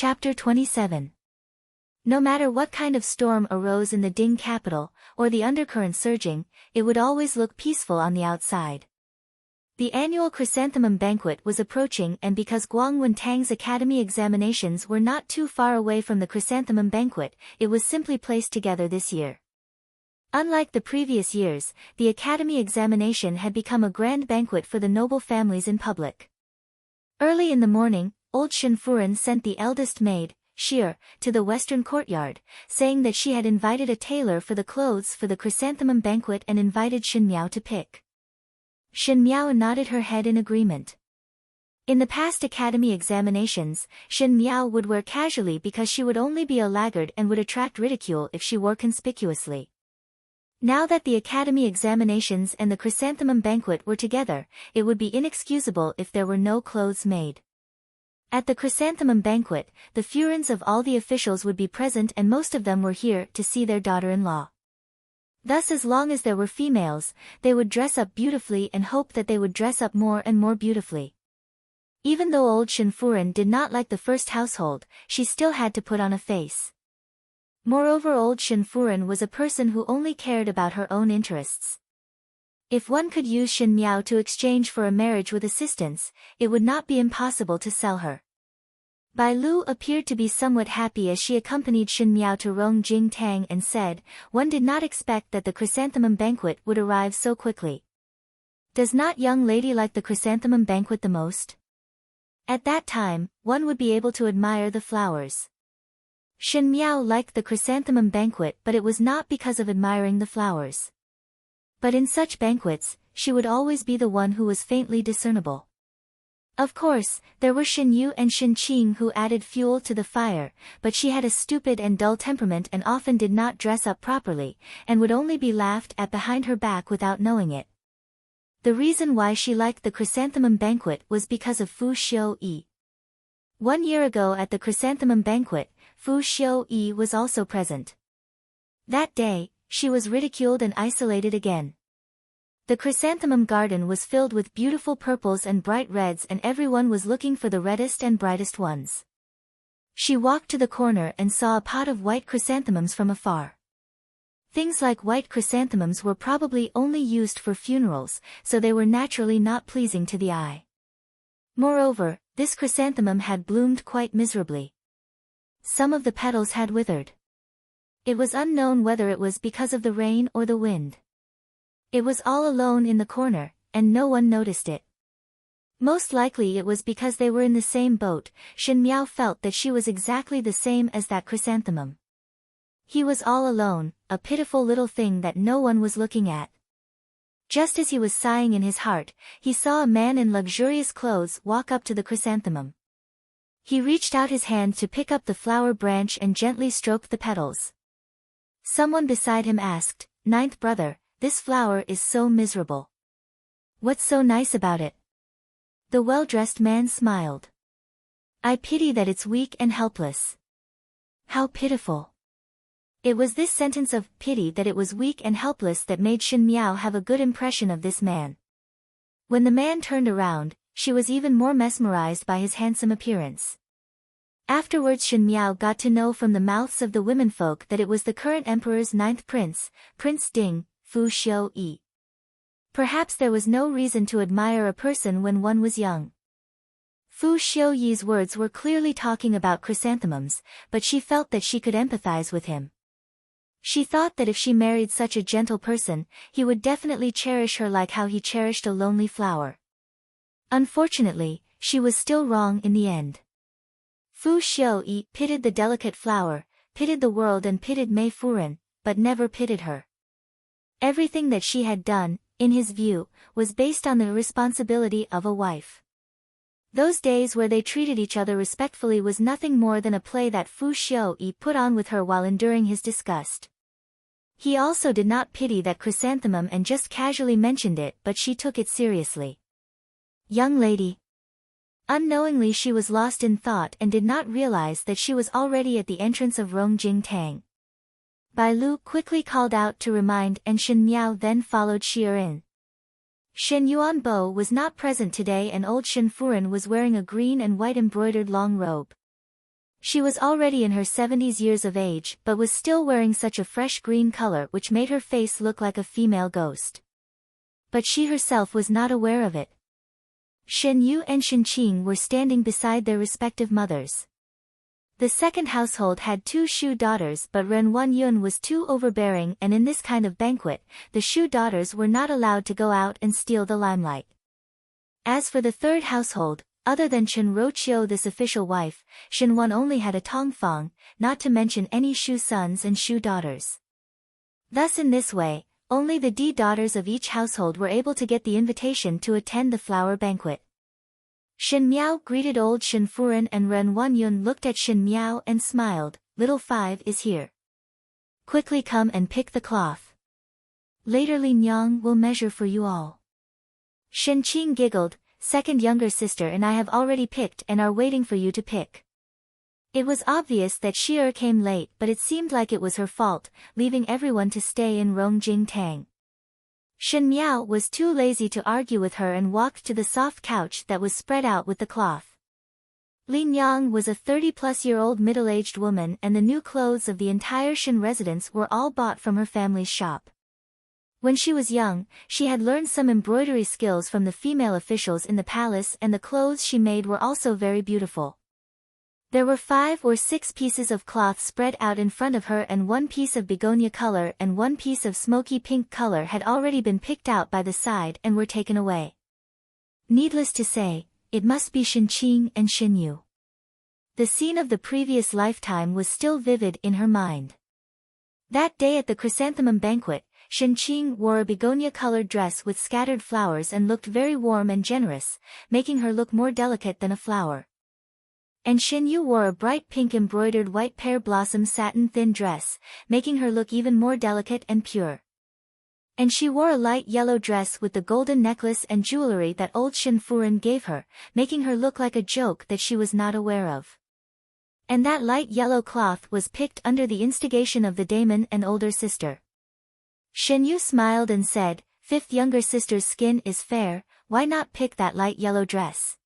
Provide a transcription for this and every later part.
Chapter 27. No matter what kind of storm arose in the Ding capital, or the undercurrent surging, it would always look peaceful on the outside. The annual chrysanthemum banquet was approaching, and because Guangwen Tang's academy examinations were not too far away from the chrysanthemum banquet, it was simply placed together this year. Unlike the previous years, the academy examination had become a grand banquet for the noble families in public. Early in the morning, old Shenfuren sent the eldest maid, Shir, to the western courtyard, saying that she had invited a tailor for the clothes for the chrysanthemum banquet and invited Shen Miao to pick. Shen Miao nodded her head in agreement. In the past academy examinations, Shen Miao would wear casually because she would only be a laggard and would attract ridicule if she wore conspicuously. Now that the academy examinations and the chrysanthemum banquet were together, it would be inexcusable if there were no clothes made. At the chrysanthemum banquet, the furens of all the officials would be present, and most of them were here to see their daughter-in-law. Thus, as long as there were females, they would dress up beautifully and hope that they would dress up more and more beautifully. Even though old Shenfuren did not like the first household, she still had to put on a face. Moreover, old Shenfuren was a person who only cared about her own interests. If one could use Shen Miao to exchange for a marriage with assistance, it would not be impossible to sell her. Bai Lu appeared to be somewhat happy as she accompanied Shen Miao to Rong Jing Tang and said, "One did not expect that the chrysanthemum banquet would arrive so quickly. Does not young lady like the chrysanthemum banquet the most? At that time, one would be able to admire the flowers." Shen Miao liked the chrysanthemum banquet, but it was not because of admiring the flowers. But in such banquets, she would always be the one who was faintly discernible. Of course, there were Shen Yu and Shen Qing who added fuel to the fire, but she had a stupid and dull temperament and often did not dress up properly, and would only be laughed at behind her back without knowing it. The reason why she liked the chrysanthemum banquet was because of Fu Xiu-yi. 1 year ago at the chrysanthemum banquet, Fu Xiu-yi was also present. That day, she was ridiculed and isolated again. The chrysanthemum garden was filled with beautiful purples and bright reds, and everyone was looking for the reddest and brightest ones. She walked to the corner and saw a pot of white chrysanthemums from afar. Things like white chrysanthemums were probably only used for funerals, so they were naturally not pleasing to the eye. Moreover, this chrysanthemum had bloomed quite miserably. Some of the petals had withered. It was unknown whether it was because of the rain or the wind. It was all alone in the corner, and no one noticed it. Most likely it was because they were in the same boat. Shen Miao felt that she was exactly the same as that chrysanthemum. He was all alone, a pitiful little thing that no one was looking at. Just as he was sighing in his heart, he saw a man in luxurious clothes walk up to the chrysanthemum. He reached out his hand to pick up the flower branch and gently stroked the petals. Someone beside him asked, "Ninth brother, this flower is so miserable. What's so nice about it?" The well-dressed man smiled. "I pity that it's weak and helpless." How pitiful. It was this sentence of pity that it was weak and helpless that made Shen Miao have a good impression of this man. When the man turned around, she was even more mesmerized by his handsome appearance. Afterwards Shen Miao got to know from the mouths of the womenfolk that it was the current emperor's 9th prince, Prince Ding, Fu Xiu-yi. Perhaps there was no reason to admire a person when one was young. Fu Xiu-yi's words were clearly talking about chrysanthemums, but she felt that she could empathize with him. She thought that if she married such a gentle person, he would definitely cherish her like how he cherished a lonely flower. Unfortunately, she was still wrong in the end. Fu Xiu-yi pitied the delicate flower, pitied the world and pitied Mei Furen, but never pitied her. Everything that she had done, in his view, was based on the irresponsibility of a wife. Those days where they treated each other respectfully was nothing more than a play that Fu Xiu-yi put on with her while enduring his disgust. He also did not pity that chrysanthemum and just casually mentioned it, but she took it seriously. "Young lady." Unknowingly she was lost in thought and did not realize that she was already at the entrance of Rong Jing Tang. Bai Lu quickly called out to remind, and Shen Miao then followed Xie in. Shen Yuanbo was not present today, and old Shenfuren was wearing a green and white embroidered long robe. She was already in her 70s years of age but was still wearing such a fresh green color which made her face look like a female ghost. But she herself was not aware of it. Shen Yu and Shen Qing were standing beside their respective mothers. The second household had 2 Shu daughters but Ren Wanyun was too overbearing, and in this kind of banquet, the Shu daughters were not allowed to go out and steal the limelight. As for the third household, other than Chen Roqiu, this official wife, Shen Wan only had a Tongfang, not to mention any Shu sons and Shu daughters. Thus in this way, only the D daughters of each household were able to get the invitation to attend the flower banquet. Shen Miao greeted old Shen Furen, and Ren Wanyun looked at Shen Miao and smiled. Little Five is here. Quickly come and pick the cloth. Later Li Nyang will measure for you all. Shen Qing giggled. Second younger sister and I have already picked and are waiting for you to pick. It was obvious that Shi came late, but it seemed like it was her fault, leaving everyone to stay in Rongjing Tang. Shen Miao was too lazy to argue with her and walked to the soft couch that was spread out with the cloth. Li Nyang was a 30-plus-year-old middle-aged woman, and the new clothes of the entire Shen residence were all bought from her family's shop. When she was young, she had learned some embroidery skills from the female officials in the palace, and the clothes she made were also very beautiful. There were 5 or 6 pieces of cloth spread out in front of her, and 1 piece of begonia color and 1 piece of smoky pink color had already been picked out by the side and were taken away. Needless to say, it must be Shen Qing and Shen Yu. The scene of the previous lifetime was still vivid in her mind. That day at the chrysanthemum banquet, Shen Qing wore a begonia-colored dress with scattered flowers and looked very warm and generous, making her look more delicate than a flower. And Shen Yu wore a bright pink embroidered white pear blossom satin thin dress, making her look even more delicate and pure. And she wore a light yellow dress with the golden necklace and jewelry that old Shen Furen gave her, making her look like a joke that she was not aware of. And that light yellow cloth was picked under the instigation of the daemon and older sister. Shen Yu smiled and said, "Fifth younger sister's skin is fair, why not pick that light yellow dress?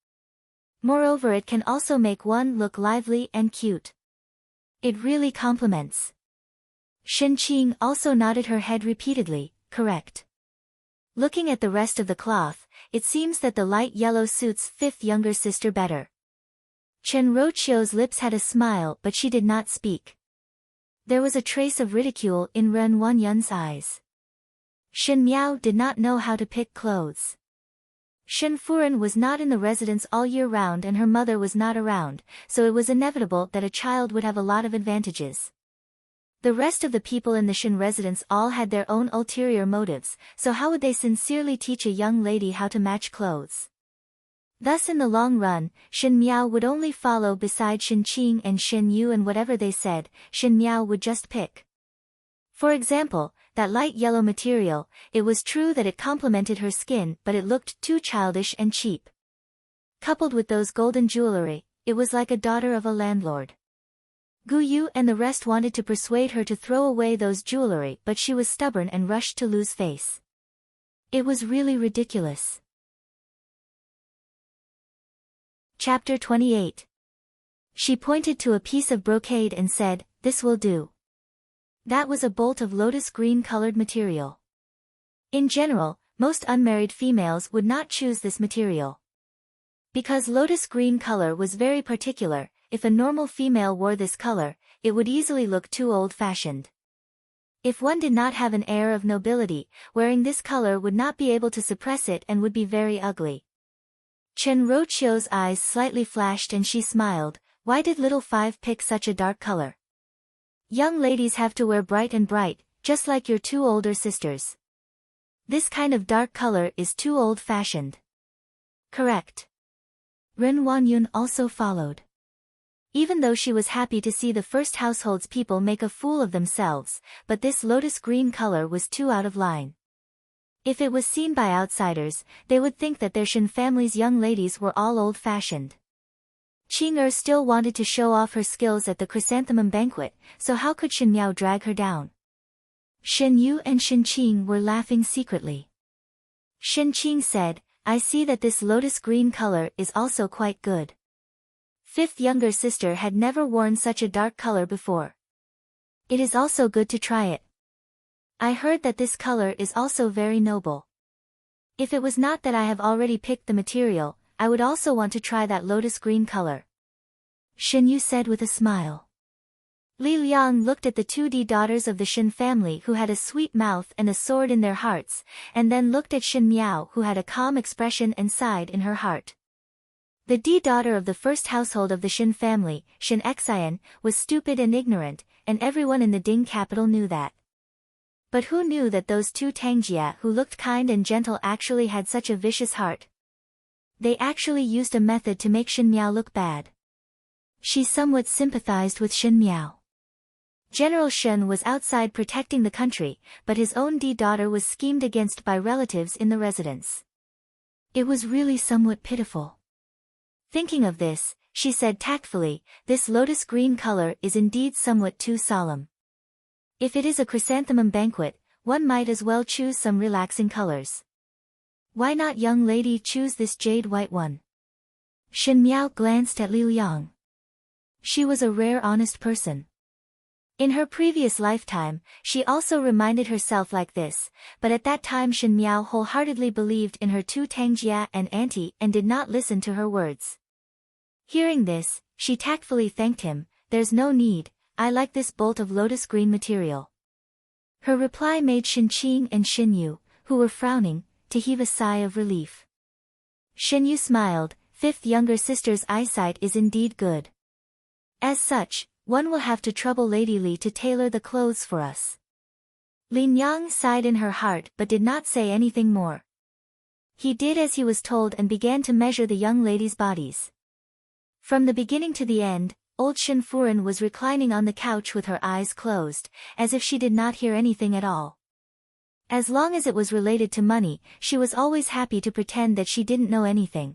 Moreover, it can also make one look lively and cute. It really compliments." Shen Qing also nodded her head repeatedly, correct. Looking at the rest of the cloth, it seems that the light yellow suits fifth younger sister better. Chen Roqiu's lips had a smile, but she did not speak. There was a trace of ridicule in Ren Wanyun's eyes. Shen Miao did not know how to pick clothes. Shen Furen was not in the residence all year round and her mother was not around, so it was inevitable that a child would have a lot of advantages. The rest of the people in the Shen residence all had their own ulterior motives, so how would they sincerely teach a young lady how to match clothes? Thus in the long run, Shen Miao would only follow beside Shen Qing and Shen Yu, and whatever they said, Shen Miao would just pick. For example, that light yellow material, it was true that it complemented her skin, but it looked too childish and cheap. Coupled with those golden jewelry, it was like a daughter of a landlord. Gu Yu and the rest wanted to persuade her to throw away those jewelry, but she was stubborn and rushed to lose face. It was really ridiculous. Chapter 28. She pointed to a piece of brocade and said, "This will do." That was a bolt of lotus green-colored material. In general, most unmarried females would not choose this material. Because lotus green color was very particular, if a normal female wore this color, it would easily look too old-fashioned. If one did not have an air of nobility, wearing this color would not be able to suppress it and would be very ugly. Chen Roqiu's eyes slightly flashed and she smiled. Why did little Five pick such a dark color? Young ladies have to wear bright and bright, just like your 2 older sisters. This kind of dark color is too old-fashioned. Correct. Ren Wanyun also followed. Even though she was happy to see the first household's people make a fool of themselves, but this lotus green color was too out of line. If it was seen by outsiders, they would think that their Shen family's young ladies were all old-fashioned. Qing still wanted to show off her skills at the chrysanthemum banquet, so how could Shen Miao drag her down? Shen Yu and Shen Qing were laughing secretly. Shen Qing said, "I see that this lotus green color is also quite good." Fifth younger sister had never worn such a dark color before. It is also good to try it. I heard that this color is also very noble. If it was not that I have already picked the material, I would also want to try that lotus green color. Shin Yu said with a smile. Li Liang looked at the 2D daughters of the Shin family who had a sweet mouth and a sword in their hearts, and then looked at Shin Miao who had a calm expression and sighed in her heart. The D daughter of the first household of the Shin family, Shin Xian, was stupid and ignorant, and everyone in the Ding capital knew that. But who knew that those two Tangjia who looked kind and gentle actually had such a vicious heart? They actually used a method to make Shin Miao look bad. She somewhat sympathized with Shin Miao. General Shen was outside protecting the country, but his own D daughter was schemed against by relatives in the residence. It was really somewhat pitiful. Thinking of this, she said tactfully, "This lotus green color is indeed somewhat too solemn. If it is a chrysanthemum banquet, one might as well choose some relaxing colors. Why not, young lady, choose this jade white one?" Shin Miao glanced at Li Liang. She was a rare honest person. In her previous lifetime, she also reminded herself like this, but at that time Shin Miao wholeheartedly believed in her two Tangjia and auntie and did not listen to her words. Hearing this, she tactfully thanked him, "There's no need, I like this bolt of lotus green material." Her reply made Shin Qing and Shin Yu, who were frowning, to heave a sigh of relief. Shin Yu smiled, "Fifth younger sister's eyesight is indeed good. As such, one will have to trouble Lady Li to tailor the clothes for us." Lin Yang sighed in her heart but did not say anything more. He did as he was told and began to measure the young ladies' bodies. From the beginning to the end, old Shin Furen was reclining on the couch with her eyes closed, as if she did not hear anything at all. As long as it was related to money, she was always happy to pretend that she didn't know anything.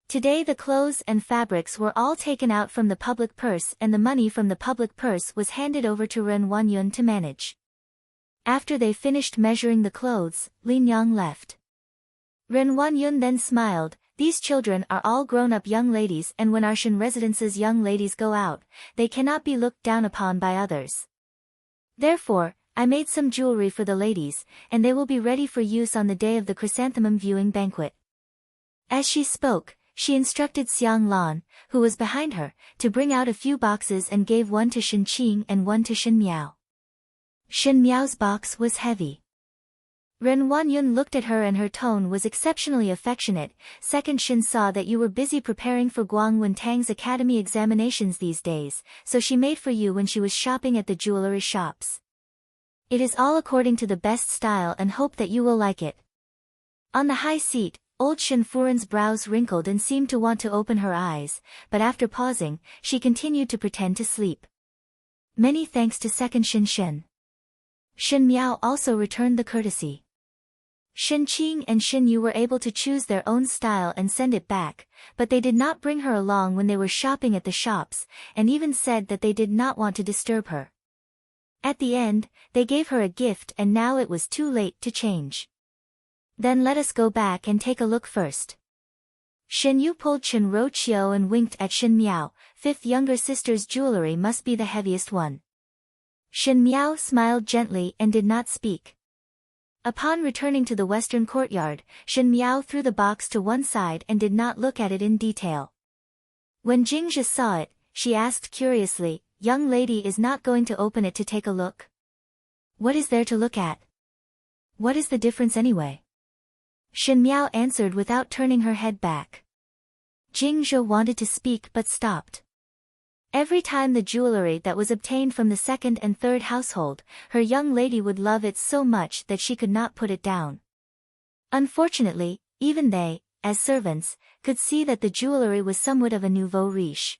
Today the clothes and fabrics were all taken out from the public purse and the money from the public purse was handed over to Ren Wanyun to manage. After they finished measuring the clothes, Lin Yang left. Ren Wanyun then smiled, "These children are all grown-up young ladies, and when our Shin residence's young ladies go out, they cannot be looked down upon by others. Therefore, I made some jewelry for the ladies, and they will be ready for use on the day of the chrysanthemum viewing banquet." As she spoke, she instructed Xiang Lan, who was behind her, to bring out a few boxes and gave one to Shin Qing and one to Shin Miao. Shin Miao's box was heavy. Ren Wanyun looked at her and her tone was exceptionally affectionate. "Second, Shin saw that you were busy preparing for Guang Wentang's academy examinations these days, so she made for you when she was shopping at the jewelry shops. It is all according to the best style and hope that you will like it." On the high seat, old Shin Furen's brows wrinkled and seemed to want to open her eyes, but after pausing, she continued to pretend to sleep. "Many thanks to second Shin Shin." Shin Miao also returned the courtesy. Shin Qing and Shin Yu were able to choose their own style and send it back, but they did not bring her along when they were shopping at the shops, and even said that they did not want to disturb her. At the end, they gave her a gift and now it was too late to change. "Then let us go back and take a look first." Shin Yu pulled Chen Ro Chio and winked at Shin Miao, "Fifth younger sister's jewelry must be the heaviest one." Shin Miao smiled gently and did not speak. Upon returning to the western courtyard, Shin Miao threw the box to one side and did not look at it in detail. When Jingzhi saw it, she asked curiously, "Young lady is not going to open it to take a look? What is there to look at? What is the difference anyway?" Shin Miao answered without turning her head back. Jingzhi wanted to speak but stopped. Every time the jewelry that was obtained from the second and third household, her young lady would love it so much that she could not put it down. Unfortunately, even they, as servants, could see that the jewelry was somewhat of a nouveau riche.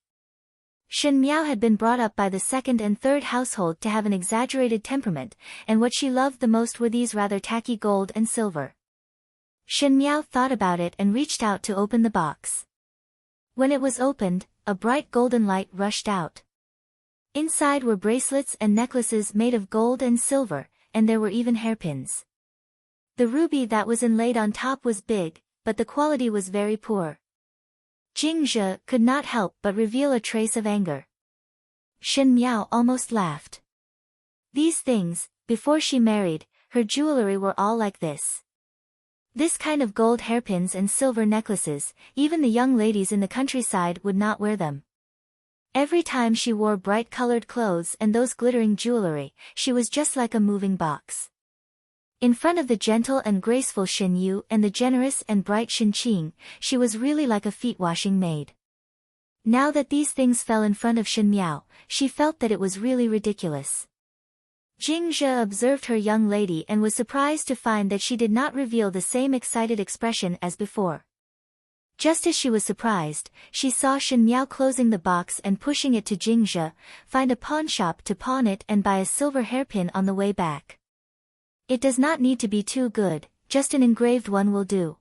Shin Miao had been brought up by the second and third household to have an exaggerated temperament, and what she loved the most were these rather tacky gold and silver. Shin Miao thought about it and reached out to open the box. When it was opened, a bright golden light rushed out. Inside were bracelets and necklaces made of gold and silver, and there were even hairpins. The ruby that was inlaid on top was big, but the quality was very poor. Jingzhe could not help but reveal a trace of anger. Shen Miao almost laughed. These things, before she married, her jewelry were all like this. This kind of gold hairpins and silver necklaces, even the young ladies in the countryside would not wear them. Every time she wore bright-colored clothes and those glittering jewelry, she was just like a moving box. In front of the gentle and graceful Shen Yu and the generous and bright Shen Qing, she was really like a feet-washing maid. Now that these things fell in front of Shen Miao, she felt that it was really ridiculous. Jingzhe observed her young lady and was surprised to find that she did not reveal the same excited expression as before. Just as she was surprised, she saw Shen Miao closing the box and pushing it to Jingzhe, find a pawn shop to pawn it and buy a silver hairpin on the way back. It does not need to be too good, just an engraved one will do.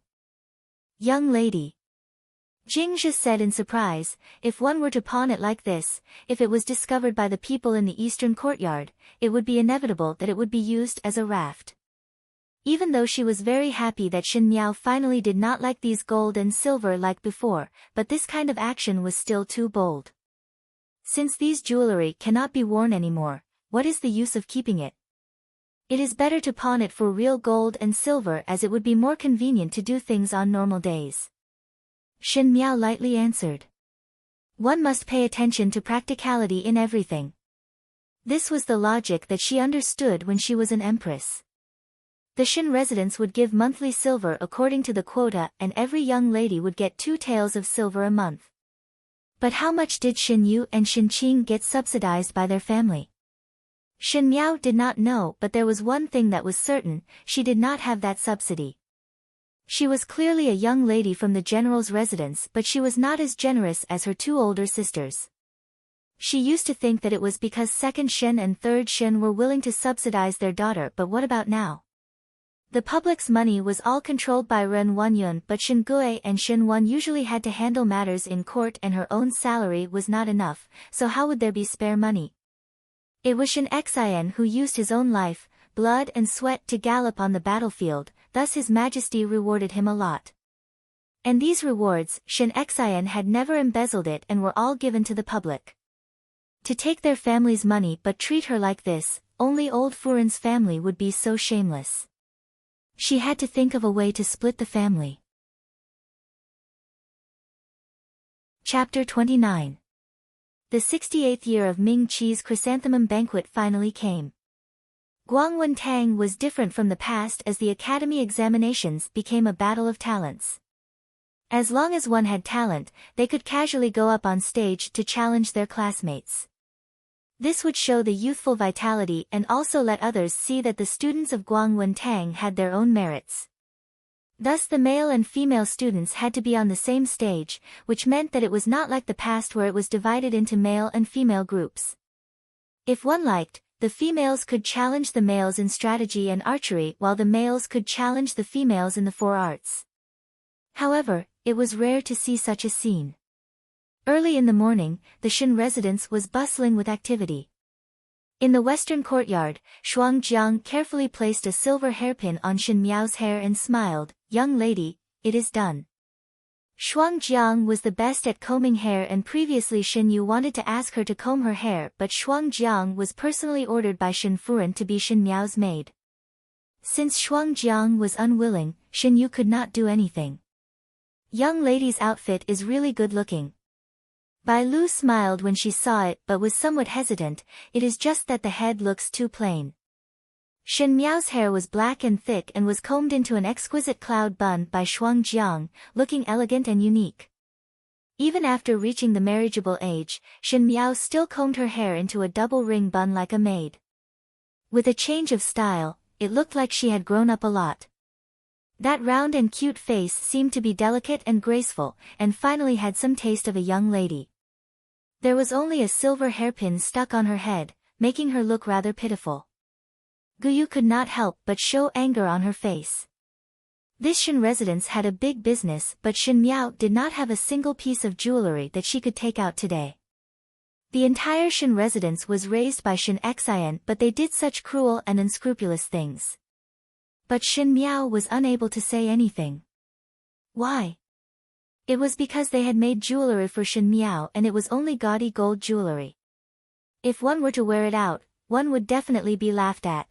Young lady, Jingzhe said in surprise, if one were to pawn it like this, if it was discovered by the people in the eastern courtyard, it would be inevitable that it would be used as a raft. Even though she was very happy that Shen Miao finally did not like these gold and silver like before, but this kind of action was still too bold. Since these jewelry cannot be worn anymore, what is the use of keeping it? It is better to pawn it for real gold and silver as it would be more convenient to do things on normal days. Shen Miao lightly answered. One must pay attention to practicality in everything. This was the logic that she understood when she was an empress. The Shen residents would give monthly silver according to the quota and every young lady would get 2 taels of silver a month. But how much did Shen Yu and Shen Qing get subsidized by their family? Shen Miao did not know, but there was one thing that was certain, she did not have that subsidy. She was clearly a young lady from the general's residence, but she was not as generous as her 2 older sisters. She used to think that it was because 2nd Shen and 3rd Shen were willing to subsidize their daughter, but what about now? The public's money was all controlled by Ren Wanyun, but Shen Gui and Shen Wan usually had to handle matters in court and her own salary was not enough, so how would there be spare money? It was Shen Xian who used his own life, blood and sweat to gallop on the battlefield, thus His Majesty rewarded him a lot. And these rewards, Shen Xian had never embezzled it and were all given to the public. To take their family's money but treat her like this, only old Furin's family would be so shameless. She had to think of a way to split the family. Chapter 29. The 68th year of Ming Qi's chrysanthemum banquet finally came. Guangwen Tang was different from the past as the academy examinations became a battle of talents. As long as one had talent, they could casually go up on stage to challenge their classmates. This would show the youthful vitality and also let others see that the students of Guangwen Tang had their own merits. Thus the male and female students had to be on the same stage, which meant that it was not like the past where it was divided into male and female groups. If one liked, the females could challenge the males in strategy and archery while the males could challenge the females in the 4 arts. However, it was rare to see such a scene. Early in the morning, the Shen residence was bustling with activity. In the western courtyard, Shuang Jiang carefully placed a silver hairpin on Shen Miao's hair and smiled, "Young lady, it is done." Shuang Jiang was the best at combing hair and previously Shen Yu wanted to ask her to comb her hair but Shuang Jiang was personally ordered by Shen Furen to be Shen Miao's maid. Since Shuang Jiang was unwilling, Shen Yu could not do anything. "Young lady's outfit is really good looking." Bai Lu smiled when she saw it but was somewhat hesitant, "It is just that the head looks too plain." Shen Miao's hair was black and thick and was combed into an exquisite cloud bun by Shuang Jiang, looking elegant and unique. Even after reaching the marriageable age, Shen Miao still combed her hair into a double ring bun like a maid. With a change of style, it looked like she had grown up a lot. That round and cute face seemed to be delicate and graceful, and finally had some taste of a young lady. There was only a silver hairpin stuck on her head, making her look rather pitiful. Guyu could not help but show anger on her face. This Shen residence had a big business but Shen Miao did not have a single piece of jewelry that she could take out today. The entire Shen residence was raised by Shen Xian but they did such cruel and unscrupulous things. But Shen Miao was unable to say anything. Why? It was because they had made jewelry for Shin Miao and it was only gaudy gold jewelry. If one were to wear it out, one would definitely be laughed at.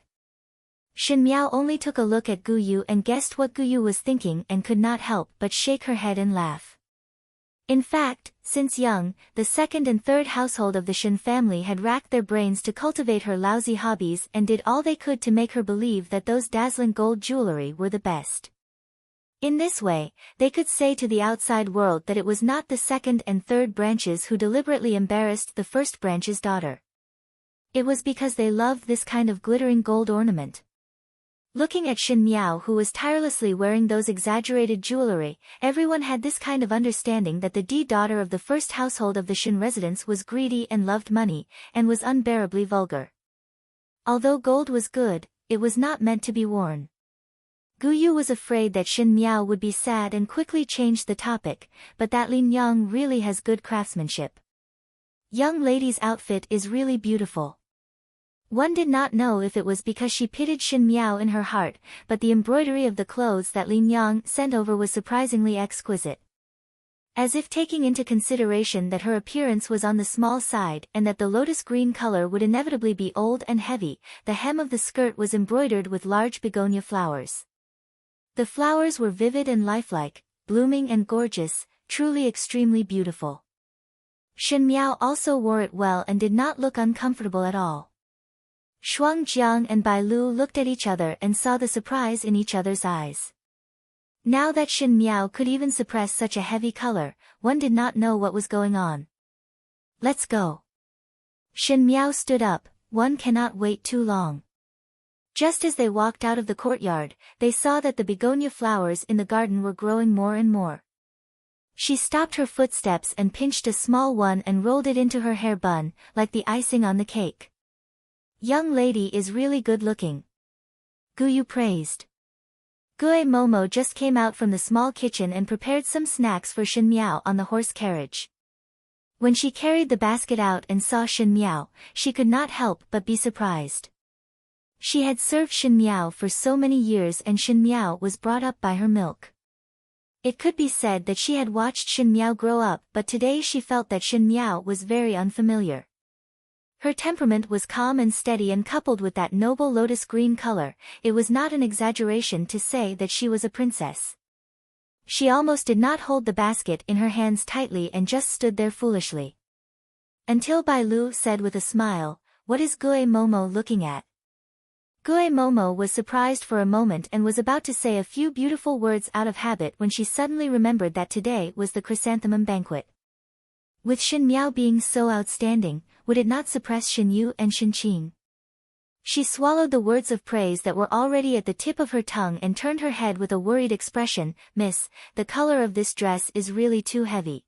Shin Miao only took a look at Gu Yu and guessed what Gu Yu was thinking and could not help but shake her head and laugh. In fact, since young, the second and third household of the Shin family had racked their brains to cultivate her lousy hobbies and did all they could to make her believe that those dazzling gold jewelry were the best. In this way, they could say to the outside world that it was not the second and third branches who deliberately embarrassed the first branch's daughter. It was because they loved this kind of glittering gold ornament. Looking at Shin Miao, who was tirelessly wearing those exaggerated jewelry, everyone had this kind of understanding that the daughter of the first household of the Shin residence was greedy and loved money, and was unbearably vulgar. Although gold was good, it was not meant to be worn. Gu Yu was afraid that Shin Miao would be sad and quickly changed the topic, but that Lin Yang really has good craftsmanship. Young lady's outfit is really beautiful. One did not know if it was because she pitied Shin Miao in her heart, but the embroidery of the clothes that Lin Yang sent over was surprisingly exquisite. As if taking into consideration that her appearance was on the small side and that the lotus green color would inevitably be old and heavy, the hem of the skirt was embroidered with large begonia flowers. The flowers were vivid and lifelike, blooming and gorgeous, truly extremely beautiful. Shin Miao also wore it well and did not look uncomfortable at all. Shuang Jiang and Bai Lu looked at each other and saw the surprise in each other's eyes. Now that Shin Miao could even suppress such a heavy color, one did not know what was going on. Let's go. Shin Miao stood up, one cannot wait too long. Just as they walked out of the courtyard, they saw that the begonia flowers in the garden were growing more and more. She stopped her footsteps and pinched a small one and rolled it into her hair bun, like the icing on the cake. Young lady is really good looking. Gu Yu praised. Gue Momo just came out from the small kitchen and prepared some snacks for Shin Miao on the horse carriage. When she carried the basket out and saw Shin Miao, she could not help but be surprised. She had served Shin Miao for so many years and Shin Miao was brought up by her milk. It could be said that she had watched Shin Miao grow up, but today she felt that Shin Miao was very unfamiliar. Her temperament was calm and steady, and coupled with that noble lotus green color, it was not an exaggeration to say that she was a princess. She almost did not hold the basket in her hands tightly and just stood there foolishly. Until Bai Lu said with a smile, "What is Gue Momo looking at?" Gue Momo was surprised for a moment and was about to say a few beautiful words out of habit when she suddenly remembered that today was the chrysanthemum banquet. With Shin Miao being so outstanding, would it not suppress Shin Yu and Shin Qing? She swallowed the words of praise that were already at the tip of her tongue and turned her head with a worried expression. "Miss, the color of this dress is really too heavy.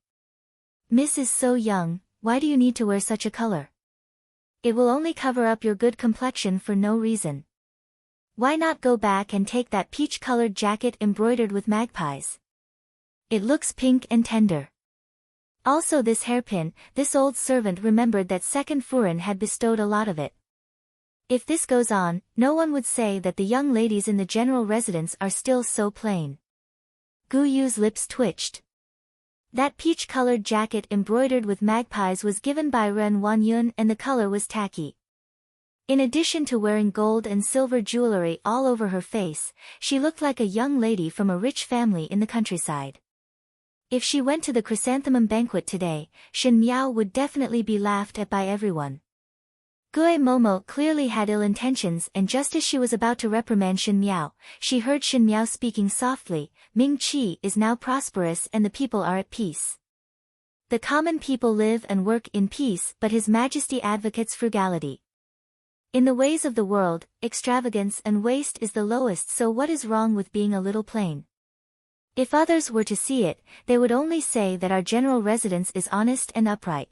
Miss is so young, why do you need to wear such a color? It will only cover up your good complexion for no reason. Why not go back and take that peach-colored jacket embroidered with magpies? It looks pink and tender. Also this hairpin." This old servant remembered that second Furin had bestowed a lot of it. If this goes on, no one would say that the young ladies in the general residence are still so plain. Gu Yu's lips twitched. That peach-colored jacket embroidered with magpies was given by Ren Wanyun and the color was tacky. In addition to wearing gold and silver jewelry all over her face, she looked like a young lady from a rich family in the countryside. If she went to the chrysanthemum banquet today, Shin Miao would definitely be laughed at by everyone. Gue Momo clearly had ill intentions, and just as she was about to reprimand Shin Miao, she heard Shin Miao speaking softly. "Ming Qi is now prosperous and the people are at peace. The common people live and work in peace, but His Majesty advocates frugality. In the ways of the world, extravagance and waste is the lowest, so what is wrong with being a little plain? If others were to see it, they would only say that our general residence is honest and upright.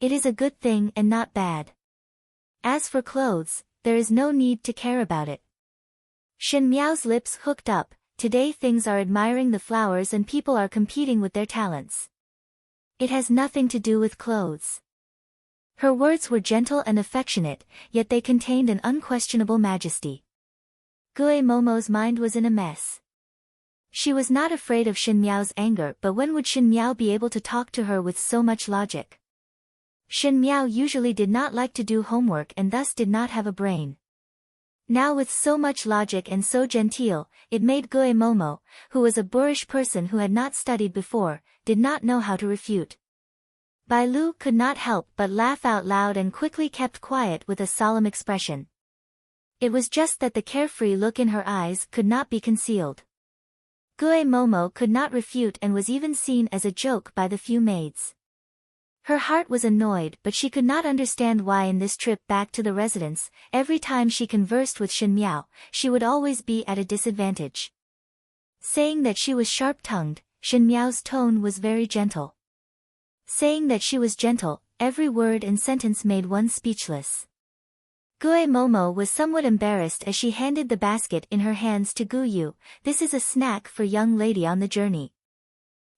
It is a good thing and not bad. As for clothes, there is no need to care about it." Shin Miao's lips hooked up. Today things are admiring the flowers and people are competing with their talents. It has nothing to do with clothes. Her words were gentle and affectionate, yet they contained an unquestionable majesty. Gue Momo's mind was in a mess. She was not afraid of Shin Miao's anger, but when would Shin Miao be able to talk to her with so much logic? Shin Miao usually did not like to do homework and thus did not have a brain. Now with so much logic and so genteel, it made Gue Momo, who was a boorish person who had not studied before, did not know how to refute. Bai Lu could not help but laugh out loud and quickly kept quiet with a solemn expression. It was just that the carefree look in her eyes could not be concealed. Gue Momo could not refute and was even seen as a joke by the few maids. Her heart was annoyed, but she could not understand why in this trip back to the residence, every time she conversed with Shin Miao, she would always be at a disadvantage. Saying that she was sharp-tongued, Shin Miao's tone was very gentle. Saying that she was gentle, every word and sentence made one speechless. Gue Momo was somewhat embarrassed as she handed the basket in her hands to Gu Yu. This is a snack for young lady on the journey.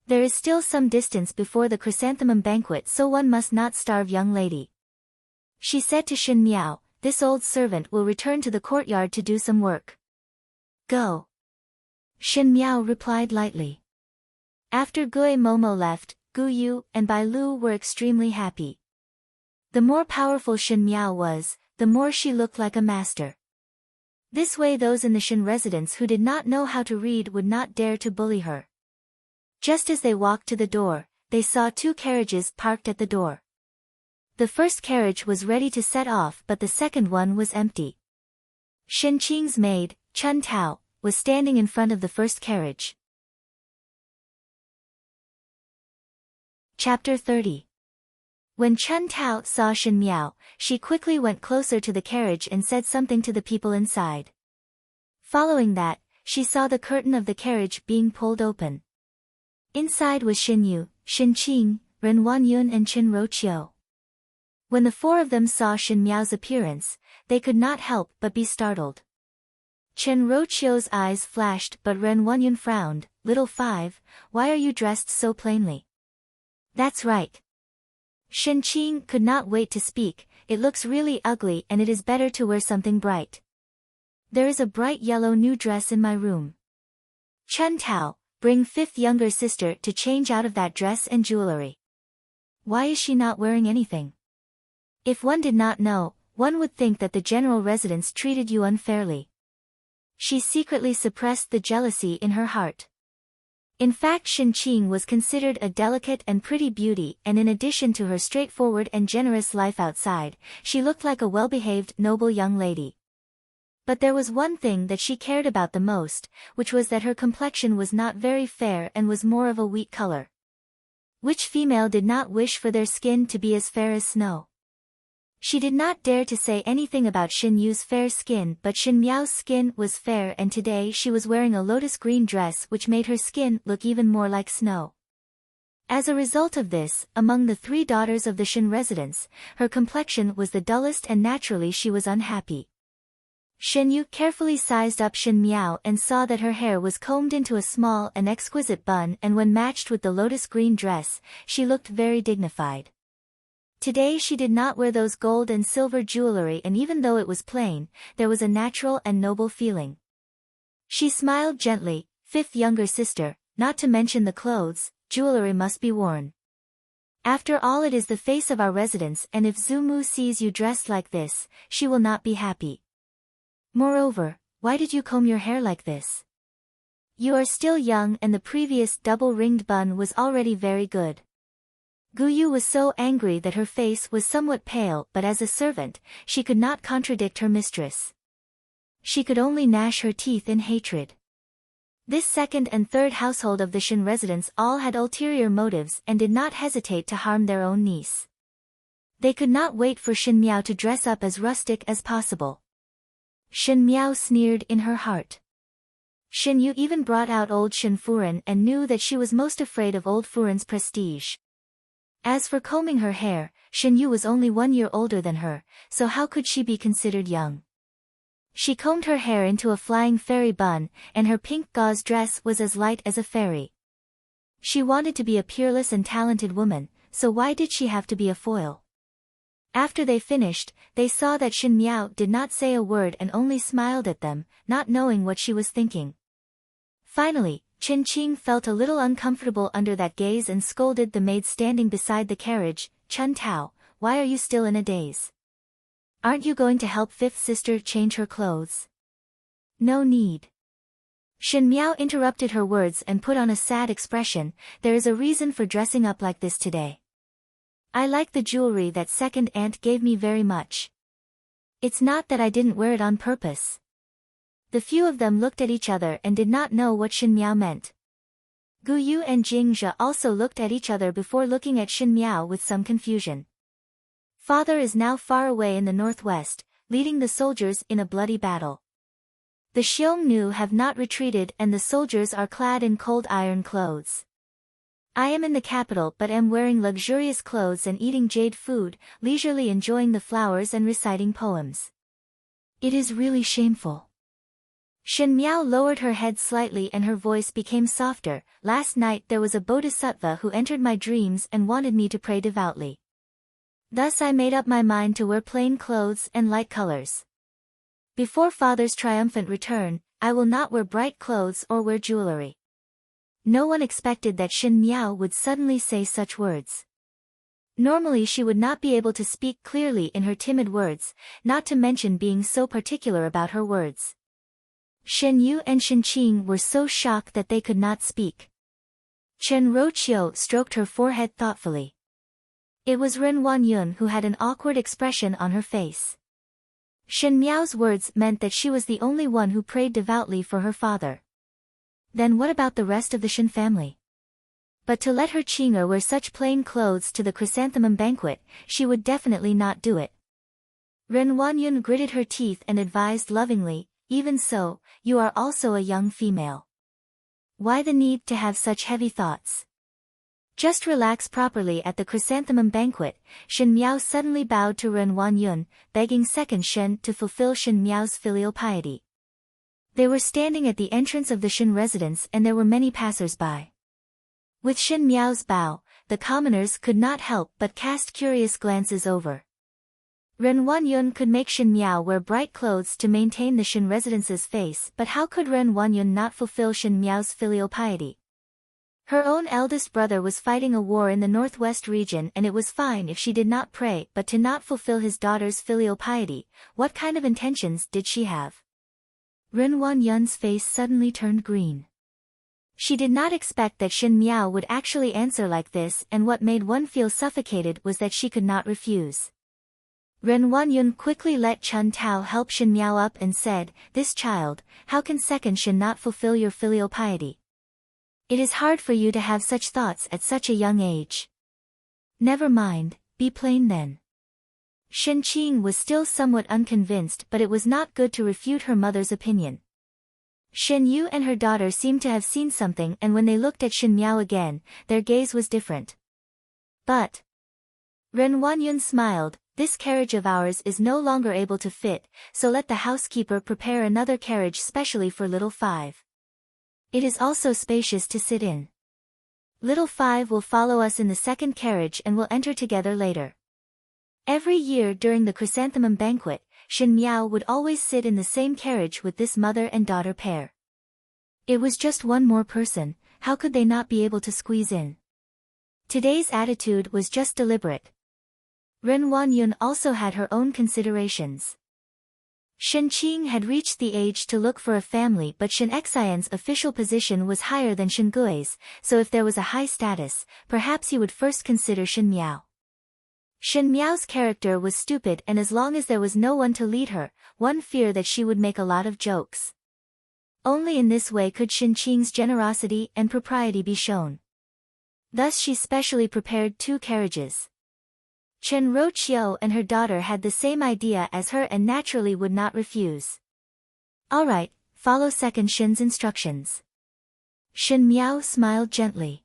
There is still some distance before the chrysanthemum banquet, so one must not starve young lady. She said to Shin Miao, this old servant will return to the courtyard to do some work. Go. Shin Miao replied lightly. After Gue Momo left, Gu Yu and Bai Lu were extremely happy. The more powerful Shin Miao was, the more she looked like a master. This way those in the Shin residence who did not know how to read would not dare to bully her. Just as they walked to the door, they saw 2 carriages parked at the door. The first carriage was ready to set off, but the second one was empty. Shin Qing's maid, Chun Tao, was standing in front of the first carriage. Chapter 30. When Chun Tao saw Shin Miao, she quickly went closer to the carriage and said something to the people inside. Following that, she saw the curtain of the carriage being pulled open. Inside was Shin Yu, Shin Qing, Ren Wanyun and Qin Roqiu. When the 4 of them saw Shin Miao's appearance, they could not help but be startled. Qin Roqiu's eyes flashed, but Ren Wanyun frowned. Little 5, why are you dressed so plainly? That's right. Shin Qing could not wait to speak. It looks really ugly and it is better to wear something bright. There is a bright yellow new dress in my room. Chun Tao, bring 5th younger sister to change out of that dress and jewelry. Why is she not wearing anything? If one did not know, one would think that the general residence treated you unfairly. She secretly suppressed the jealousy in her heart. In fact, Shin Qing was considered a delicate and pretty beauty, and in addition to her straightforward and generous life outside, she looked like a well-behaved, noble young lady. But there was one thing that she cared about the most, which was that her complexion was not very fair and was more of a wheat color. Which female did not wish for their skin to be as fair as snow? She did not dare to say anything about Shin Yu's fair skin, but Shin Miao's skin was fair, and today she was wearing a lotus green dress which made her skin look even more like snow. As a result of this, among the 3 daughters of the Shin residence, her complexion was the dullest and naturally she was unhappy. Shin Yu carefully sized up Shin Miao and saw that her hair was combed into a small and exquisite bun, and when matched with the lotus green dress, she looked very dignified. Today she did not wear those gold and silver jewelry, and even though it was plain, there was a natural and noble feeling. She smiled gently. 5th younger sister, not to mention the clothes, jewelry must be worn. After all, it is the face of our residence, and if Zumu sees you dressed like this, she will not be happy. Moreover, why did you comb your hair like this? You are still young, and the previous double-ringed bun was already very good. Gu Yu was so angry that her face was somewhat pale, but as a servant, she could not contradict her mistress. She could only gnash her teeth in hatred. This 2nd and 3rd household of the Shin residence all had ulterior motives and did not hesitate to harm their own niece. They could not wait for Shin Miao to dress up as rustic as possible. Shin Miao sneered in her heart. Shin Yu even brought out old Shin Furen and knew that she was most afraid of old Furen's prestige. As for combing her hair, Shin Yu was only 1 year older than her, so how could she be considered young? She combed her hair into a flying fairy bun, and her pink gauze dress was as light as a fairy. She wanted to be a peerless and talented woman, so why did she have to be a foil? After they finished, they saw that Shin Miao did not say a word and only smiled at them, not knowing what she was thinking. Finally, Chen Qing felt a little uncomfortable under that gaze and scolded the maid standing beside the carriage, "Chun Tao, why are you still in a daze? Aren't you going to help fifth sister change her clothes?" "No need." Shen Miao interrupted her words and put on a sad expression. "There is a reason for dressing up like this today. I like the jewelry that second aunt gave me very much. It's not that I didn't wear it on purpose." The few of them looked at each other and did not know what Shen Miao meant. Gu Yu and Jing Zhe also looked at each other before looking at Shen Miao with some confusion. Father is now far away in the northwest, leading the soldiers in a bloody battle. The Xiongnu have not retreated and the soldiers are clad in cold iron clothes. I am in the capital but am wearing luxurious clothes and eating jade food, leisurely enjoying the flowers and reciting poems. It is really shameful. Shen Miao lowered her head slightly and her voice became softer. "Last night there was a bodhisattva who entered my dreams and wanted me to pray devoutly. Thus I made up my mind to wear plain clothes and light colors. Before Father's triumphant return, I will not wear bright clothes or wear jewelry." No one expected that Shen Miao would suddenly say such words. Normally she would not be able to speak clearly in her timid words, not to mention being so particular about her words. Shen Yu and Shen Qing were so shocked that they could not speak. Chen Roqiu stroked her forehead thoughtfully. It was Ren Wanyun who had an awkward expression on her face. Shen Miao's words meant that she was the only one who prayed devoutly for her father. Then what about the rest of the Shen family? But to let her Qing'er wear such plain clothes to the chrysanthemum banquet, she would definitely not do it. Ren Wanyun gritted her teeth and advised lovingly, "Even so, you are also a young female. Why the need to have such heavy thoughts? Just relax properly at the chrysanthemum banquet." Shen Miao suddenly bowed to Ren Wanyun, begging second Shen to fulfill Shen Miao's filial piety. They were standing at the entrance of the Shen residence and there were many passers-by. With Shen Miao's bow, the commoners could not help but cast curious glances over. Ren Wanyun could make Shen Miao wear bright clothes to maintain the Shen residence's face, but how could Ren Wanyun not fulfill Shen Miao's filial piety? Her own eldest brother was fighting a war in the northwest region and it was fine if she did not pray, but to not fulfill his daughter's filial piety, what kind of intentions did she have? Ren Wanyun's face suddenly turned green. She did not expect that Shen Miao would actually answer like this, and what made one feel suffocated was that she could not refuse. Ren Wanyun quickly let Chun Tao help Shen Miao up and said, "This child, how can second Shen not fulfill your filial piety? It is hard for you to have such thoughts at such a young age. Never mind, be plain then." Shen Qing was still somewhat unconvinced, but it was not good to refute her mother's opinion. Shen Yu and her daughter seemed to have seen something, and when they looked at Shen Miao again, their gaze was different. "But..." Ren Wanyun smiled, "This carriage of ours is no longer able to fit, so let the housekeeper prepare another carriage specially for little Five. It is also spacious to sit in. Little Five will follow us in the second carriage and will enter together later." Every year during the chrysanthemum banquet, Shen Miao would always sit in the same carriage with this mother and daughter pair. It was just one more person, how could they not be able to squeeze in? Today's attitude was just deliberate. Ren Wanyun also had her own considerations. Shen Qing had reached the age to look for a family, but Shen Xian's official position was higher than Shen Gui's, so if there was a high status, perhaps he would first consider Shen Miao. Shen Miao's character was stupid, and as long as there was no one to lead her, one feared that she would make a lot of jokes. Only in this way could Shen Qing's generosity and propriety be shown. Thus she specially prepared 2 carriages. Chen Roqiu and her daughter had the same idea as her and naturally would not refuse. "All right, follow second Shen's instructions." Shen Miao smiled gently.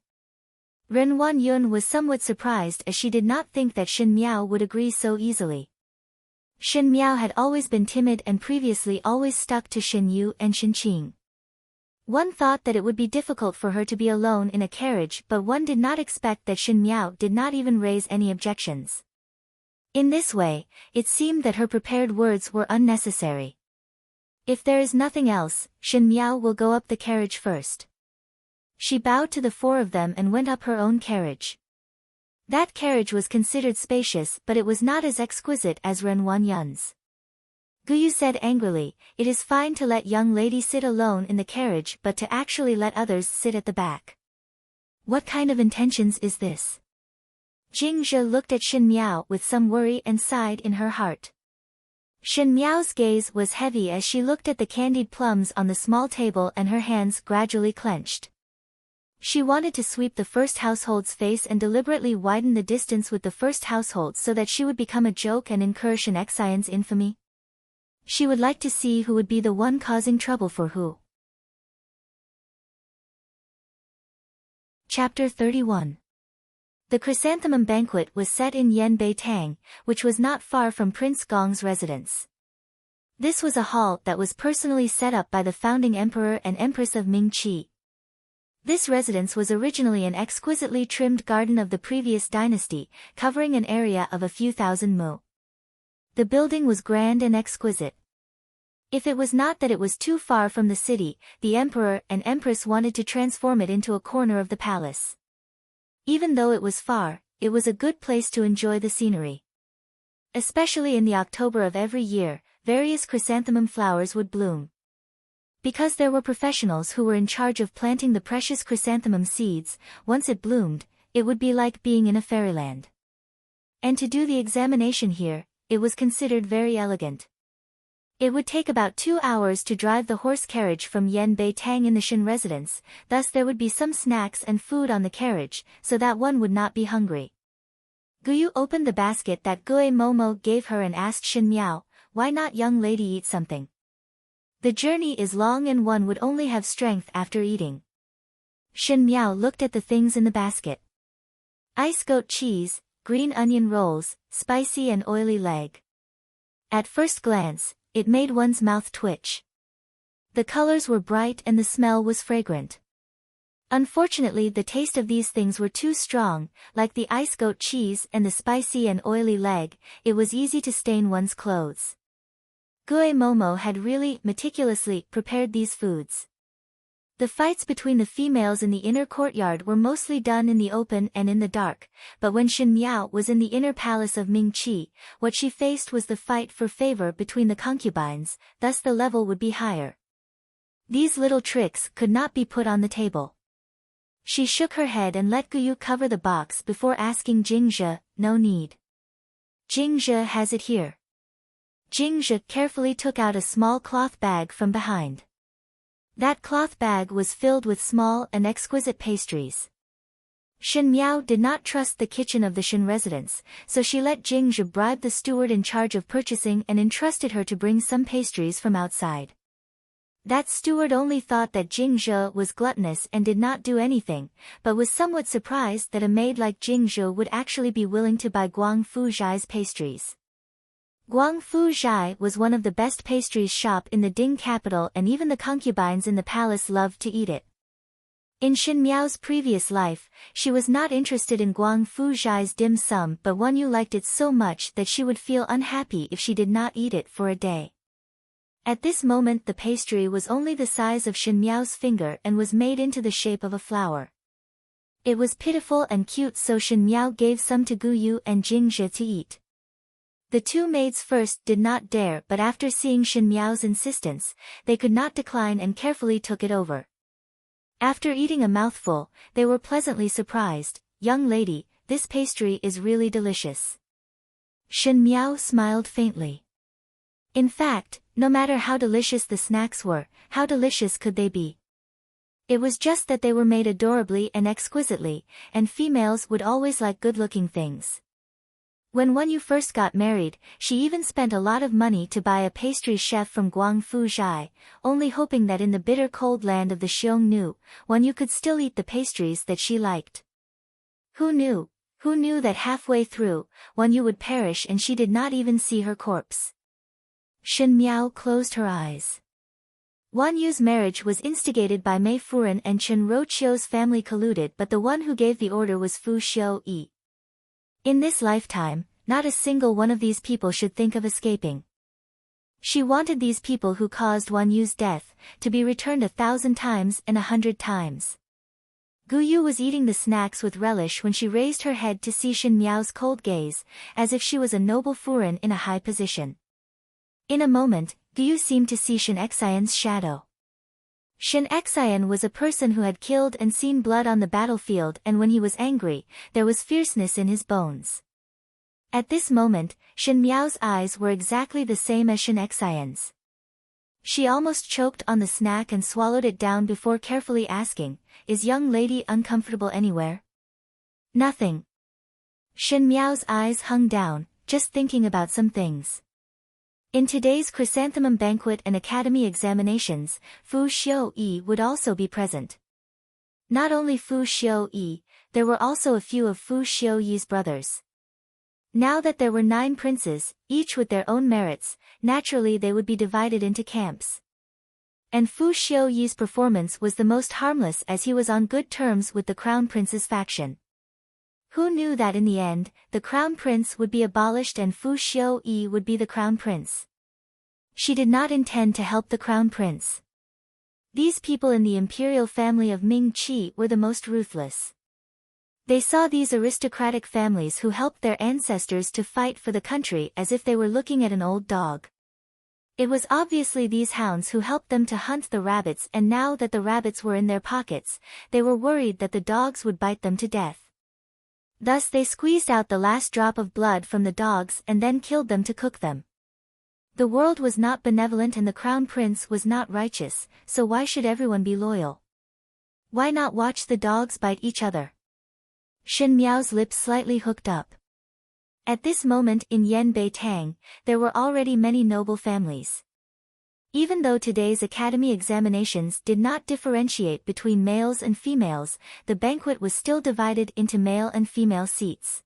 Ren Wanyun was somewhat surprised as she did not think that Shen Miao would agree so easily. Shen Miao had always been timid and previously always stuck to Shen Yu and Shen Qing. One thought that it would be difficult for her to be alone in a carriage, but one did not expect that Shen Miao did not even raise any objections. In this way, it seemed that her prepared words were unnecessary. "If there is nothing else, Shen Miao will go up the carriage first." She bowed to the four of them and went up her own carriage. That carriage was considered spacious, but it was not as exquisite as Ren Wanyun's. Guyu said angrily, "It is fine to let young lady sit alone in the carriage, but to actually let others sit at the back. What kind of intentions is this?" Jingzhe looked at Shen Miao with some worry and sighed in her heart. Shen Miao's gaze was heavy as she looked at the candied plums on the small table and her hands gradually clenched. She wanted to sweep the first household's face and deliberately widen the distance with the first household so that she would become a joke and incur Shen Xian's infamy. She would like to see who would be the one causing trouble for who. Chapter 31. The chrysanthemum banquet was set in Yanbei Tang, which was not far from Prince Gong's residence. This was a hall that was personally set up by the founding emperor and empress of Ming-Qi. This residence was originally an exquisitely trimmed garden of the previous dynasty, covering an area of a few thousand mu. The building was grand and exquisite. If it was not that it was too far from the city, the emperor and empress wanted to transform it into a corner of the palace. Even though it was far, it was a good place to enjoy the scenery. Especially in the October of every year, various chrysanthemum flowers would bloom. Because there were professionals who were in charge of planting the precious chrysanthemum seeds, once it bloomed, it would be like being in a fairyland. And to do the examination here, it was considered very elegant. It would take about 2 hours to drive the horse carriage from Yanbei Tang in the Shen residence, thus there would be some snacks and food on the carriage, so that one would not be hungry. Guyu opened the basket that Gue Momo gave her and asked Shen Miao, "Why not young lady eat something? The journey is long and one would only have strength after eating." Shen Miao looked at the things in the basket. Ice goat cheese, green onion rolls, spicy and oily leg. At first glance, it made one's mouth twitch. The colors were bright and the smell was fragrant. Unfortunately, the taste of these things were too strong, like the ice goat cheese and the spicy and oily leg, it was easy to stain one's clothes. Gue Momo had really meticulously prepared these foods. The fights between the females in the inner courtyard were mostly done in the open and in the dark, but when Shen Miao was in the inner palace of Ming-Qi, what she faced was the fight for favor between the concubines, thus the level would be higher. These little tricks could not be put on the table. She shook her head and let Guyu cover the box before asking Jingzhe, "No need. Jingzhe has it here." Jingzhe carefully took out a small cloth bag from behind. That cloth bag was filled with small and exquisite pastries. Shen Miao did not trust the kitchen of the Shen residence, so she let Jingzhe bribe the steward in charge of purchasing and entrusted her to bring some pastries from outside. That steward only thought that Jingzhe was gluttonous and did not do anything, but was somewhat surprised that a maid like Jingzhe would actually be willing to buy Guang Fu Zhai's pastries. Guang Fu Zhai was one of the best pastries shop in the Ding capital and even the concubines in the palace loved to eat it. In Shen Miao's previous life, she was not interested in Guang Fu Zhai's dim sum, but Wan Yu liked it so much that she would feel unhappy if she did not eat it for a day. At this moment the pastry was only the size of Shen Miao's finger and was made into the shape of a flower. It was pitiful and cute, so Shen Miao gave some to Guyu and Jingzhe to eat. The two maids first did not dare, but after seeing Shen Miao's insistence, they could not decline and carefully took it over. After eating a mouthful, they were pleasantly surprised. "Young lady, this pastry is really delicious." Shen Miao smiled faintly. In fact, no matter how delicious the snacks were, how delicious could they be? It was just that they were made adorably and exquisitely, and females would always like good-looking things. When Wan Yu first got married, she even spent a lot of money to buy a pastry chef from Guang Fu Zhai, only hoping that in the bitter cold land of the Xiongnu, Wan Yu could still eat the pastries that she liked. Who knew that halfway through, Wan Yu would perish and she did not even see her corpse. Shen Miao closed her eyes. Wan Yu's marriage was instigated by Mei Furen and Chen Roqiu's family colluded, but the one who gave the order was Fu Xiu-yi. In this lifetime, not a single one of these people should think of escaping. She wanted these people who caused Wan Yu's death to be returned 1,000 times and 100 times. Guyu was eating the snacks with relish when she raised her head to see Shin Miao's cold gaze, as if she was a noble furin in a high position. In a moment, Guyu seemed to see Shin Xian's shadow. Shin Xian was a person who had killed and seen blood on the battlefield, and when he was angry, there was fierceness in his bones. At this moment, Shin Miao's eyes were exactly the same as Shin Xian's. She almost choked on the snack and swallowed it down before carefully asking, "Is young lady uncomfortable anywhere?" "Nothing." Shin Miao's eyes hung down, just thinking about some things. In today's chrysanthemum banquet and academy examinations, Fu Xiu-yi would also be present. Not only Fu Xiu-yi, there were also a few of Fu Xiu-yi's brothers. Now that there were 9 princes, each with their own merits, naturally they would be divided into camps. And Fu Xiu-yi's performance was the most harmless as he was on good terms with the Crown Prince's faction. Who knew that in the end, the Crown Prince would be abolished and Fu Xiu-yi would be the Crown Prince? She did not intend to help the Crown Prince. These people in the imperial family of Ming Qi were the most ruthless. They saw these aristocratic families who helped their ancestors to fight for the country as if they were looking at an old dog. It was obviously these hounds who helped them to hunt the rabbits, and now that the rabbits were in their pockets, they were worried that the dogs would bite them to death. Thus they squeezed out the last drop of blood from the dogs and then killed them to cook them. The world was not benevolent and the Crown Prince was not righteous, so why should everyone be loyal? Why not watch the dogs bite each other? Shin Miao's lips slightly hooked up. At this moment in Yanbei Tang, there were already many noble families. Even though today's academy examinations did not differentiate between males and females, the banquet was still divided into male and female seats.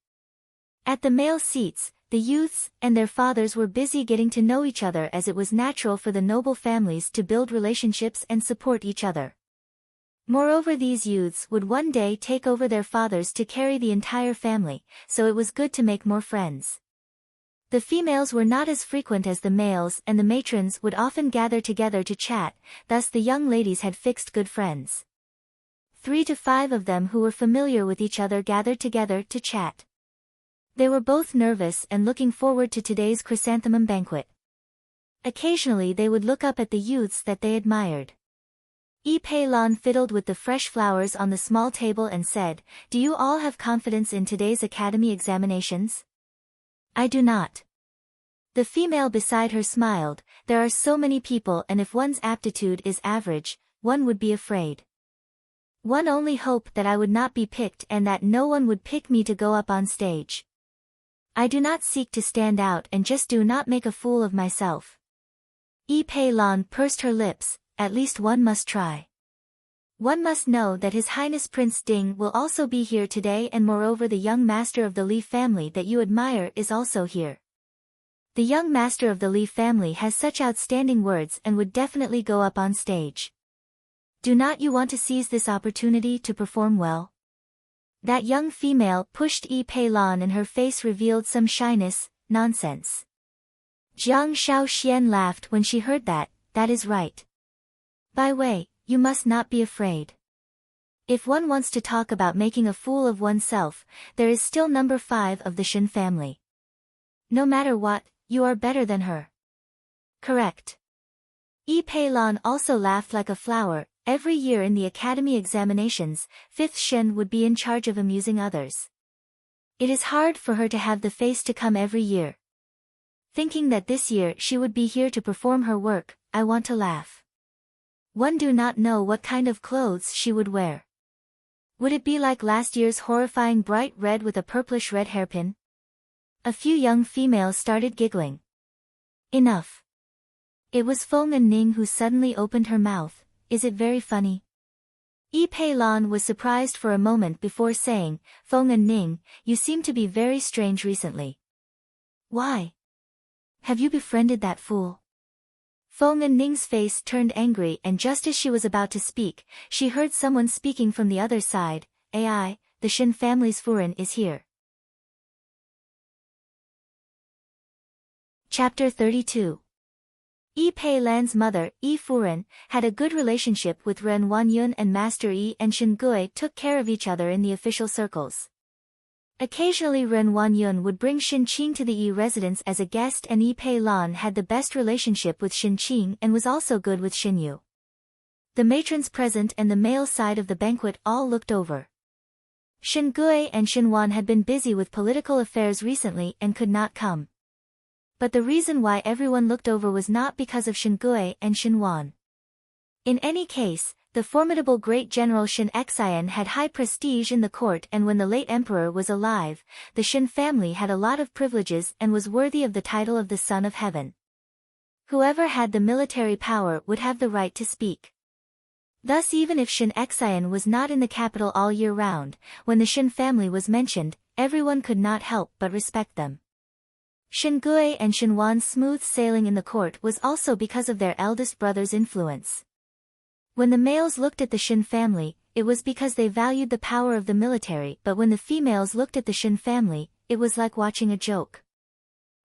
At the male seats, the youths and their fathers were busy getting to know each other, as it was natural for the noble families to build relationships and support each other. Moreover, these youths would one day take over their fathers to carry the entire family, so it was good to make more friends. The females were not as frequent as the males, and the matrons would often gather together to chat, thus the young ladies had fixed good friends. 3 to 5 of them who were familiar with each other gathered together to chat. They were both nervous and looking forward to today's chrysanthemum banquet. Occasionally they would look up at the youths that they admired. Yi Pei Lan fiddled with the fresh flowers on the small table and said, "Do you all have confidence in today's academy examinations?" "I do not." The female beside her smiled. "There are so many people, and if one's aptitude is average, one would be afraid. One only hoped that I would not be picked and that no one would pick me to go up on stage. I do not seek to stand out and just do not make a fool of myself." Yi Pei Lan pursed her lips. "At least one must try. One must know that His Highness Prince Ding will also be here today, and moreover the young master of the Li family that you admire is also here. The young master of the Li family has such outstanding words and would definitely go up on stage. Do not you want to seize this opportunity to perform well?" That young female pushed Yi Pei Lan and her face revealed some shyness. "Nonsense." Jiang Shaoxian laughed when she heard that. "That is right. By way, you must not be afraid. If one wants to talk about making a fool of oneself, there is still number 5 of the Shin family. No matter what, you are better than her." "Correct." Yi Pei Lan also laughed like a flower. Every year in the academy examinations, 5th Shin would be in charge of amusing others. It is hard for her to have the face to come every year. Thinking that this year she would be here to perform her work, I want to laugh. One do not know what kind of clothes she would wear. Would it be like last year's horrifying bright red with a purplish red hairpin? A few young females started giggling. Enough. It was Feng and Ning who suddenly opened her mouth. "Is it very funny?" Yi Pei Lan was surprised for a moment before saying, "Feng and Ning, you seem to be very strange recently. Why? Have you befriended that fool?" Feng and Ning's face turned angry, and just as she was about to speak, she heard someone speaking from the other side. "Ai, the Shin family's furin is here." Chapter 32. Yi Pei Lan's mother, Yi Furen, had a good relationship with Ren Wanyun, and Master Yi and Shen Gui took care of each other in the official circles. Occasionally Ren Wanyun would bring Shen Qing to the Yi residence as a guest, and Yi Pei Lan had the best relationship with Shen Qing and was also good with Shen Yu. The matrons present and the male side of the banquet all looked over. Shen Gui and Shen Wan had been busy with political affairs recently and could not come. But the reason why everyone looked over was not because of Shen Gui and Shen Wan. In any case, the formidable great general Shen Xian had high prestige in the court, and when the late emperor was alive, the Shen family had a lot of privileges and was worthy of the title of the Son of Heaven. Whoever had the military power would have the right to speak. Thus, even if Shen Xian was not in the capital all year round, when the Shen family was mentioned, everyone could not help but respect them. Shen Gui and Shen Wan's smooth sailing in the court was also because of their eldest brother's influence. When the males looked at the Shen family, it was because they valued the power of the military, but when the females looked at the Shen family, it was like watching a joke.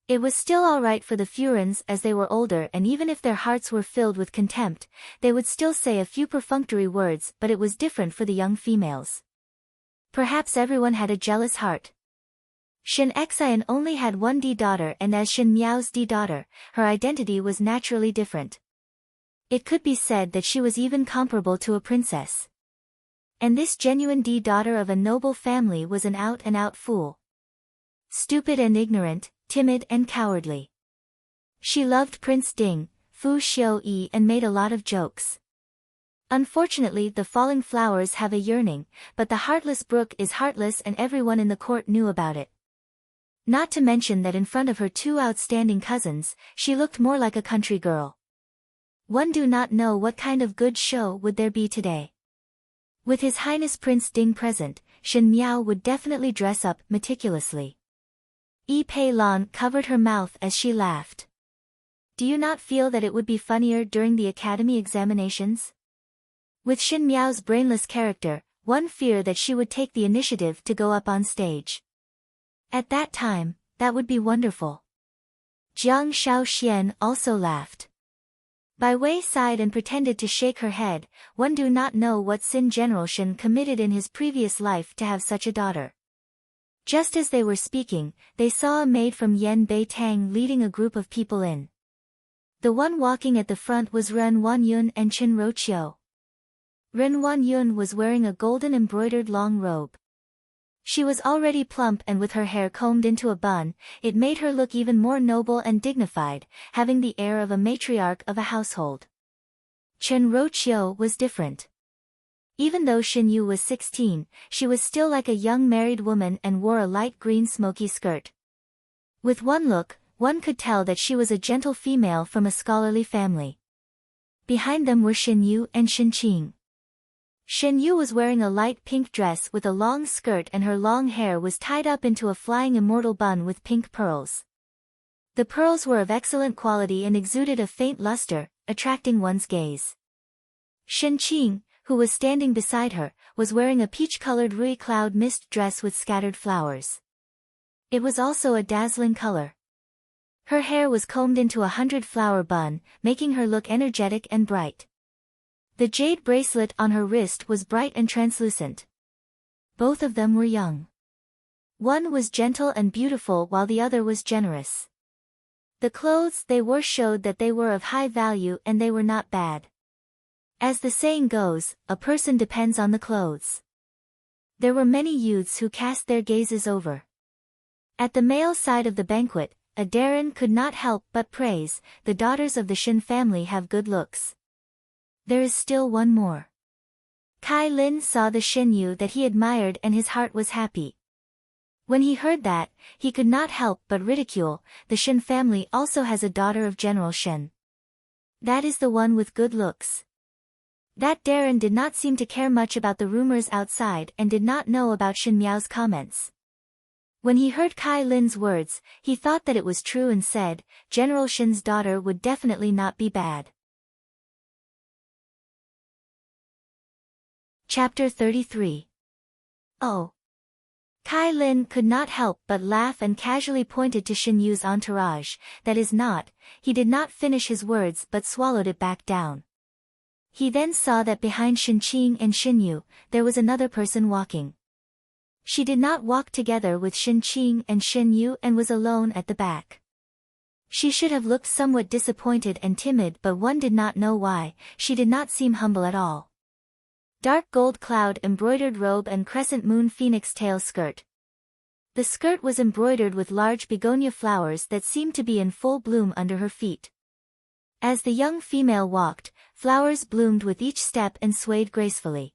It was still alright for the Furens as they were older, and even if their hearts were filled with contempt, they would still say a few perfunctory words, but it was different for the young females. Perhaps everyone had a jealous heart. Shen Xian only had one D daughter, and as Shen Miao's D daughter, her identity was naturally different. It could be said that she was even comparable to a princess. And this genuine D daughter of a noble family was an out-and-out fool. Stupid and ignorant, timid and cowardly. She loved Prince Ding, Fu Xiu-yi, and made a lot of jokes. Unfortunately, the falling flowers have a yearning, but the heartless brook is heartless, and everyone in the court knew about it. Not to mention that in front of her two outstanding cousins, she looked more like a country girl. One do not know what kind of good show would there be today. With His Highness Prince Ding present, Shen Miao would definitely dress up meticulously. Yi Pei Lan covered her mouth as she laughed. Do you not feel that it would be funnier during the academy examinations? With Shen Miao's brainless character, one fear that she would take the initiative to go up on stage. At that time, that would be wonderful. Jiang Shaoxian also laughed. Bai Wei sighed and pretended to shake her head. One do not know what sin General Shen committed in his previous life to have such a daughter. Just as they were speaking, they saw a maid from Yan Bei Tang leading a group of people in. The one walking at the front was Ren Wanyun and Chen Roqiu. Ren Wanyun was wearing a golden embroidered long robe. She was already plump, and with her hair combed into a bun, it made her look even more noble and dignified, having the air of a matriarch of a household. Chen Roqiu was different. Even though Shen Yu was 16, she was still like a young married woman and wore a light green smoky skirt. With one look, one could tell that she was a gentle female from a scholarly family. Behind them were Shen Yu and Shen Qing. Shen Yu was wearing a light pink dress with a long skirt, and her long hair was tied up into a flying immortal bun with pink pearls. The pearls were of excellent quality and exuded a faint luster, attracting one's gaze. Shen Qing, who was standing beside her, was wearing a peach-colored Rui Cloud mist dress with scattered flowers. It was also a dazzling color. Her hair was combed into a 100-flower bun, making her look energetic and bright. The jade bracelet on her wrist was bright and translucent. Both of them were young. One was gentle and beautiful while the other was generous. The clothes they wore showed that they were of high value, and they were not bad. As the saying goes, a person depends on the clothes. There were many youths who cast their gazes over. At the male side of the banquet, a Darren could not help but praise, the daughters of the Shen family have good looks. There is still one more. Kai Lin saw the Shen Yu that he admired, and his heart was happy. When he heard that, he could not help but ridicule, the Shen family also has a daughter of General Shen. That is the one with good looks. That Darren did not seem to care much about the rumors outside and did not know about Shen Miao's comments. When he heard Kai Lin's words, he thought that it was true and said, General Shen's daughter would definitely not be bad. Chapter 33. Oh. Kai Lin could not help but laugh and casually pointed to Shin Yu's entourage. That is not, he did not finish his words but swallowed it back down. He then saw that behind Shin Qing and Shin Yu, there was another person walking. She did not walk together with Shin Qing and Shin Yu and was alone at the back. She should have looked somewhat disappointed and timid, but one did not know why. She did not seem humble at all. Dark gold cloud embroidered robe and crescent moon phoenix tail skirt. The skirt was embroidered with large begonia flowers that seemed to be in full bloom under her feet. As the young female walked, flowers bloomed with each step and swayed gracefully.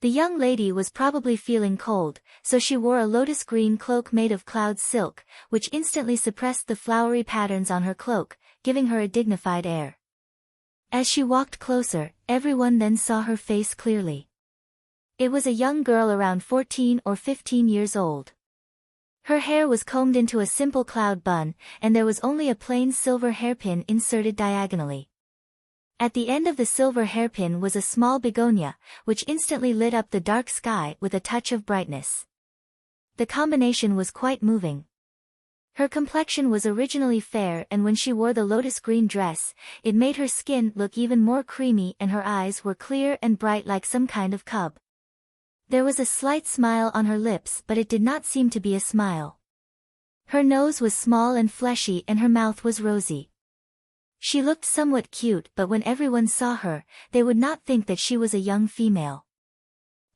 The young lady was probably feeling cold, so she wore a lotus green cloak made of cloud silk, which instantly suppressed the flowery patterns on her cloak, giving her a dignified air. As she walked closer, everyone then saw her face clearly. It was a young girl around 14 or 15 years old. Her hair was combed into a simple cloud bun, and there was only a plain silver hairpin inserted diagonally. At the end of the silver hairpin was a small begonia, which instantly lit up the dark sky with a touch of brightness. The combination was quite moving. Her complexion was originally fair, and when she wore the lotus green dress, it made her skin look even more creamy, and her eyes were clear and bright like some kind of cub. There was a slight smile on her lips, but it did not seem to be a smile. Her nose was small and fleshy and her mouth was rosy. She looked somewhat cute, but when everyone saw her, they would not think that she was a young female.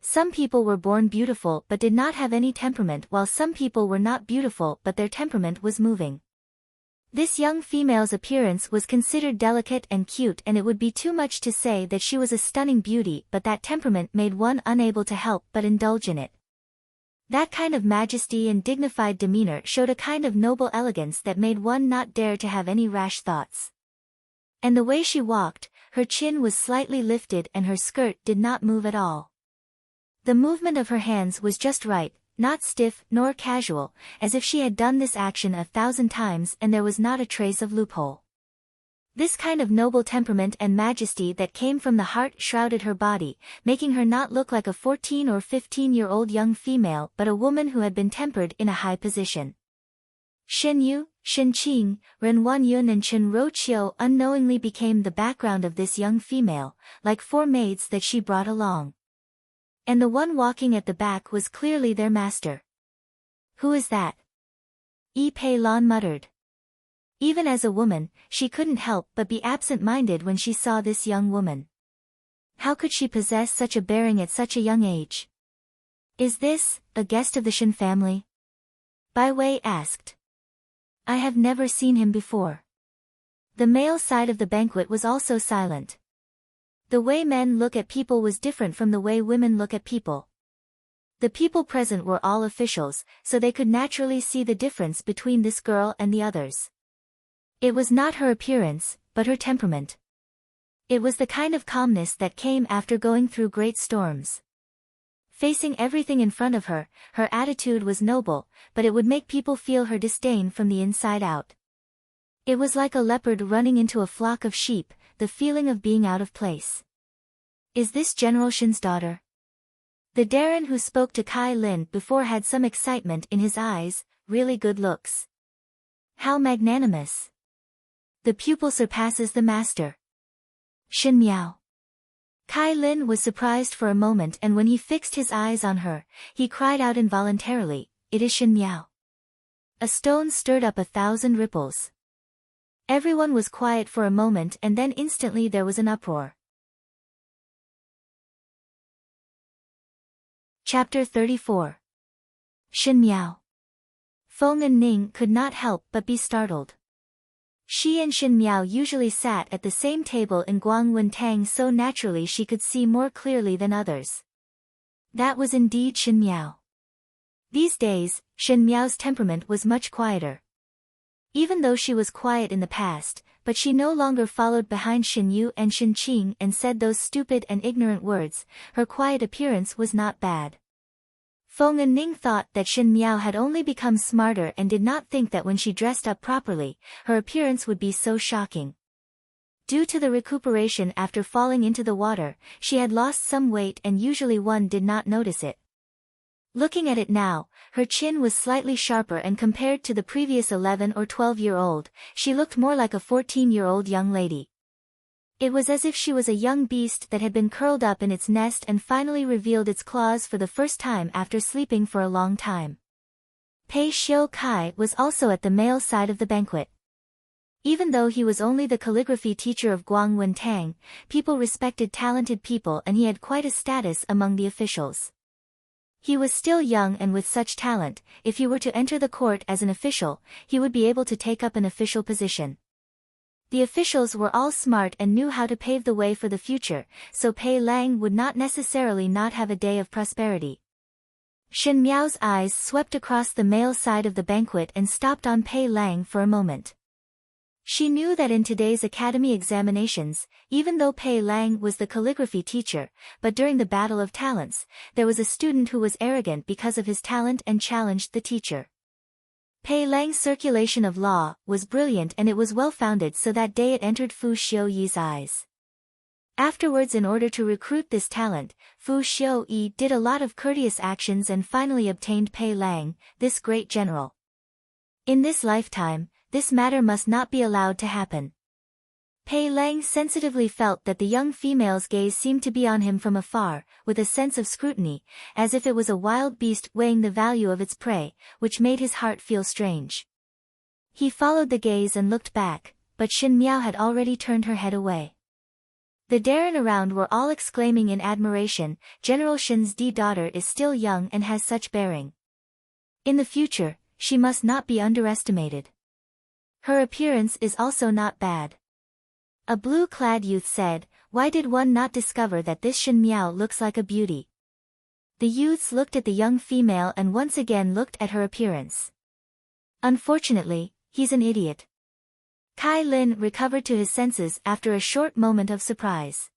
Some people were born beautiful but did not have any temperament, while some people were not beautiful but their temperament was moving. This young female's appearance was considered delicate and cute, and it would be too much to say that she was a stunning beauty, but that temperament made one unable to help but indulge in it. That kind of majesty and dignified demeanor showed a kind of noble elegance that made one not dare to have any rash thoughts. And the way she walked, her chin was slightly lifted and her skirt did not move at all. The movement of her hands was just right, not stiff nor casual, as if she had done this action 1,000 times and there was not a trace of loophole. This kind of noble temperament and majesty that came from the heart shrouded her body, making her not look like a 14 or 15-year-old young female but a woman who had been tempered in a high position. Shin Yu, Shin Qing, Ren Wan Yun and Chen Roqiu unknowingly became the background of this young female, like 4 maids that she brought along. And the one walking at the back was clearly their master. "Who is that?" Yi Pei Lan muttered. Even as a woman, she couldn't help but be absent-minded when she saw this young woman. How could she possess such a bearing at such a young age? "Is this a guest of the Shin family?" Bai Wei asked. "I have never seen him before." The male side of the banquet was also silent. The way men look at people was different from the way women look at people. The people present were all officials, so they could naturally see the difference between this girl and the others. It was not her appearance, but her temperament. It was the kind of calmness that came after going through great storms. Facing everything in front of her, her attitude was noble, but it would make people feel her disdain from the inside out. It was like a leopard running into a flock of sheep, the feeling of being out of place. "Is this General Shin's daughter?" The Darren who spoke to Kai Lin before had some excitement in his eyes. "Really good looks. How magnanimous. The pupil surpasses the master." "Shin Miao." Kai Lin was surprised for a moment, and when he fixed his eyes on her, he cried out involuntarily, "It is Shin Miao." A stone stirred up 1,000 ripples. Everyone was quiet for a moment and then instantly there was an uproar. Chapter 34. Shin Miao. Feng and Ning could not help but be startled. She and Shin Miao usually sat at the same table in Guangwen Tang, so naturally she could see more clearly than others. That was indeed Shin Miao. These days, Shin Miao's temperament was much quieter. Even though she was quiet in the past, but she no longer followed behind Shin Yu and Shin Qing and said those stupid and ignorant words. Her quiet appearance was not bad. Feng and Ning thought that Shin Miao had only become smarter and did not think that when she dressed up properly, her appearance would be so shocking. Due to the recuperation after falling into the water, she had lost some weight and usually one did not notice it. Looking at it now, her chin was slightly sharper, and compared to the previous 11 or 12-year-old, she looked more like a 14-year-old young lady. It was as if she was a young beast that had been curled up in its nest and finally revealed its claws for the first time after sleeping for a long time. Pei Xiu Kai was also at the male side of the banquet. Even though he was only the calligraphy teacher of Guangwen Tang, people respected talented people, and he had quite a status among the officials. He was still young, and with such talent, if he were to enter the court as an official, he would be able to take up an official position. The officials were all smart and knew how to pave the way for the future, so Pei Lang would not necessarily not have a day of prosperity. Shen Miao's eyes swept across the male side of the banquet and stopped on Pei Lang for a moment. She knew that in today's academy examinations, even though Pei Lang was the calligraphy teacher, but during the battle of talents, there was a student who was arrogant because of his talent and challenged the teacher. Pei Lang's circulation of law was brilliant, and it was well-founded, so that day it entered Fu Xiuyi's eyes. Afterwards, in order to recruit this talent, Fu Xiuyi did a lot of courteous actions and finally obtained Pei Lang, this great general. In this lifetime, this matter must not be allowed to happen. Pei Lang sensitively felt that the young female's gaze seemed to be on him from afar, with a sense of scrutiny, as if it was a wild beast weighing the value of its prey, which made his heart feel strange. He followed the gaze and looked back, but Shen Miao had already turned her head away. The Darren around were all exclaiming in admiration, "General Shen's daughter is still young and has such bearing. In the future, she must not be underestimated. Her appearance is also not bad." A blue-clad youth said, "Why did one not discover that this Shen Miao looks like a beauty?" The youths looked at the young female and once again looked at her appearance. "Unfortunately, he's an idiot." Kai Lin recovered to his senses after a short moment of surprise.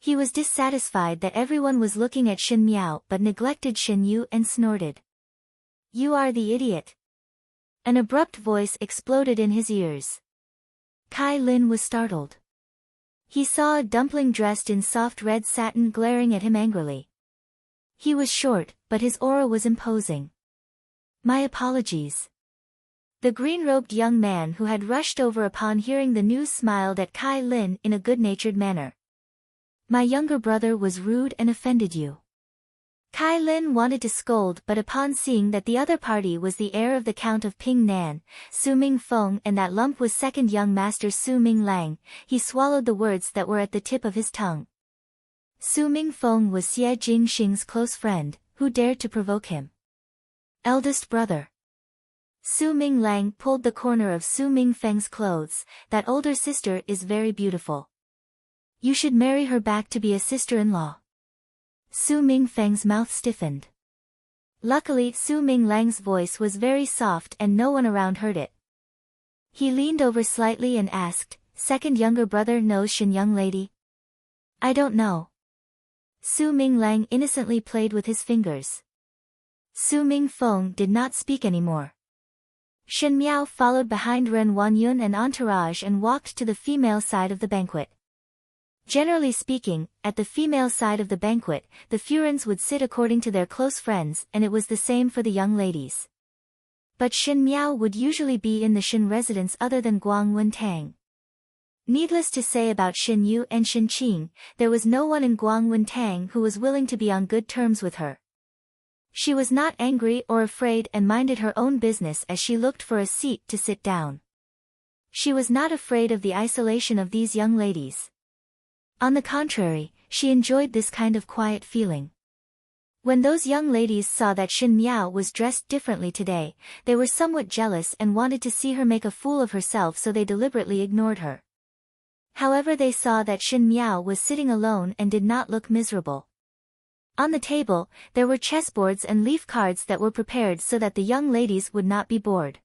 He was dissatisfied that everyone was looking at Shen Miao but neglected Shen Yu and snorted. "You are the idiot." An abrupt voice exploded in his ears. Kai Lin was startled. He saw a dumpling dressed in soft red satin glaring at him angrily. He was short, but his aura was imposing. "My apologies." The green-robed young man who had rushed over upon hearing the news smiled at Kai Lin in a good-natured manner. "My younger brother was rude and offended you." Kai Lin wanted to scold, but upon seeing that the other party was the heir of the Count of Ping Nan, Su Ming Feng, and that lump was second young master Su Ming Lang, he swallowed the words that were at the tip of his tongue. Su Ming Feng was Xie Jingxing's close friend, who dared to provoke him. Eldest brother. Su Ming Lang pulled the corner of Su Ming Feng's clothes. "That older sister is very beautiful. You should marry her back to be a sister-in-law." Su Ming Feng's mouth stiffened. Luckily, Su Ming Lang's voice was very soft and no one around heard it. He leaned over slightly and asked, "Second younger brother knows Shen young lady?" "I don't know." Su Ming Lang innocently played with his fingers. Su Ming Feng did not speak anymore. Shen Miao followed behind Ren Wanyun and entourage and walked to the female side of the banquet. Generally speaking, at the female side of the banquet, the Furens would sit according to their close friends, and it was the same for the young ladies. But Shen Miao would usually be in the Shen residence other than Guangwen Tang. Needless to say about Shen Yu and Shen Qing, there was no one in Guangwen Tang who was willing to be on good terms with her. She was not angry or afraid and minded her own business as she looked for a seat to sit down. She was not afraid of the isolation of these young ladies. On the contrary, she enjoyed this kind of quiet feeling. When those young ladies saw that Shen Miao was dressed differently today, they were somewhat jealous and wanted to see her make a fool of herself, so they deliberately ignored her. However, they saw that Shen Miao was sitting alone and did not look miserable. On the table, there were chessboards and leaf cards that were prepared so that the young ladies would not be bored.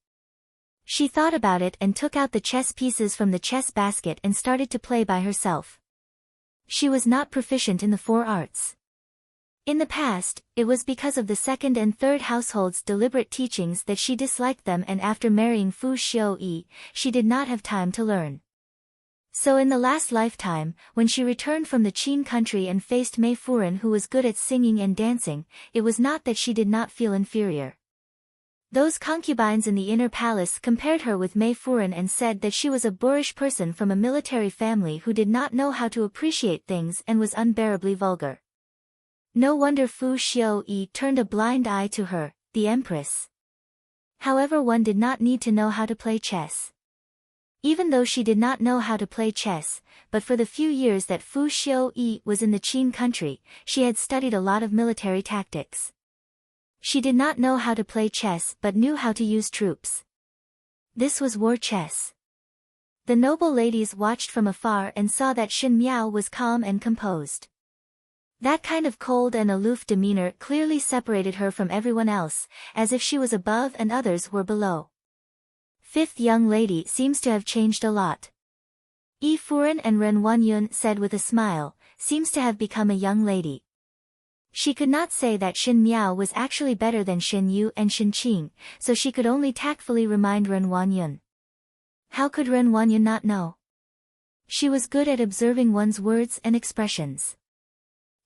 She thought about it and took out the chess pieces from the chess basket and started to play by herself. She was not proficient in the four arts. In the past, it was because of the second and third household's deliberate teachings that she disliked them, and after marrying Fu Xiuyi, she did not have time to learn. So in the last lifetime, when she returned from the Qin country and faced Mei Furen who was good at singing and dancing, it was not that she did not feel inferior. Those concubines in the inner palace compared her with Mei Furen and said that she was a boorish person from a military family who did not know how to appreciate things and was unbearably vulgar. No wonder Fu Xiaoyi turned a blind eye to her, the Empress. However, one did not need to know how to play chess. Even though she did not know how to play chess, but for the few years that Fu Xiaoyi was in the Qin country, she had studied a lot of military tactics. She did not know how to play chess but knew how to use troops. This was war chess. The noble ladies watched from afar and saw that Shen Miao was calm and composed. That kind of cold and aloof demeanor clearly separated her from everyone else, as if she was above and others were below. Fifth young lady seems to have changed a lot. Yi Furen and Ren Wanyun said with a smile, seems to have become a young lady. She could not say that Shen Miao was actually better than Shen Yu and Shen Qing, so she could only tactfully remind Ren Wanyun. How could Ren Wanyun not know? She was good at observing one's words and expressions.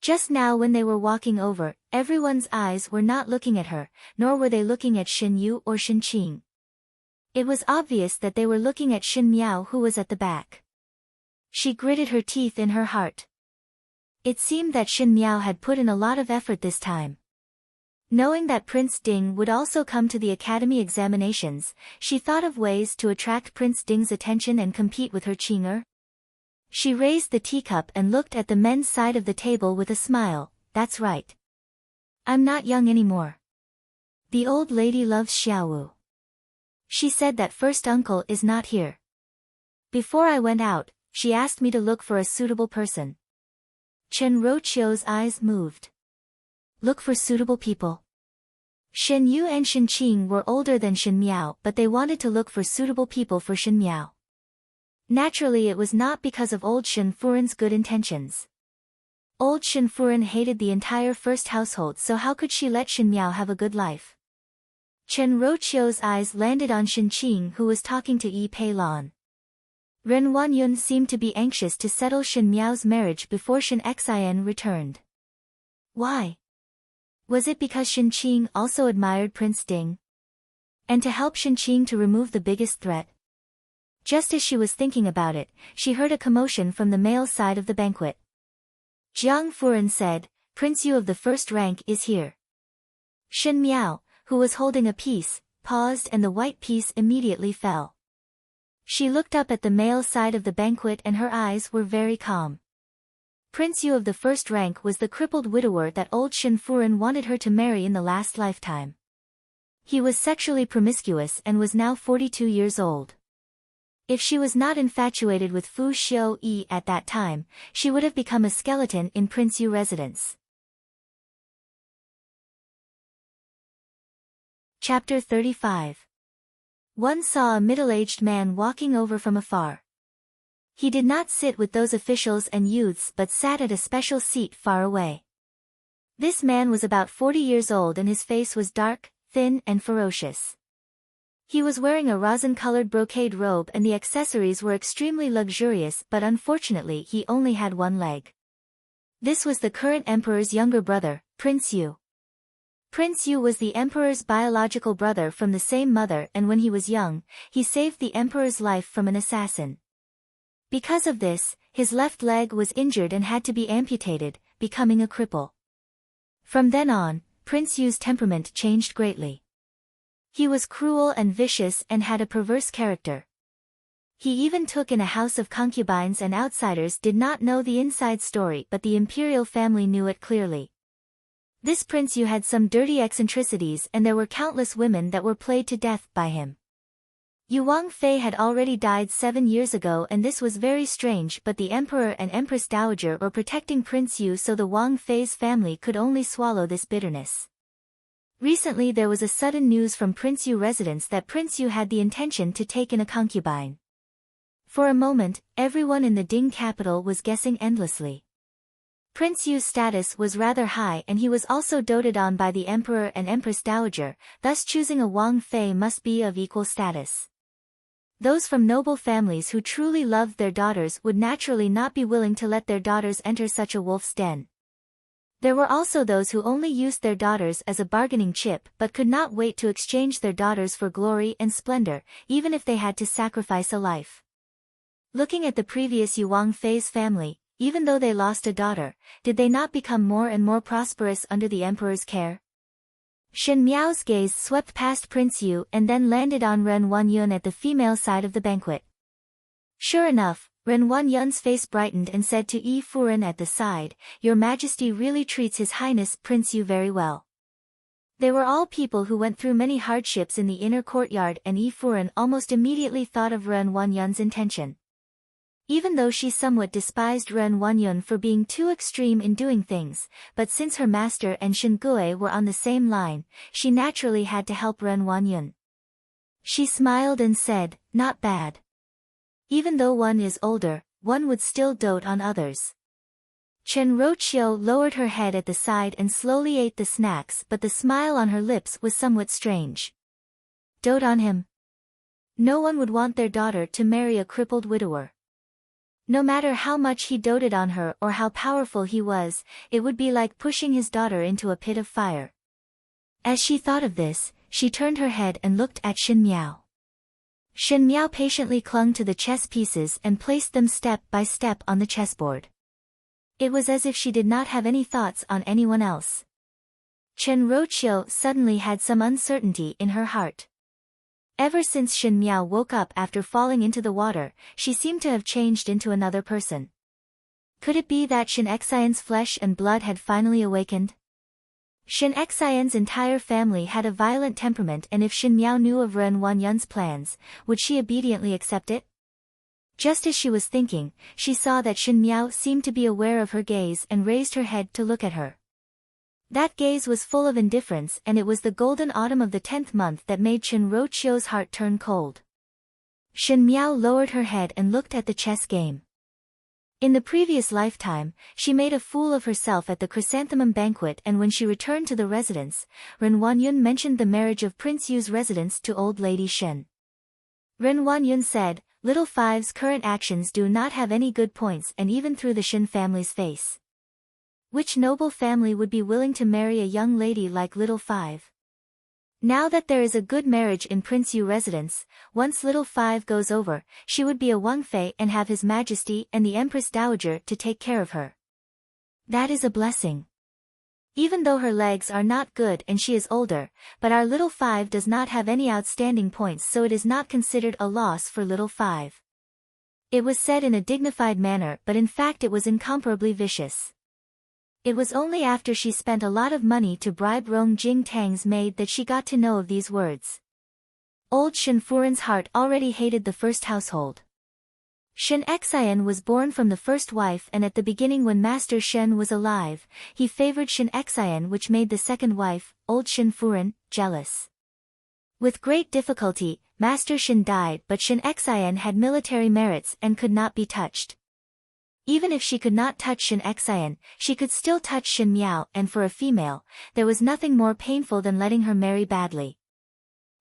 Just now when they were walking over, everyone's eyes were not looking at her, nor were they looking at Shen Yu or Shen Qing. It was obvious that they were looking at Shen Miao who was at the back. She gritted her teeth in her heart. It seemed that Shen Miao had put in a lot of effort this time. Knowing that Prince Ding would also come to the academy examinations, she thought of ways to attract Prince Ding's attention and compete with her Qing'er. She raised the teacup and looked at the men's side of the table with a smile. That's right. I'm not young anymore. The old lady loves Xiaowu. She said that first uncle is not here. Before I went out, she asked me to look for a suitable person. Chen Roqiu's eyes moved. Look for suitable people. Shen Yu and Shen Qing were older than Shen Miao, but they wanted to look for suitable people for Shen Miao. Naturally, it was not because of old Shen Furen's good intentions. Old Shen Furen hated the entire first household, so how could she let Shen Miao have a good life? Chen Roqiu's eyes landed on Shen Qing who was talking to Yi Peilan. Ren Wanyun seemed to be anxious to settle Shen Miao's marriage before Shen Xian returned. Why? Was it because Shen Qing also admired Prince Ding? And to help Shen Qing to remove the biggest threat? Just as she was thinking about it, she heard a commotion from the male side of the banquet. Jiang Furen said, Prince Yu of the first rank is here. Shen Miao, who was holding a piece, paused and the white piece immediately fell. She looked up at the male side of the banquet and her eyes were very calm. Prince Yu of the first rank was the crippled widower that old Shen Furen wanted her to marry in the last lifetime. He was sexually promiscuous and was now 42 years old. If she was not infatuated with Fu Xiaoyi at that time, she would have become a skeleton in Prince Yu residence. Chapter 35. One saw a middle-aged man walking over from afar. He did not sit with those officials and youths but sat at a special seat far away. This man was about 40 years old and his face was dark, thin and ferocious. He was wearing a rosin-colored brocade robe and the accessories were extremely luxurious, but unfortunately he only had one leg. This was the current emperor's younger brother, Prince Yu. Prince Yu was the emperor's biological brother from the same mother, and when he was young, he saved the emperor's life from an assassin. Because of this, his left leg was injured and had to be amputated, becoming a cripple. From then on, Prince Yu's temperament changed greatly. He was cruel and vicious and had a perverse character. He even took in a house of concubines and outsiders did not know the inside story, but the imperial family knew it clearly. This Prince Yu had some dirty eccentricities and there were countless women that were played to death by him. Yu Wangfei had already died 7 years ago and this was very strange, but the Emperor and Empress Dowager were protecting Prince Yu, so the Wangfei's family could only swallow this bitterness. Recently there was a sudden news from Prince Yu residence that Prince Yu had the intention to take in a concubine. For a moment, everyone in the Ding capital was guessing endlessly. Prince Yu's status was rather high and he was also doted on by the Emperor and Empress Dowager, thus choosing a Wang Fei must be of equal status. Those from noble families who truly loved their daughters would naturally not be willing to let their daughters enter such a wolf's den. There were also those who only used their daughters as a bargaining chip but could not wait to exchange their daughters for glory and splendor, even if they had to sacrifice a life. Looking at the previous Yuang Fei's family, even though they lost a daughter, did they not become more and more prosperous under the emperor's care? Shen Miao's gaze swept past Prince Yu and then landed on Ren Wanyun at the female side of the banquet. Sure enough, Ren Wanyun's face brightened and said to Yi Furen at the side, "Your Majesty really treats His Highness Prince Yu very well." They were all people who went through many hardships in the inner courtyard, and Yi Furen almost immediately thought of Ren Wanyun's intention. Even though she somewhat despised Ren Wanyun for being too extreme in doing things, but since her master and Shen Gui were on the same line, she naturally had to help Ren Wanyun. She smiled and said, "Not bad. Even though one is older, one would still dote on others." Chen Roqiu lowered her head at the side and slowly ate the snacks, but the smile on her lips was somewhat strange. Dote on him? No one would want their daughter to marry a crippled widower. No matter how much he doted on her or how powerful he was, it would be like pushing his daughter into a pit of fire. As she thought of this, she turned her head and looked at Shen Miao. Shen Miao patiently clung to the chess pieces and placed them step by step on the chessboard. It was as if she did not have any thoughts on anyone else. Chen Roqiu suddenly had some uncertainty in her heart. Ever since Shen Miao woke up after falling into the water, she seemed to have changed into another person. Could it be that Shen Xian's flesh and blood had finally awakened? Shen Xian's entire family had a violent temperament, and if Shen Miao knew of Ren Wanyun's plans, would she obediently accept it? Just as she was thinking, she saw that Shen Miao seemed to be aware of her gaze and raised her head to look at her. That gaze was full of indifference, and it was the golden autumn of the 10th month that made Chen Roqiu's heart turn cold. Shen Miao lowered her head and looked at the chess game. In the previous lifetime, she made a fool of herself at the chrysanthemum banquet, and when she returned to the residence, Ren Wanyun mentioned the marriage of Prince Yu's residence to old lady Shen. Ren Wanyun said, "Little Five's current actions do not have any good points, and even through the Shen family's face. Which noble family would be willing to marry a young lady like Little Five? Now that there is a good marriage in Prince Yu residence, once Little Five goes over, she would be a Wang Fei and have His Majesty and the Empress Dowager to take care of her. That is a blessing. Even though her legs are not good and she is older, but our Little Five does not have any outstanding points, so it is not considered a loss for Little Five." It was said in a dignified manner, but in fact it was incomparably vicious. It was only after she spent a lot of money to bribe Rong Jing Tang's maid that she got to know of these words. Old Shen Furen's heart already hated the first household. Shen Xian was born from the first wife, and at the beginning when Master Shen was alive, he favored Shen Xian, which made the second wife, old Shen Furen, jealous. With great difficulty, Master Shen died, but Shen Xian had military merits and could not be touched. Even if she could not touch Shen Xian, she could still touch Shen Miao, and for a female, there was nothing more painful than letting her marry badly.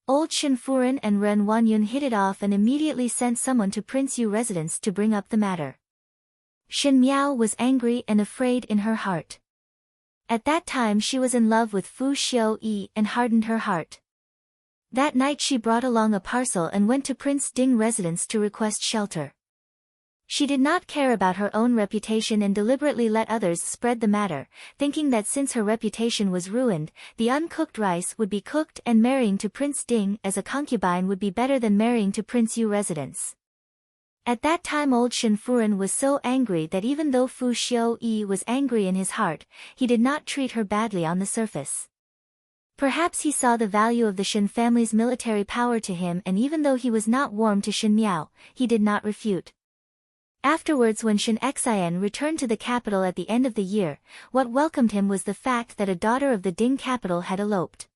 Old Shen Furen and Ren Wanyun hit it off and immediately sent someone to Prince Yu residence to bring up the matter. Shen Miao was angry and afraid in her heart. At that time she was in love with Fu Xiu-yi and hardened her heart. That night she brought along a parcel and went to Prince Ding residence to request shelter. She did not care about her own reputation and deliberately let others spread the matter, thinking that since her reputation was ruined, the uncooked rice would be cooked and marrying to Prince Ding as a concubine would be better than marrying to Prince Yu residence. At that time old Shen Furen was so angry that even though Fu Xiu-yi was angry in his heart, he did not treat her badly on the surface. Perhaps he saw the value of the Shen family's military power to him, and even though he was not warm to Shen Miao, he did not refute. Afterwards, when Shen Xian returned to the capital at the end of the year, what welcomed him was the fact that a daughter of the Ding capital had eloped.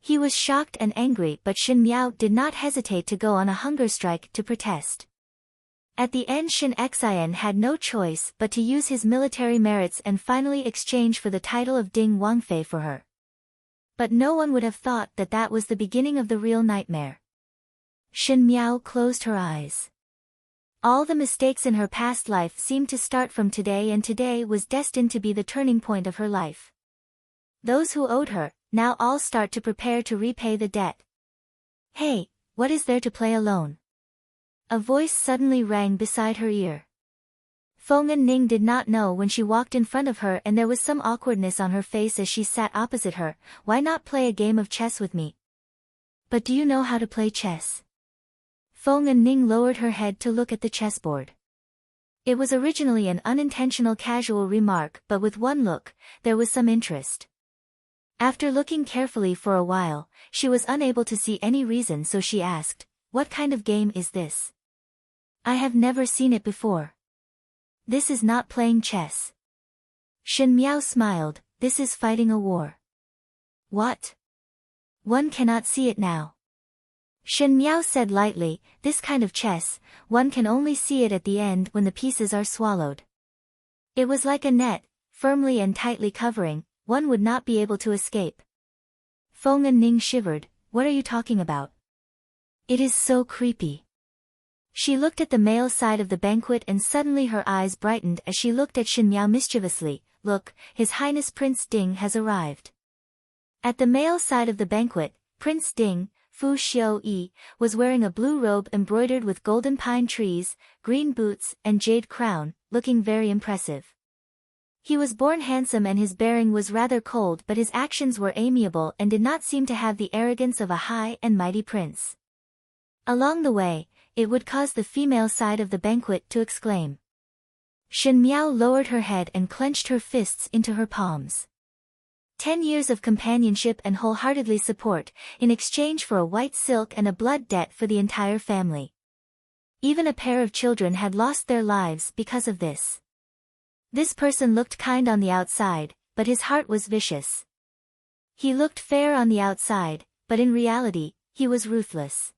He was shocked and angry, but Shen Miao did not hesitate to go on a hunger strike to protest. At the end Shen Xian had no choice but to use his military merits and finally exchange for the title of Ding Wangfei for her. But no one would have thought that that was the beginning of the real nightmare. Shen Miao closed her eyes. All the mistakes in her past life seemed to start from today, and today was destined to be the turning point of her life. Those who owed her, now all start to prepare to repay the debt. Hey, what is there to play alone? A voice suddenly rang beside her ear. Feng and Ning did not know when she walked in front of her, and there was some awkwardness on her face as she sat opposite her. Why not play a game of chess with me? But do you know how to play chess? Feng and Ning lowered her head to look at the chessboard. It was originally an unintentional casual remark, but with one look, there was some interest. After looking carefully for a while, she was unable to see any reason, so she asked, "What kind of game is this? I have never seen it before." "This is not playing chess." Shen Miao smiled, "This is fighting a war." "What? One cannot see it now." Shen Miao said lightly, "This kind of chess, one can only see it at the end when the pieces are swallowed. It was like a net, firmly and tightly covering, one would not be able to escape." Feng and Ning shivered. "What are you talking about? It is so creepy." She looked at the male side of the banquet, and suddenly her eyes brightened as she looked at Shen Miao mischievously. "Look, His Highness Prince Ding has arrived." At the male side of the banquet, Prince Ding, Fu Xiu-yi, was wearing a blue robe embroidered with golden pine trees, green boots, and jade crown, looking very impressive. He was born handsome and his bearing was rather cold, but his actions were amiable and did not seem to have the arrogance of a high and mighty prince. Along the way, it would cause the female side of the banquet to exclaim. Shen Miao lowered her head and clenched her fists into her palms. 10 years of companionship and wholeheartedly support, in exchange for a white silk and a blood debt for the entire family. Even a pair of children had lost their lives because of this. This person looked kind on the outside, but his heart was vicious. He looked fair on the outside, but in reality, he was ruthless.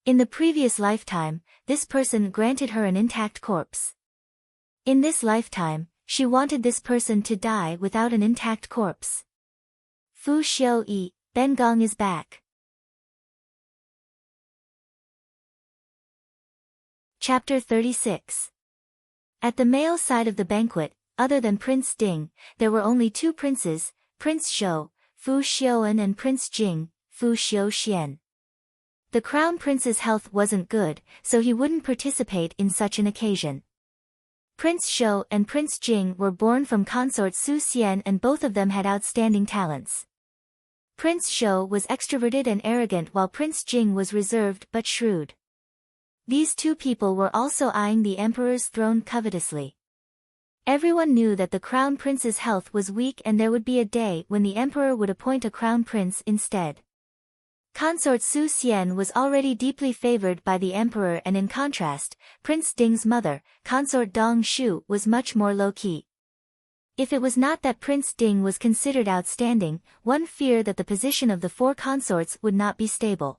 In the previous lifetime, this person granted her an intact corpse. In this lifetime, she wanted this person to die without an intact corpse. Fu Xiu-yi, Ben Gong is back. Chapter 36. At the male side of the banquet, other than Prince Ding, there were only 2 princes, Prince Zhou, Fu Xiuan, and Prince Jing, Fu Xiuxian. The crown prince's health wasn't good, so he wouldn't participate in such an occasion. Prince Zhou and Prince Jing were born from consort Su Xian, and both of them had outstanding talents. Prince Zhou was extroverted and arrogant, while Prince Jing was reserved but shrewd. These 2 people were also eyeing the emperor's throne covetously. Everyone knew that the crown prince's health was weak, and there would be a day when the emperor would appoint a crown prince instead. Consort Su Xian was already deeply favored by the emperor, and in contrast, Prince Ding's mother, Consort Dong Shu, was much more low-key. If it was not that Prince Ding was considered outstanding, one feared that the position of the 4 consorts would not be stable.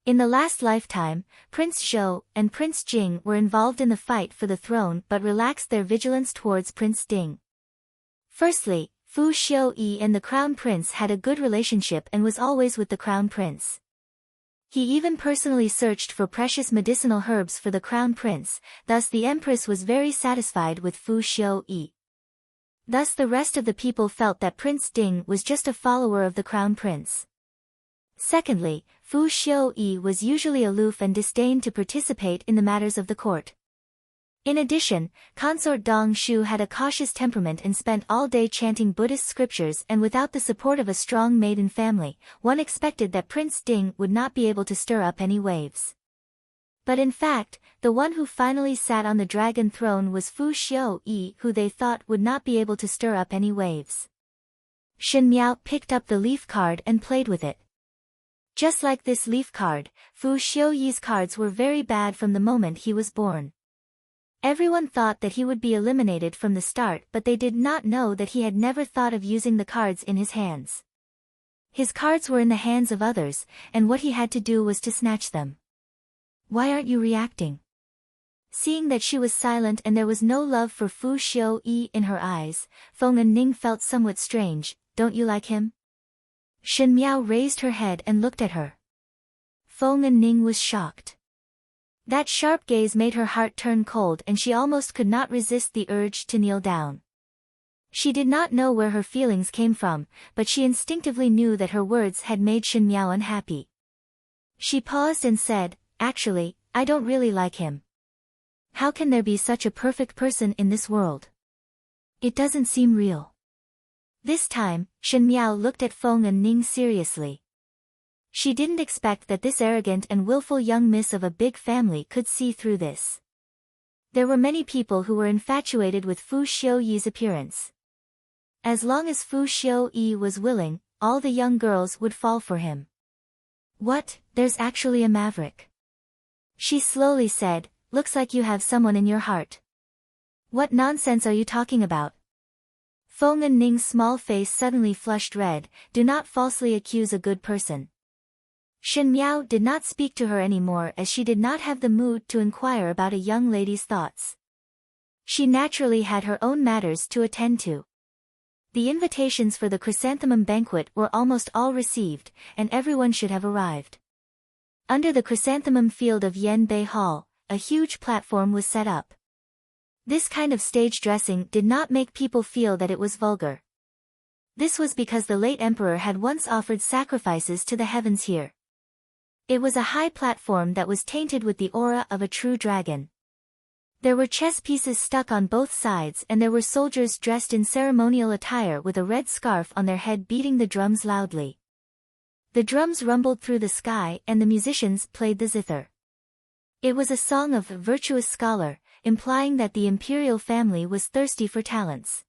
In the last lifetime, Prince Zhou and Prince Jing were involved in the fight for the throne but relaxed their vigilance towards Prince Ding. Firstly, Fu Xiu-yi and the crown prince had a good relationship and was always with the crown prince. He even personally searched for precious medicinal herbs for the crown prince, thus the empress was very satisfied with Fu Xiu-yi. Thus the rest of the people felt that Prince Ding was just a follower of the crown prince. Secondly, Fu Xiu-yi was usually aloof and disdained to participate in the matters of the court. In addition, Consort Dong Shu had a cautious temperament and spent all day chanting Buddhist scriptures, and without the support of a strong maiden family, one expected that Prince Ding would not be able to stir up any waves. But in fact, the one who finally sat on the dragon throne was Fu Xiu-yi, who they thought would not be able to stir up any waves. Shen Miao picked up the leaf card and played with it. Just like this leaf card, Fu Xiu-yi's cards were very bad from the moment he was born. Everyone thought that he would be eliminated from the start, but they did not know that he had never thought of using the cards in his hands. His cards were in the hands of others, and what he had to do was to snatch them. "Why aren't you reacting?" Seeing that she was silent and there was no love for Fu Xiu-yi in her eyes, Feng and Ning felt somewhat strange. "Don't you like him?" Shen Miao raised her head and looked at her. Feng Ning was shocked. That sharp gaze made her heart turn cold and she almost could not resist the urge to kneel down. She did not know where her feelings came from, but she instinctively knew that her words had made Shen Miao unhappy. She paused and said, "Actually, I don't really like him. How can there be such a perfect person in this world? It doesn't seem real." This time, Shen Miao looked at Feng Ning seriously. She didn't expect that this arrogant and willful young miss of a big family could see through this. There were many people who were infatuated with Fu Xiuyi's appearance. As long as Fu Xiuyi was willing, all the young girls would fall for him. "What, there's actually a maverick?" She slowly said, "Looks like you have someone in your heart." "What nonsense are you talking about?" Feng Ning's small face suddenly flushed red. "Do not falsely accuse a good person." Shen Miao did not speak to her anymore as she did not have the mood to inquire about a young lady's thoughts. She naturally had her own matters to attend to. The invitations for the chrysanthemum banquet were almost all received, and everyone should have arrived. Under the chrysanthemum field of Yan Bei Hall, a huge platform was set up. This kind of stage dressing did not make people feel that it was vulgar. This was because the late emperor had once offered sacrifices to the heavens here. It was a high platform that was tainted with the aura of a true dragon. There were chess pieces stuck on both sides and there were soldiers dressed in ceremonial attire with a red scarf on their head beating the drums loudly. The drums rumbled through the sky and the musicians played the zither. It was a song of virtuous scholar, implying that the imperial family was thirsty for talents.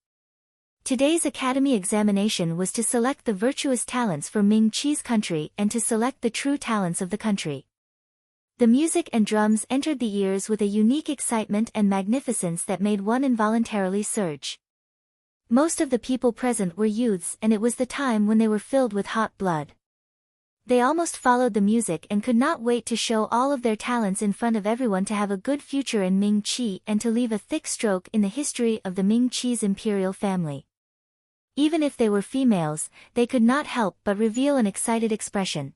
Today's academy examination was to select the virtuous talents for Ming Qi's country and to select the true talents of the country. The music and drums entered the ears with a unique excitement and magnificence that made one involuntarily surge. Most of the people present were youths and it was the time when they were filled with hot blood. They almost followed the music and could not wait to show all of their talents in front of everyone to have a good future in Ming Qi and to leave a thick stroke in the history of the Ming Qi's imperial family. Even if they were females, they could not help but reveal an excited expression.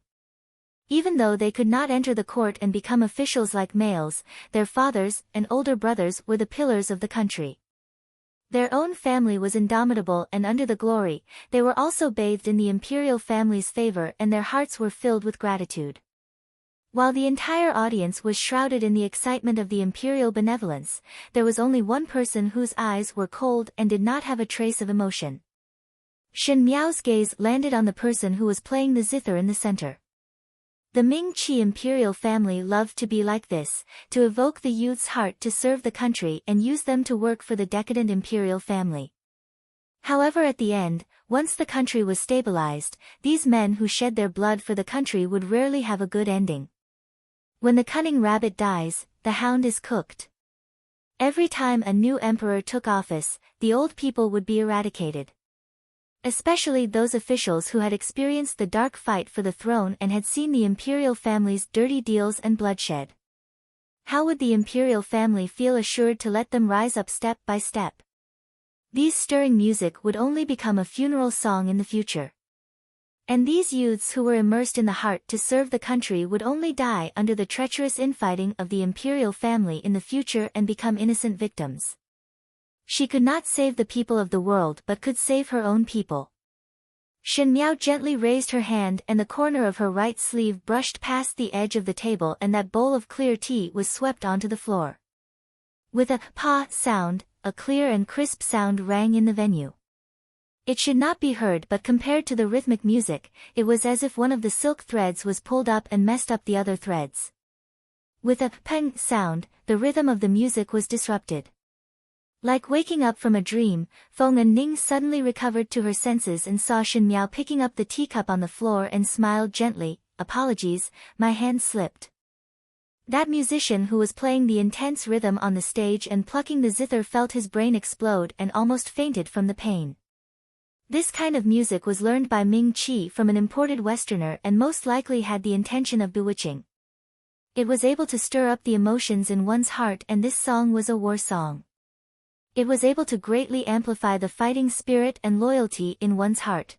Even though they could not enter the court and become officials like males, their fathers and older brothers were the pillars of the country. Their own family was indomitable and under the glory, they were also bathed in the imperial family's favor and their hearts were filled with gratitude. While the entire audience was shrouded in the excitement of the imperial benevolence, there was only one person whose eyes were cold and did not have a trace of emotion. Shen Miao's gaze landed on the person who was playing the zither in the center. The Ming Qi imperial family loved to be like this, to evoke the youth's heart to serve the country and use them to work for the decadent imperial family. However, at the end, once the country was stabilized, these men who shed their blood for the country would rarely have a good ending. When the cunning rabbit dies, the hound is cooked. Every time a new emperor took office, the old people would be eradicated. Especially those officials who had experienced the dark fight for the throne and had seen the imperial family's dirty deals and bloodshed. How would the imperial family feel assured to let them rise up step by step? These stirring music would only become a funeral song in the future. And these youths who were immersed in the heart to serve the country would only die under the treacherous infighting of the imperial family in the future and become innocent victims. She could not save the people of the world but could save her own people. Shen Miao gently raised her hand and the corner of her right sleeve brushed past the edge of the table and that bowl of clear tea was swept onto the floor. With a pa sound, a clear and crisp sound rang in the venue. It should not be heard but compared to the rhythmic music, it was as if one of the silk threads was pulled up and messed up the other threads. With a peng sound, the rhythm of the music was disrupted. Like waking up from a dream, Feng Ning suddenly recovered to her senses and saw Shen Miao picking up the teacup on the floor and smiled gently. "Apologies, my hand slipped." That musician who was playing the intense rhythm on the stage and plucking the zither felt his brain explode and almost fainted from the pain. This kind of music was learned by Ming Qi from an imported Westerner and most likely had the intention of bewitching. It was able to stir up the emotions in one's heart and this song was a war song. It was able to greatly amplify the fighting spirit and loyalty in one's heart.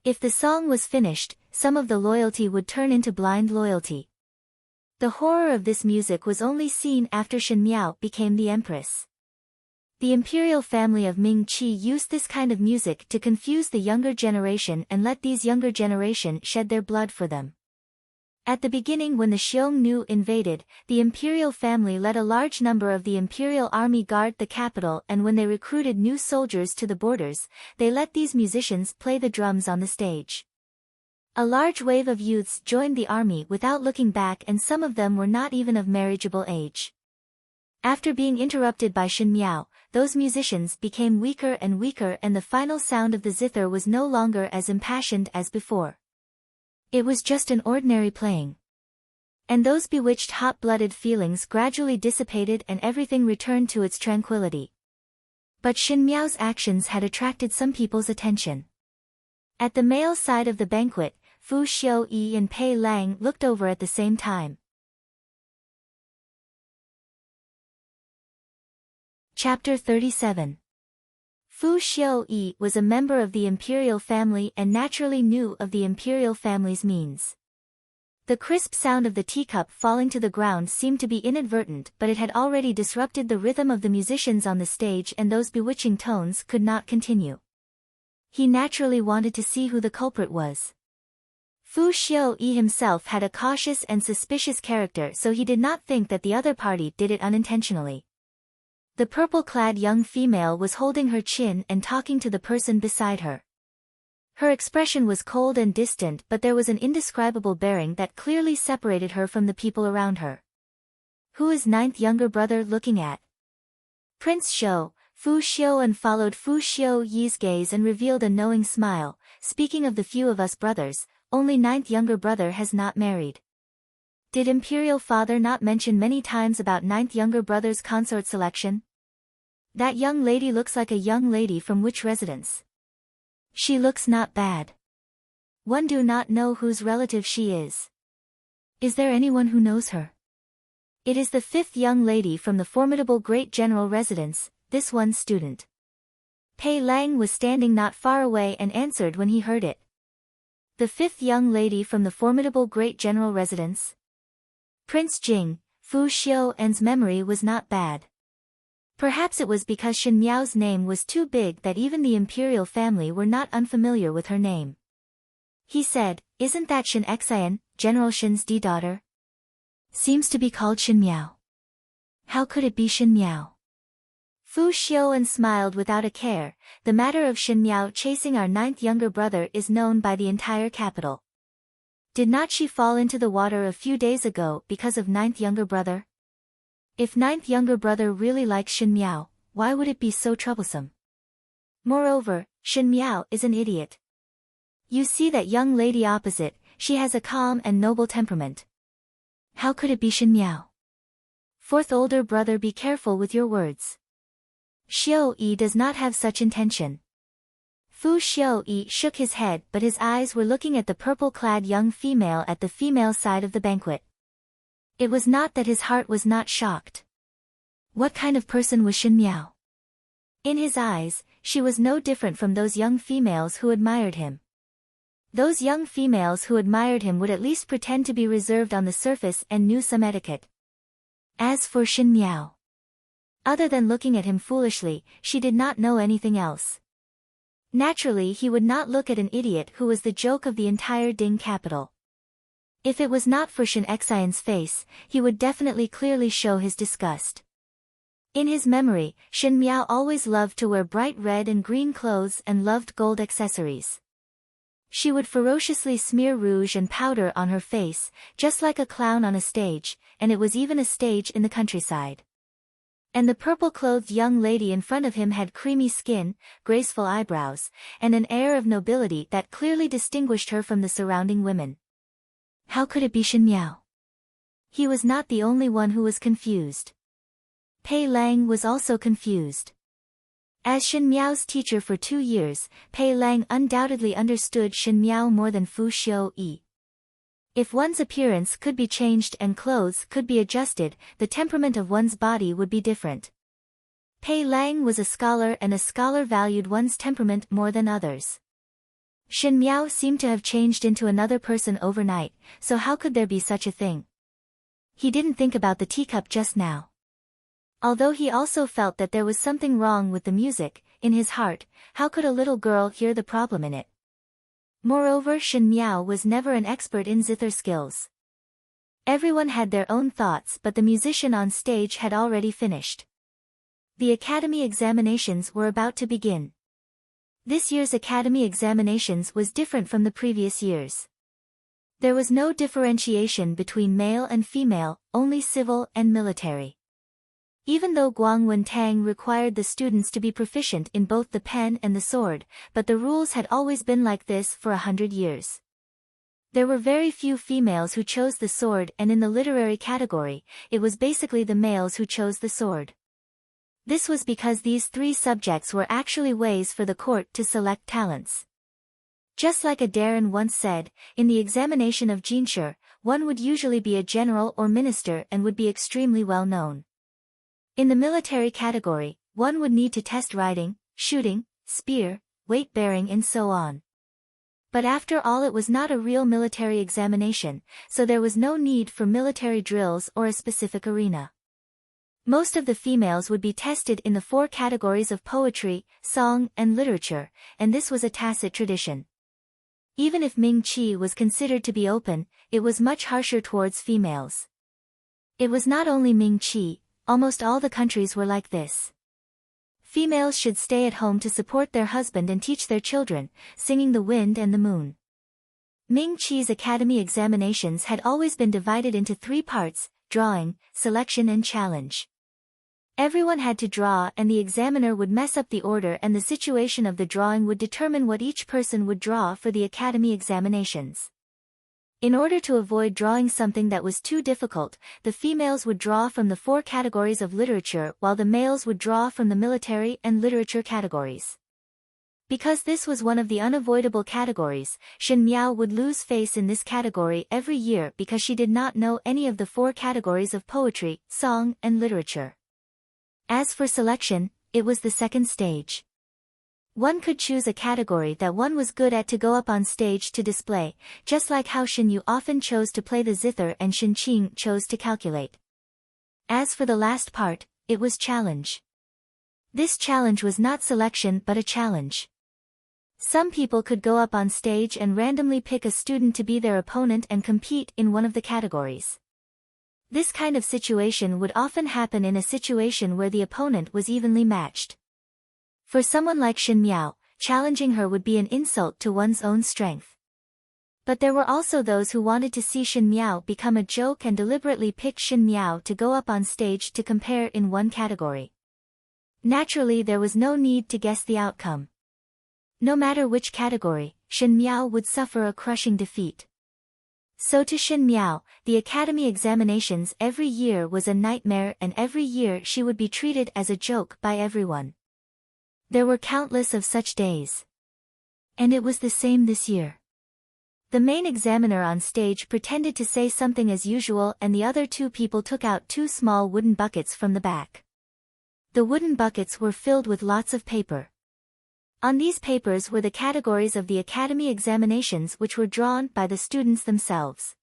If the song was finished, some of the loyalty would turn into blind loyalty. The horror of this music was only seen after Shen Miao became the empress. The imperial family of Ming Qi used this kind of music to confuse the younger generation and let these younger generation shed their blood for them. At the beginning, when the Xiongnu invaded, the imperial family let a large number of the imperial army guard the capital, and when they recruited new soldiers to the borders, they let these musicians play the drums on the stage. A large wave of youths joined the army without looking back, and some of them were not even of marriageable age. After being interrupted by Shen Miao, those musicians became weaker and weaker, and the final sound of the zither was no longer as impassioned as before. It was just an ordinary playing. And those bewitched hot-blooded feelings gradually dissipated and everything returned to its tranquility. But Shen Miao's actions had attracted some people's attention. At the male side of the banquet, Fu Xiuyi and Pei Lang looked over at the same time. Chapter 37. Fu Xiuyi was a member of the imperial family and naturally knew of the imperial family's means. The crisp sound of the teacup falling to the ground seemed to be inadvertent, but it had already disrupted the rhythm of the musicians on the stage, and those bewitching tones could not continue. He naturally wanted to see who the culprit was. Fu Xiuyi himself had a cautious and suspicious character, so he did not think that the other party did it unintentionally. The purple-clad young female was holding her chin and talking to the person beside her. Her expression was cold and distant, but there was an indescribable bearing that clearly separated her from the people around her. Who is ninth younger brother looking at? Prince Shou. Fu Xiuan followed Fu Xiuyi's gaze and revealed a knowing smile. Speaking of the few of us brothers, only ninth younger brother has not married. Did imperial father not mention many times about ninth younger brother's consort selection? That young lady looks like a young lady from which residence? She looks not bad. One do not know whose relative she is. Is there anyone who knows her? It is the fifth young lady from the formidable great general residence, this one's student. Pei Lang was standing not far away and answered when he heard it. The fifth young lady from the formidable great general residence? Prince Jing. Fu Xiuan's memory was not bad. Perhaps it was because Shen Miao's name was too big that even the imperial family were not unfamiliar with her name. He said, "Isn't that Shen Xian, General Shen's daughter? Seems to be called Shen Miao. How could it be Shen Miao?" Fu Xiuan smiled without a care. The matter of Shen Miao chasing our ninth younger brother is known by the entire capital. Did not she fall into the water a few days ago because of ninth younger brother? If ninth younger brother really likes Shen Miao, why would it be so troublesome? Moreover, Shen Miao is an idiot. You see that young lady opposite, she has a calm and noble temperament. How could it be Shen Miao? Fourth older brother, be careful with your words. Xiuyi does not have such intention. Fu Xiuyi shook his head, but his eyes were looking at the purple-clad young female at the female side of the banquet. It was not that his heart was not shocked. What kind of person was Shen Miao? In his eyes, she was no different from those young females who admired him. Those young females who admired him would at least pretend to be reserved on the surface and knew some etiquette. As for Shen Miao, other than looking at him foolishly, she did not know anything else. Naturally, he would not look at an idiot who was the joke of the entire Ding capital. If it was not for Shen Xian's face, he would definitely clearly show his disgust. In his memory, Shen Miao always loved to wear bright red and green clothes and loved gold accessories. She would ferociously smear rouge and powder on her face, just like a clown on a stage, and it was even a stage in the countryside. And the purple-clothed young lady in front of him had creamy skin, graceful eyebrows, and an air of nobility that clearly distinguished her from the surrounding women. How could it be Shen Miao? He was not the only one who was confused. Pei Lang was also confused. As Shen Miao's teacher for 2 years, Pei Lang undoubtedly understood Shen Miao more than Fu Xiuyi. If one's appearance could be changed and clothes could be adjusted, the temperament of one's body would be different. Pei Lang was a scholar, and a scholar valued one's temperament more than others. Shen Miao seemed to have changed into another person overnight, so how could there be such a thing? He didn't think about the teacup just now. Although he also felt that there was something wrong with the music, in his heart, how could a little girl hear the problem in it? Moreover, Shen Miao was never an expert in zither skills. Everyone had their own thoughts, but the musician on stage had already finished. The academy examinations were about to begin. This year's academy examinations was different from the previous years. There was no differentiation between male and female, only civil and military. Even though Guangwen Tang required the students to be proficient in both the pen and the sword, but the rules had always been like this for 100 years. There were very few females who chose the sword, and in the literary category, it was basically the males who chose the sword. This was because these three subjects were actually ways for the court to select talents. Just like a Darren once said, in the examination of Jinshi, one would usually be a general or minister and would be extremely well known. In the military category, one would need to test riding, shooting, spear, weight-bearing and so on. But after all, it was not a real military examination, so there was no need for military drills or a specific arena. Most of the females would be tested in the four categories of poetry, song, and literature, and this was a tacit tradition. Even if Ming Qi was considered to be open, it was much harsher towards females. It was not only Ming Qi. Almost all the countries were like this. Females should stay at home to support their husband and teach their children, singing the wind and the moon. Ming Qi's academy examinations had always been divided into three parts: drawing, selection and challenge. Everyone had to draw, and the examiner would mess up the order, and the situation of the drawing would determine what each person would draw for the academy examinations. In order to avoid drawing something that was too difficult, the females would draw from the four categories of literature while the males would draw from the military and literature categories. Because this was one of the unavoidable categories, Shen Miao would lose face in this category every year because she did not know any of the four categories of poetry, song, and literature. As for selection, it was the second stage. One could choose a category that one was good at to go up on stage to display, just like how Shen Yu often chose to play the zither and Shen Qing chose to calculate. As for the last part, it was challenge. This challenge was not selection but a challenge. Some people could go up on stage and randomly pick a student to be their opponent and compete in one of the categories. This kind of situation would often happen in a situation where the opponent was evenly matched. For someone like Shen Miao, challenging her would be an insult to one's own strength. But there were also those who wanted to see Shen Miao become a joke and deliberately picked Shen Miao to go up on stage to compare in one category. Naturally, there was no need to guess the outcome. No matter which category, Shen Miao would suffer a crushing defeat. So to Shen Miao, the academy examinations every year was a nightmare, and every year she would be treated as a joke by everyone. There were countless of such days. And it was the same this year. The main examiner on stage pretended to say something as usual, and the other two people took out two small wooden buckets from the back. The wooden buckets were filled with lots of paper. On these papers were the categories of the academy examinations, which were drawn by the students themselves.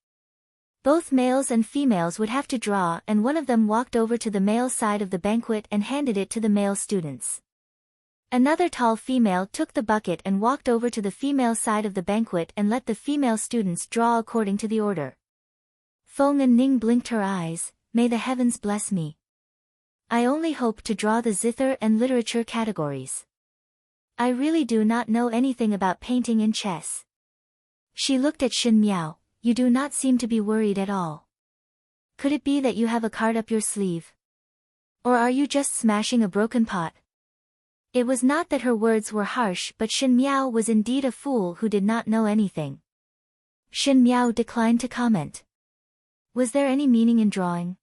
Both males and females would have to draw, and one of them walked over to the male side of the banquet and handed it to the male students. Another tall female took the bucket and walked over to the female side of the banquet and let the female students draw according to the order. Feng and Ning blinked her eyes. May the heavens bless me. I only hope to draw the zither and literature categories. I really do not know anything about painting and chess. She looked at Shen Miao. You do not seem to be worried at all. Could it be that you have a card up your sleeve? Or are you just smashing a broken pot? It was not that her words were harsh, but Shen Miao was indeed a fool who did not know anything. Shen Miao declined to comment. Was there any meaning in drawing?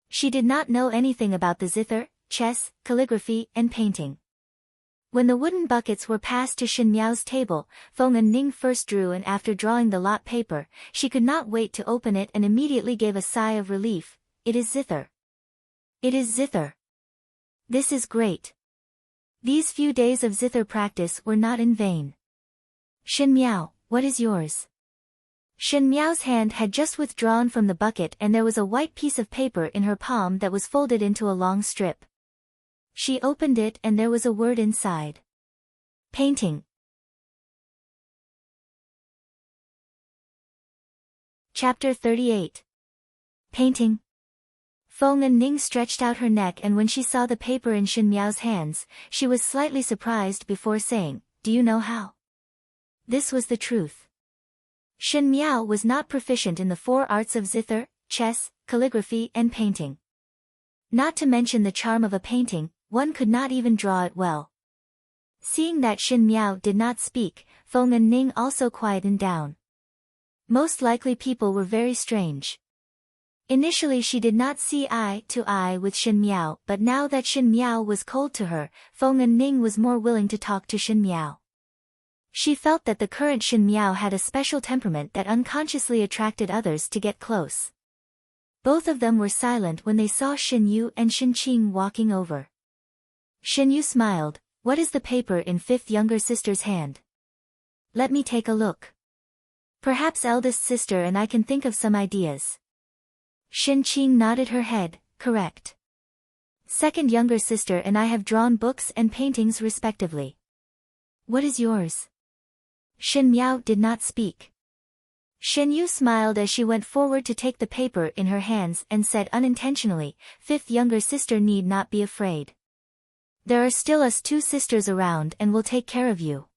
She did not know anything about the zither, chess, calligraphy, and painting. When the wooden buckets were passed to Shen Miao's table, Feng and Ning first drew, and after drawing the lot paper, she could not wait to open it and immediately gave a sigh of relief. It is zither. It is zither. This is great. These few days of zither practice were not in vain. Shin Miao, what is yours? Shin Miao's hand had just withdrawn from the bucket and there was a white piece of paper in her palm that was folded into a long strip. She opened it and there was a word inside. Painting. Chapter 38. Painting. Feng and Ning stretched out her neck and when she saw the paper in Shin Miao's hands, she was slightly surprised before saying, "Do you know how?" This was the truth. Shin Miao was not proficient in the 4 arts of zither, chess, calligraphy and painting. Not to mention the charm of a painting, one could not even draw it well. Seeing that Shin Miao did not speak, Feng and Ning also quietened down. Most likely people were very strange. Initially she did not see eye to eye with Shin Miao, but now that Shin Miao was cold to her, Feng and Ning was more willing to talk to Shin Miao. She felt that the current Shin Miao had a special temperament that unconsciously attracted others to get close. Both of them were silent when they saw Shin Yu and Shin Qing walking over. Shin Yu smiled. "What is the paper in 5th younger sister's hand?" "Let me take a look. Perhaps eldest sister and I can think of some ideas." Shin Qing nodded her head. "Correct. 2nd younger sister and I have drawn books and paintings respectively." "What is yours?" Shin Miao did not speak. Shin Yu smiled as she went forward to take the paper in her hands and said unintentionally, "5th younger sister need not be afraid. There are still us 2 sisters around and will take care of you."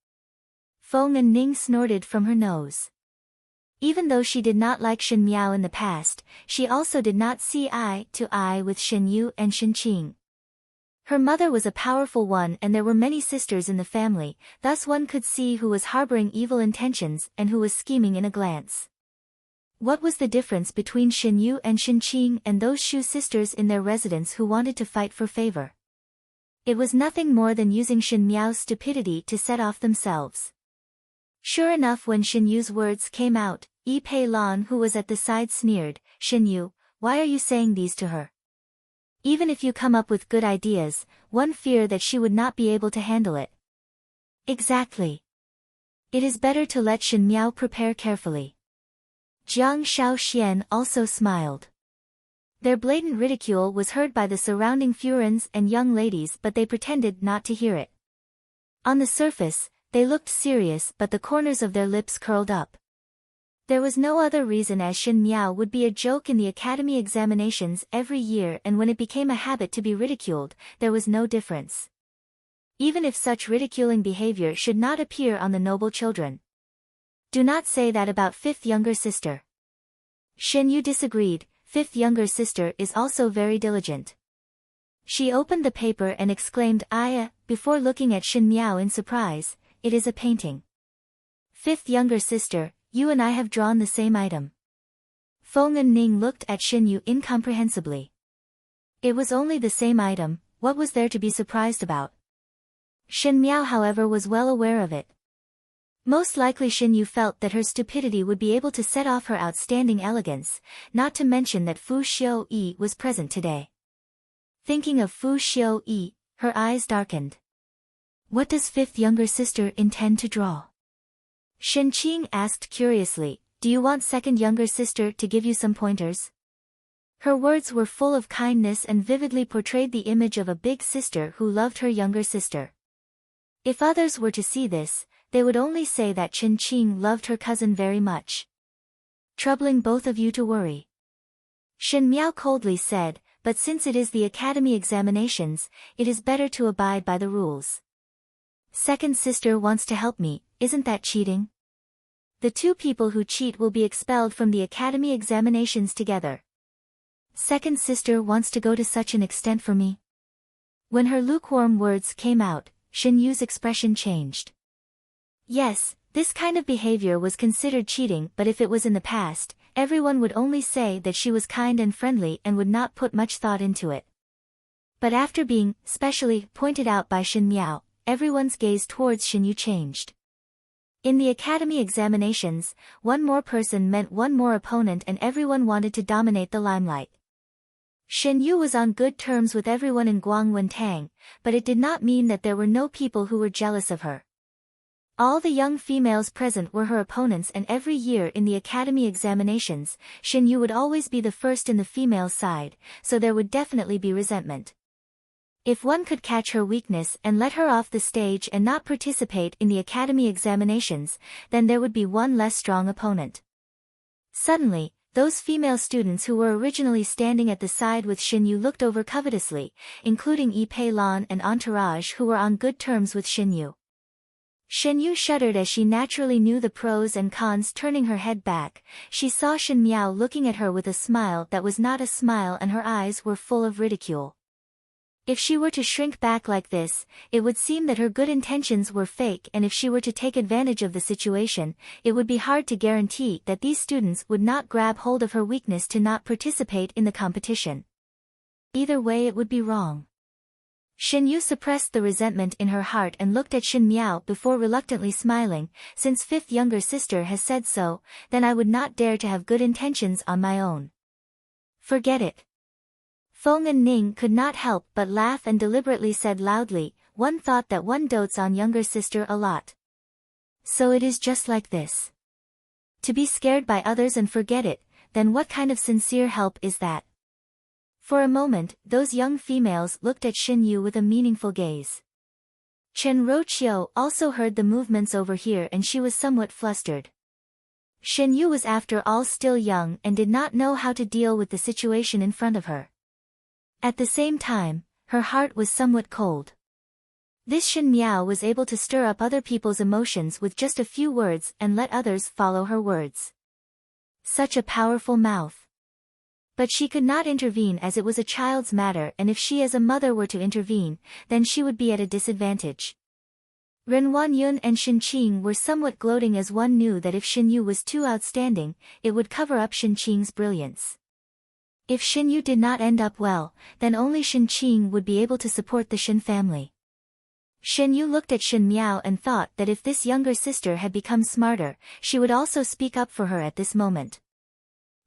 Feng and Ning snorted from her nose. Even though she did not like Shin Miao in the past, she also did not see eye to eye with Shin Yu and Shin Qing. Her mother was a powerful one and there were many sisters in the family, thus one could see who was harboring evil intentions and who was scheming in a glance. What was the difference between Shin Yu and Shin Qing and those Shu sisters in their residence who wanted to fight for favor? It was nothing more than using Shin Miao's stupidity to set off themselves. Sure enough, when Shin Yu's words came out, Yi Pei Lan who was at the side sneered, "Shin Yu, why are you saying these to her? Even if you come up with good ideas, one fear that she would not be able to handle it." "Exactly. It is better to let Shin Miao prepare carefully." Jiang Shaoxian also smiled. Their blatant ridicule was heard by the surrounding Furins and young ladies but they pretended not to hear it. On the surface, they looked serious but the corners of their lips curled up. There was no other reason as Shin Miao would be a joke in the academy examinations every year and when it became a habit to be ridiculed, there was no difference. Even if such ridiculing behavior should not appear on the noble children. "Do not say that about 5th younger sister." Shin Yu disagreed. 5th younger sister is also very diligent. She opened the paper and exclaimed "Aya," before looking at Shin Miao in surprise. "It is a painting." "5th younger sister, you and I have drawn the same item." Feng and Ning looked at Shin Yu incomprehensibly. It was only the same item, what was there to be surprised about? Shin Miao however was well aware of it. Most likely Shin Yu felt that her stupidity would be able to set off her outstanding elegance, not to mention that Fu Xiu-yi was present today. Thinking of Fu Xiu-yi, her eyes darkened. What does 5th younger sister intend to draw? Shin Qing asked curiously, "Do you want 2nd younger sister to give you some pointers?" Her words were full of kindness and vividly portrayed the image of a big sister who loved her younger sister. If others were to see this, they would only say that Shin Qing loved her cousin very much. "Troubling both of you to worry." Shin Miao coldly said, "But since it is the academy examinations, it is better to abide by the rules. 2nd sister wants to help me, isn't that cheating? The 2 people who cheat will be expelled from the academy examinations together. 2nd sister wants to go to such an extent for me." When her lukewarm words came out, Shin Yu's expression changed. Yes, this kind of behavior was considered cheating but if it was in the past, everyone would only say that she was kind and friendly and would not put much thought into it. But after being, specially, pointed out by Shin Miao, everyone's gaze towards Shin Yu changed. In the academy examinations, one more person meant one more opponent and everyone wanted to dominate the limelight. Shin Yu was on good terms with everyone in Guangwentang, but it did not mean that there were no people who were jealous of her. All the young females present were her opponents, and every year in the academy examinations, Shin Yu would always be the first in the female side, so there would definitely be resentment. If one could catch her weakness and let her off the stage and not participate in the academy examinations, then there would be one less strong opponent. Suddenly, those female students who were originally standing at the side with Shin Yu looked over covetously, including Yi Pei Lan and Entourage, who were on good terms with Shin Yu. Shin Yu shuddered as she naturally knew the pros and cons. Turning her head back, she saw Shin Miao looking at her with a smile that was not a smile, and her eyes were full of ridicule. If she were to shrink back like this, it would seem that her good intentions were fake, and if she were to take advantage of the situation, it would be hard to guarantee that these students would not grab hold of her weakness to not participate in the competition. Either way, it would be wrong. Shin Yu suppressed the resentment in her heart and looked at Shin Miao before reluctantly smiling. Since fifth younger sister has said so, then I would not dare to have good intentions on my own. Forget it. Feng and Ning could not help but laugh and deliberately said loudly, "One thought that one dotes on younger sister a lot. So it is just like this. To be scared by others and forget it, then what kind of sincere help is that?" For a moment, those young females looked at Shin Yu with a meaningful gaze. Chen Roqiu also heard the movements over here, and she was somewhat flustered. Shin Yu was after all still young and did not know how to deal with the situation in front of her. At the same time, her heart was somewhat cold. This Shin Miao was able to stir up other people's emotions with just a few words and let others follow her words. Such a powerful mouth. But she could not intervene as it was a child's matter, and if she as a mother were to intervene, then she would be at a disadvantage. Ren Wanyun and Shin Qing were somewhat gloating as one knew that if Shin Yu was too outstanding, it would cover up Shin Qing's brilliance. If Shin Yu did not end up well, then only Shin Qing would be able to support the Shin family. Shin Yu looked at Shin Miao and thought that if this younger sister had become smarter, she would also speak up for her at this moment.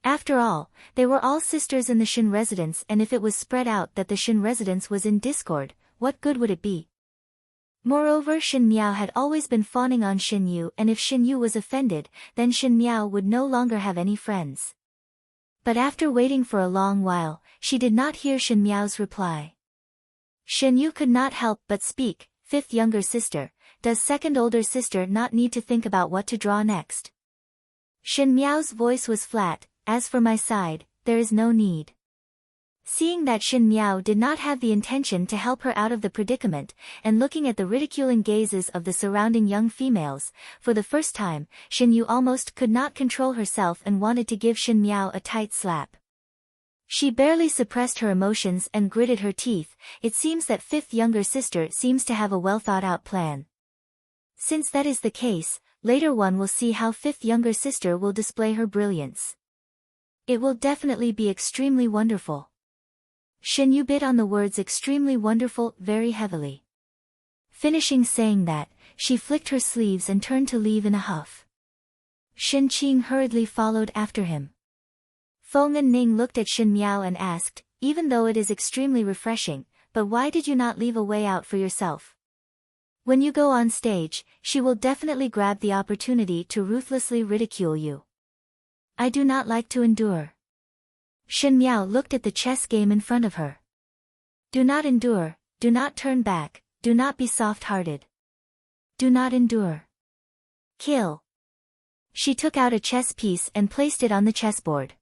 After all, they were all sisters in the Shin residence, and if it was spread out that the Shin residence was in discord, what good would it be? Moreover, Shin Miao had always been fawning on Shin Yu, and if Shin Yu was offended, then Shin Miao would no longer have any friends. But after waiting for a long while, she did not hear Shin Miao's reply. Shin Yu could not help but speak. "Fifth younger sister, does second older sister not need to think about what to draw next?" Shin Miao's voice was flat. "As for my side, there is no need." Seeing that Shin Miao did not have the intention to help her out of the predicament, and looking at the ridiculing gazes of the surrounding young females, for the first time, Shin Yu almost could not control herself and wanted to give Shin Miao a tight slap. She barely suppressed her emotions and gritted her teeth. It seems that fifth younger sister seems to have a well-thought-out plan. Since that is the case, later one will see how fifth younger sister will display her brilliance. It will definitely be extremely wonderful. Shin Yu bit on the words extremely wonderful very heavily. Finishing saying that, she flicked her sleeves and turned to leave in a huff. Shin Qing hurriedly followed after him. Feng and Ning looked at Shin Miao and asked, "Even though it is extremely refreshing, but why did you not leave a way out for yourself? When you go on stage, she will definitely grab the opportunity to ruthlessly ridicule you." "I do not like to endure." Shin Miao looked at the chess game in front of her. "Do not endure, do not turn back, do not be soft-hearted. Do not endure. Kill." She took out a chess piece and placed it on the chessboard.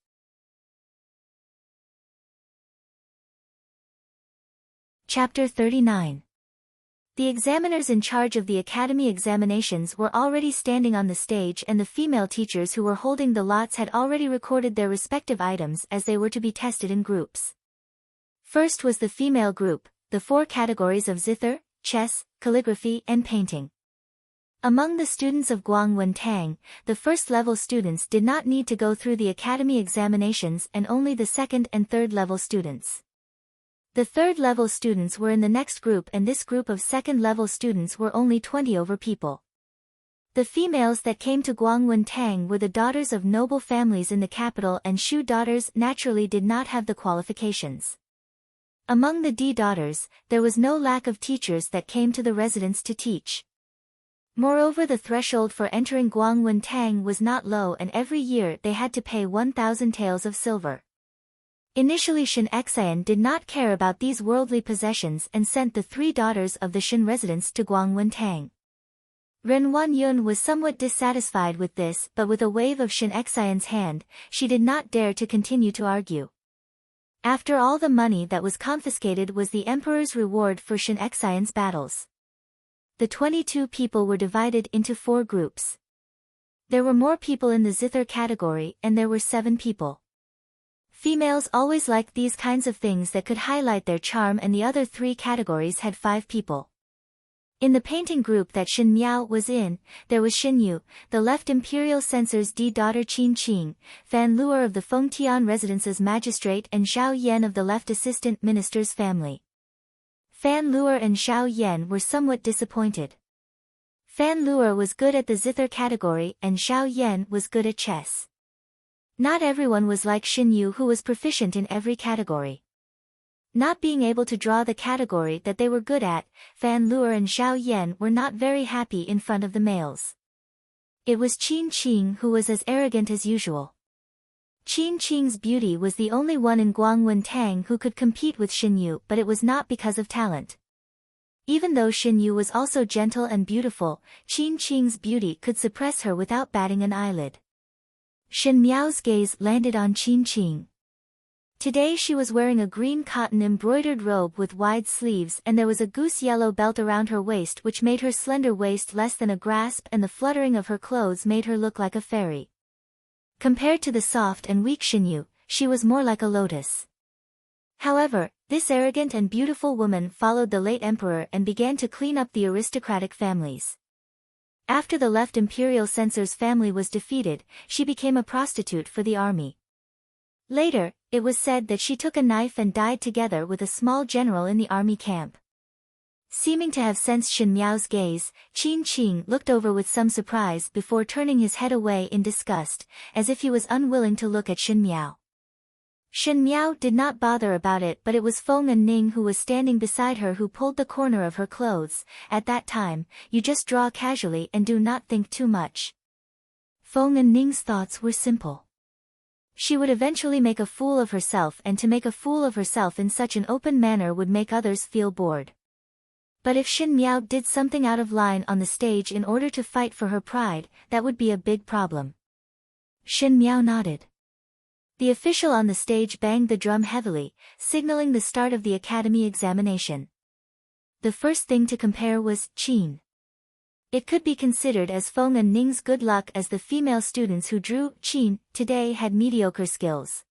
Chapter 39. The examiners in charge of the academy examinations were already standing on the stage, and the female teachers who were holding the lots had already recorded their respective items as they were to be tested in groups. First was the female group, the 4 categories of zither, chess, calligraphy, and painting. Among the students of Guangwen Tang, the first-level students did not need to go through the academy examinations, and only the second and third-level students. The third-level students were in the next group, and this group of second-level students were only 20 over people. The females that came to Guangwen Tang were the daughters of noble families in the capital, and Shu daughters naturally did not have the qualifications. Among the D daughters, there was no lack of teachers that came to the residence to teach. Moreover, the threshold for entering Guangwen Tang was not low, and every year they had to pay 1,000 taels of silver. Initially, Shin Xian did not care about these worldly possessions and sent the 3 daughters of the Shin residents to Guangwen Tang. Ren Wanyun was somewhat dissatisfied with this, but with a wave of Shin Xian's hand, she did not dare to continue to argue. After all, the money that was confiscated was the emperor's reward for Shin Xian's battles. The 22 people were divided into 4 groups. There were more people in the zither category, and there were 7 people. Females always liked these kinds of things that could highlight their charm, and the other 3 categories had 5 people. In the painting group that Shin Miao was in, there was Shin Yu, the left imperial censor's daughter Qin Qing, Fan Luer of the Fengtian residence's magistrate, and Zhao Yan of the left assistant minister's family. Fan Luer and Zhao Yan were somewhat disappointed. Fan Luer was good at the zither category and Zhao Yan was good at chess. Not everyone was like Shin Yu, who was proficient in every category. Not being able to draw the category that they were good at, Fan Luer and Zhao Yan were not very happy in front of the males. It was Qin Qing who was as arrogant as usual. Qin Qing's beauty was the only one in Guangwen Tang who could compete with Shin Yu, but it was not because of talent. Even though Shin Yu was also gentle and beautiful, Qin Qing's beauty could suppress her without batting an eyelid. Shin Miao's gaze landed on Qin Qing. Today she was wearing a green cotton embroidered robe with wide sleeves, and there was a goose yellow belt around her waist which made her slender waist less than a grasp, and the fluttering of her clothes made her look like a fairy. Compared to the soft and weak Shin Yu, she was more like a lotus. However, this arrogant and beautiful woman followed the late emperor and began to clean up the aristocratic families. After the left imperial censor's family was defeated, she became a prostitute for the army. Later, it was said that she took a knife and died together with a small general in the army camp. Seeming to have sensed Shin Miao's gaze, Qin Qing looked over with some surprise before turning his head away in disgust, as if he was unwilling to look at Shin Miao. Shin Miao did not bother about it, but it was Feng and Ning who was standing beside her who pulled the corner of her clothes. At that time, you just draw casually and do not think too much. Feng and Ning's thoughts were simple. She would eventually make a fool of herself, and to make a fool of herself in such an open manner would make others feel bored. But if Shin Miao did something out of line on the stage in order to fight for her pride, that would be a big problem. Shin Miao nodded. The official on the stage banged the drum heavily, signaling the start of the academy examination. The first thing to compare was Qin. It could be considered as Feng and Ning's good luck, as the female students who drew Qin today had mediocre skills.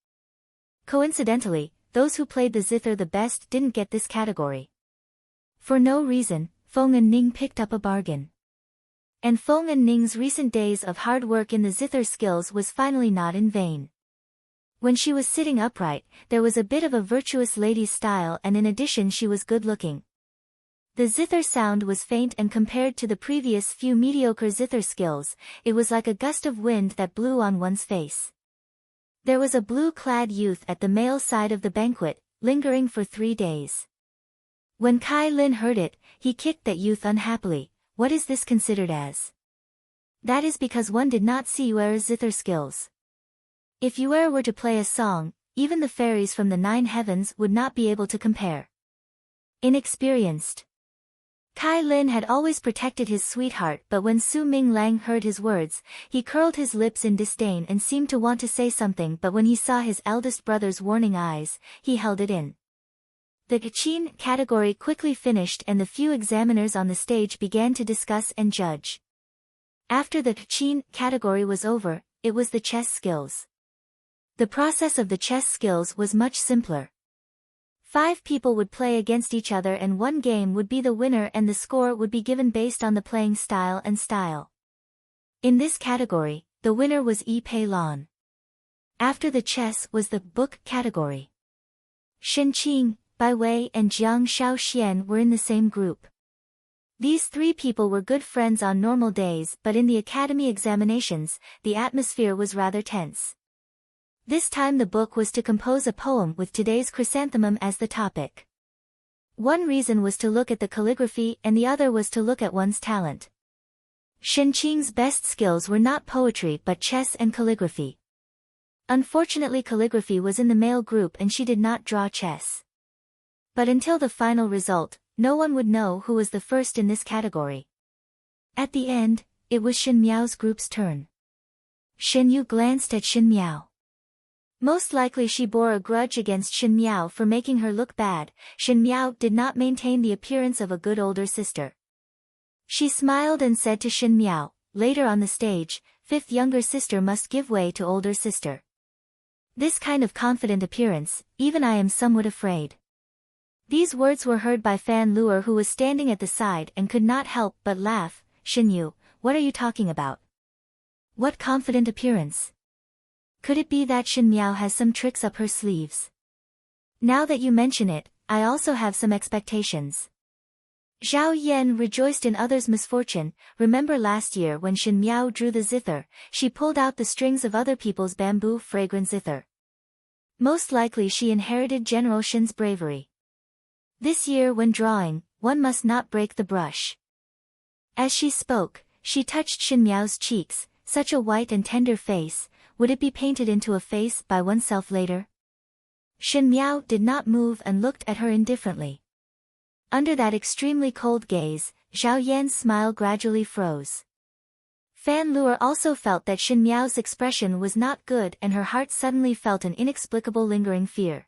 Coincidentally, those who played the zither the best didn't get this category. For no reason, Feng and Ning picked up a bargain. And Feng and Ning's recent days of hard work in the zither skills was finally not in vain. When she was sitting upright, there was a bit of a virtuous lady's style, and in addition she was good-looking. The zither sound was faint, and compared to the previous few mediocre zither skills, it was like a gust of wind that blew on one's face. There was a blue-clad youth at the male side of the banquet, lingering for 3 days. When Kai Lin heard it, he kicked that youth unhappily. What is this considered as? That is because one did not see Yuer's zither skills. If Yuer were to play a song, even the fairies from the 9 heavens would not be able to compare. Inexperienced. Kai Lin had always protected his sweetheart, but when Su Ming Lang heard his words, he curled his lips in disdain and seemed to want to say something, but when he saw his eldest brother's warning eyes, he held it in. The Qin category quickly finished, and the few examiners on the stage began to discuss and judge. After the Qin category was over, it was the chess skills. The process of the chess skills was much simpler. 5 people would play against each other, and one game would be the winner, and the score would be given based on the playing style and style. In this category, the winner was Yi Pei Lan. After the chess was the book category. Shen Qing, Bai Wei and Jiang Shaoxian were in the same group. These 3 people were good friends on normal days, but in the academy examinations, the atmosphere was rather tense. This time the book was to compose a poem with today's chrysanthemum as the topic. One reason was to look at the calligraphy, and the other was to look at one's talent. Shen Qing's best skills were not poetry but chess and calligraphy. Unfortunately, calligraphy was in the male group and she did not draw chess. But until the final result, no one would know who was the first in this category. At the end, it was Shen Miao's group's turn. Shen Yu glanced at Shen Miao. Most likely she bore a grudge against Shen Miao for making her look bad. Shen Miao did not maintain the appearance of a good older sister. She smiled and said to Shen Miao, later on the stage, fifth younger sister must give way to older sister. This kind of confident appearance, even I am somewhat afraid. These words were heard by Fan Luer, who was standing at the side and could not help but laugh. Shen Yu, what are you talking about? What confident appearance? Could it be that Shen Miao has some tricks up her sleeves? Now that you mention it, I also have some expectations. Zhao Yan rejoiced in others' misfortune. Remember last year when Shen Miao drew the zither, she pulled out the strings of other people's bamboo fragrant zither. Most likely she inherited General Shen's bravery. This year when drawing, one must not break the brush. As she spoke, she touched Shen Miao's cheeks, such a white and tender face, would it be painted into a face by oneself later? Shen Miao did not move and looked at her indifferently. Under that extremely cold gaze, Zhao Yan's smile gradually froze. Fan Luer also felt that Shen Miao's expression was not good and her heart suddenly felt an inexplicable lingering fear.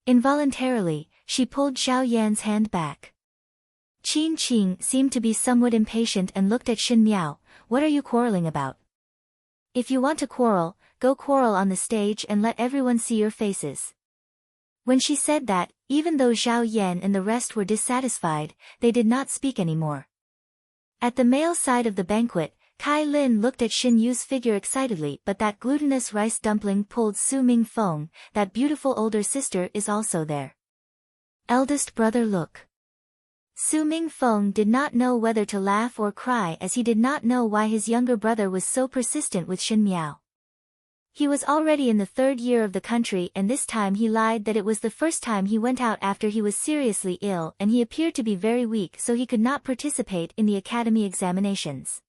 Involuntarily, she pulled Zhao Yan's hand back. Qin Qing seemed to be somewhat impatient and looked at Shen Miao. What are you quarreling about? If you want to quarrel, go quarrel on the stage and let everyone see your faces. When she said that, even though Zhao Yan and the rest were dissatisfied, they did not speak anymore. At the male side of the banquet, Kai Lin looked at Shen Yu's figure excitedly, but that glutinous rice dumpling pulled Su Ming Feng, that beautiful older sister is also there. Eldest brother look. Su Ming Feng did not know whether to laugh or cry, as he did not know why his younger brother was so persistent with Shen Miao. He was already in the 3rd year of the country and this time he lied that it was the first time he went out after he was seriously ill and he appeared to be very weak, so he could not participate in the academy examinations.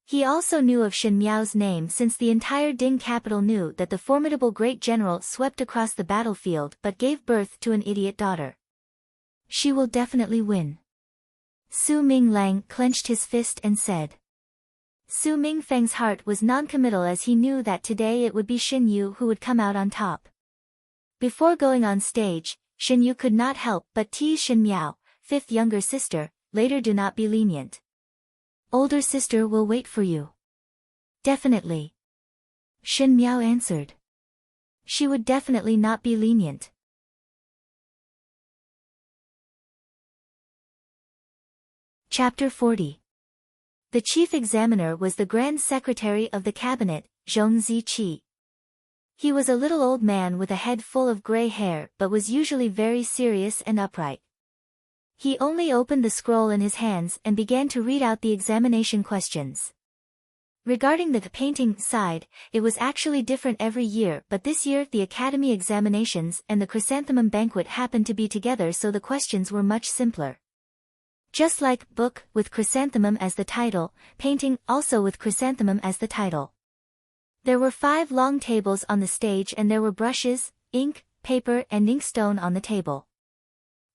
He also knew of Shen Miao's name since the entire Ding capital knew that the formidable great general swept across the battlefield but gave birth to an idiot daughter. She will definitely win. Su Ming Lang clenched his fist and said. Su Mingfeng's heart was non-committal as he knew that today it would be Shen Yu who would come out on top. Before going on stage, Shen Yu could not help but tease Shen Miao, 5th younger sister, later do not be lenient. Older sister will wait for you. Definitely. Shen Miao answered. She would definitely not be lenient. Chapter 40. The chief examiner was the Grand Secretary of the Cabinet, Zhong Ziqi. He was a little old man with a head full of gray hair but was usually very serious and upright. He only opened the scroll in his hands and began to read out the examination questions. Regarding the painting side, it was actually different every year, but this year the Academy examinations and the Chrysanthemum banquet happened to be together, so the questions were much simpler. Just like book with chrysanthemum as the title, painting also with chrysanthemum as the title. There were 5 long tables on the stage and there were brushes, ink, paper and inkstone on the table.